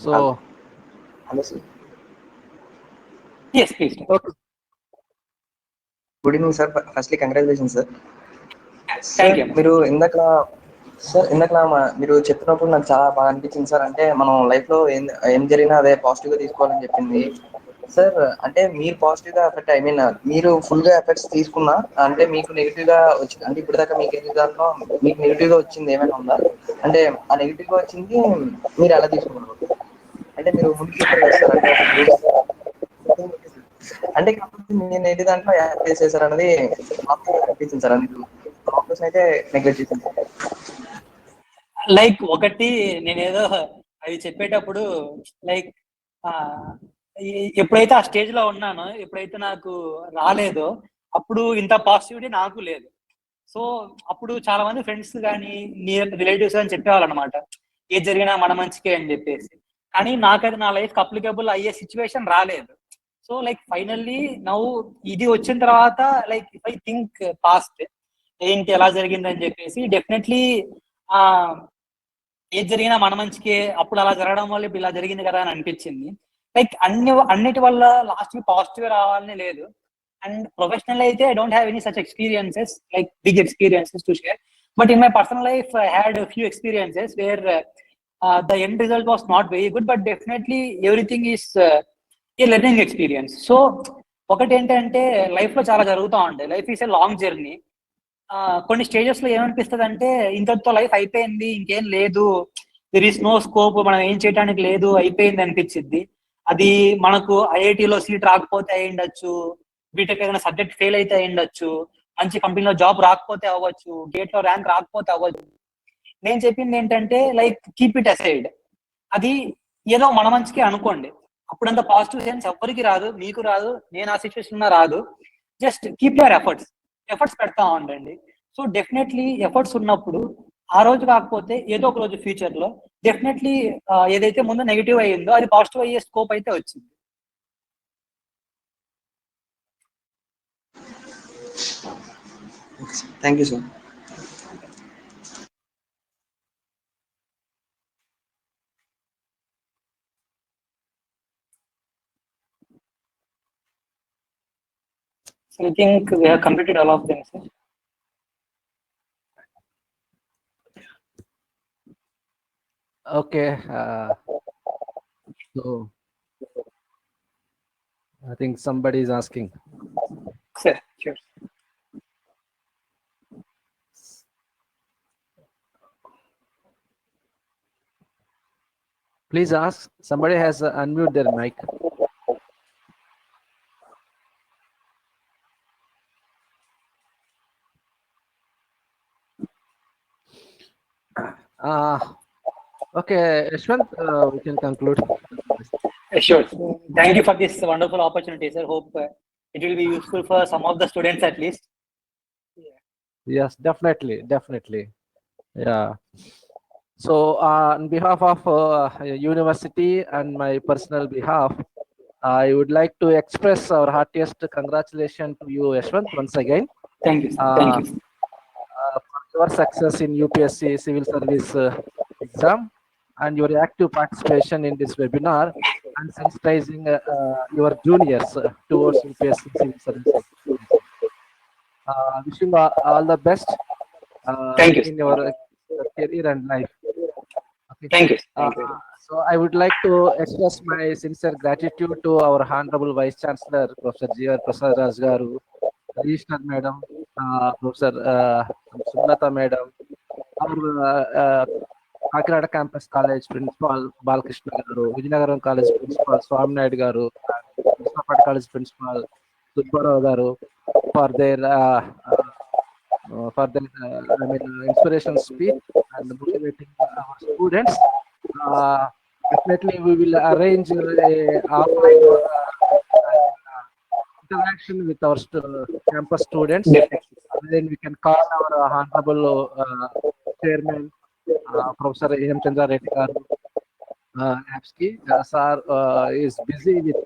So, hello sir, Yes, please. okay. Good evening sir. Firstly congratulation sir. Thank you. మీరు ఇందాక మీరు చెప్పినప్పుడు నాకు చాలా బాగా అనిపించింది సార్. అంటే మనం లైఫ్ లో ఏం జరిగినా అదే పాజిటివ్ గా తీసుకోవాలని చెప్పింది సార్. అంటే మీరు పాజిటివ్ గా ఎఫెక్ట్, ఐ మీన్ మీరు ఫుల్ గా ఎఫెక్ట్స్ తీసుకున్నా, అంటే మీకు నెగిటివ్ గా వచ్చింది, అంటే ఇప్పుడు దాకా మీకు ఎన్ని దాంట్లో మీకు నెగిటివ్ గా వచ్చింది ఏమైనా ఉందా? అంటే ఆ నెగిటివ్ గా వచ్చింది మీరు ఎలా తీసుకున్నారు? అంటే మీరు ముందు చెప్పారు కదా సార్, అంటే అంటే కాకపోతే నేను ఏంటి దాంట్లో యాడ్ చేసేసారు అనేది మాకు అనిపించింది సార్. అందుకు ఆఫర్స్ అయితే నెగ్లెక్ట్ చేసింది. లైక్ ఒకటి నేనేదో అది చెప్పేటప్పుడు లైక్ ఎప్పుడైతే ఆ స్టేజ్ లో ఉన్నానో, ఎప్పుడైతే నాకు రాలేదో, అప్పుడు ఇంత పాజిటివిటీ నాకు లేదు. సో అప్పుడు చాలా మంది ఫ్రెండ్స్ కానీ నియర్ రిలేటివ్స్ అని చెప్పేవాళ్ళు అనమాట, ఏది జరిగినా మన మంచికే అని చెప్పేసి. కానీ నాకైతే నా లైఫ్ అప్లికబుల్ అయ్యే సిచ్యువేషన్ రాలేదు. సో లైక్ ఫైనల్లీ నౌ ఇది వచ్చిన తర్వాత like if I think past ఏంటి ఎలా జరిగిందని చెప్పేసి, డెఫినెట్లీ ఏది జరిగినా మన మంచికే, అప్పుడు అలా జరగడం వల్ల ఇప్పుడు ఇలా జరిగింది కదా అని అనిపించింది. లైక్ అన్నిటి వల్ల లాస్ట్ కి పాజిటివ్ రావాలని లేదు. అండ్ ప్రొఫెషనల్ అయితే I don't have any such experiences, like big experiences to share. But in my personal life I had few experiences where the end result was not very good, but definitely everything is a learning experience. So ఒకటి ఏంటంటే life లో చాలా జరుగుతూ ఉంటాయి. Life is a long journey. కొన్ని stages లో ఏమనిపిస్తుంది అంటే ఇంతటితో లైఫ్ అయిపోయింది, ఇంకేం లేదు, దెర్ ఈస్ నో స్కోప్, మనం ఏం చేయడానికి లేదు, అయిపోయింది అనిపించింది. అది మనకు ఐఐటిలో సీట్ రాకపోతే అయి ఉండొచ్చు, బీటెక్ ఏదైనా సబ్జెక్ట్ ఫెయిల్ అయితే అయి ఉండొచ్చు, మంచి కంపెనీలో జాబ్ రాకపోతే అవ్వచ్చు, గేట్ లో ర్యాంక్ రాకపోతే అవ్వచ్చు. నేను చెప్పింది ఏంటంటే లైక్ కీప్ ఇట్ అసైడ్. అది ఏదో మన మంచికి అనుకోండి. అప్పుడంత పాజిటివ్ సెన్స్ ఎవరికి రాదు, మీకు రాదు, నేను ఆ సిచ్యువేషన్ రాదు. జస్ట్ కీప్ యువర్ ఎఫర్ట్స్ పెడతా ఉండండి. సో డెఫినెట్లీ ఎఫర్ట్స్ ఉన్నప్పుడు ఆ రోజు కాకపోతే ఏదో ఒక రోజు ఫ్యూచర్ లో డెఫినెట్లీ ఏదైతే ముందు నెగిటివ్ అయ్యిందో అది పాజిటివ్ అయ్యే స్కోప్ అయితే వచ్చింది. Thank you sir. So I think we have completed all of them, sir. Okay. So I think somebody is asking. Sir, sure. Please ask. Somebody has unmute their mic. Okay, Yashwant, we can conclude. Sure. Thank you for this wonderful opportunity, sir. Hope it will be useful for some of the students at least. Yes, definitely. Yeah. So on behalf of university and my personal behalf, I would like to express our heartiest congratulations to you, Yashwant, once again. Thank you, sir. Thank you. For your success in UPSC civil service exam and your active participation in this webinar and sensitizing your juniors towards UPSC civil service. Wishing all the best Thank you, in your career and life. Okay. Thank you. Thank you. So I would like to express my sincere gratitude to our Honorable Vice Chancellor, Professor G.R. Prasad Raj Garu, Registrar Madam, Professor Sumlata Madam, our Kakinada Campus College Principal Balkrishna Garu, Vijayanagar College Principal Swami Naidu Garu, Krishnapat College Principal Subbarao Garu for their inspirational speech and motivating our students. Definitely, we will arrange a offline interaction with our campus students. Then we can call our honorable chairman, Professor A.M. Chandra Reddy Garu, Apsky. Sir is busy with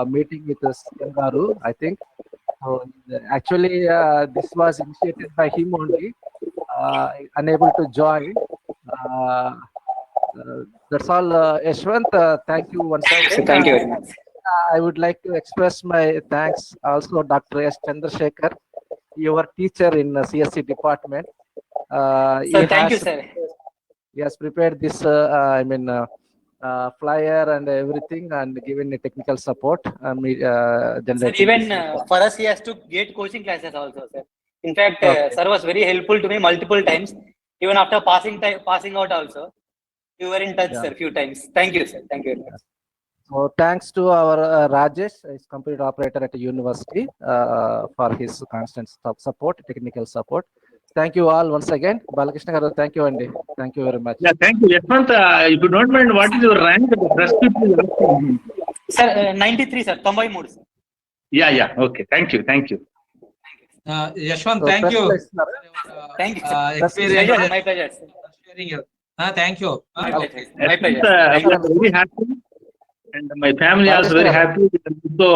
meeting with us, Garu, I think. Actually, this was initiated by him only, unable to join. That's all, Yashwant. Thank you once again. Thank you very much. I would like to express my thanks also Dr. S. Chandrasekhar, your teacher in CSC department. Sir, thank you, sir. He has prepared this, flyer and everything and given a technical support. Sir, even for us, he has to get coaching classes also, sir. In fact, sir was very helpful to me multiple times. Even after passing out also, you were in touch, sir, few times. Thank you, sir. Thank you very much. So thanks to our Rajesh, his computer operator at the university, for his constant support, technical support. Thank you all once again. Balakrishna garu, thank you, Andy. Thank you very much. Yeah, thank you. Yashwant, if you don't mind, what is your rank? The press people will ask you. Sir, 93, sir. 93, sir. Yeah. Okay. Thank you. Yashwant, So thank you. Thank you, sir. Experience My pleasure, sir. sharing your. Thank you. My pleasure. My Yashwant, pleasure. I was very happy, and my family also very happy. So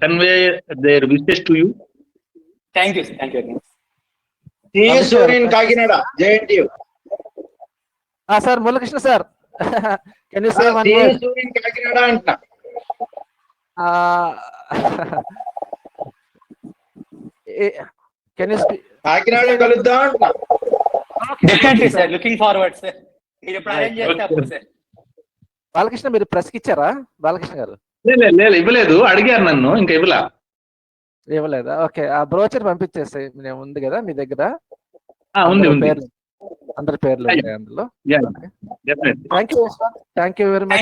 convey their wishes to you. Thank you, sir. Thank you very much. See you soon in Kakinada, JNTU. Sir, Mulakrishna sir, can you say one See you word? soon in Kakinada anta. Can you speak? Kakinada kaluddam anta. Definitely, sir. Looking forward, sir. మీరు ఎప్పుడు arrange చేస్తే అప్పుడు, sir. Balakrishna మీరు press కి ఇచ్చారా బాలకృష్ణ గారు? లేదు ఇవ్వలేదు, అడిగారు నన్ను, ఇంకా ఇవ్వలా. ఇవ్వలేదా? ఓకే, ఆ బ్రోచర్ పంపించేస్తే ఉంది కదా మీ దగ్గర? ఉంది. అందరి పేర్లు ఉంటాయి అందులో. Thank you thank you very much.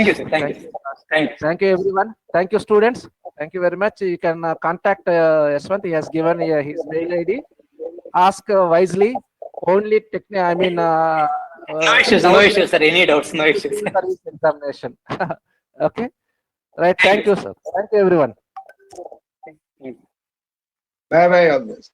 Thank you everyone. Thank you students. Thank you very much. You can contact Yashwant. He has given his mail ID. Ask wisely. Only no issues, sir. Any doubts? No issues. Service examination. Okay. Right. Thank you, sir. Thank you everyone. Bye bye all this.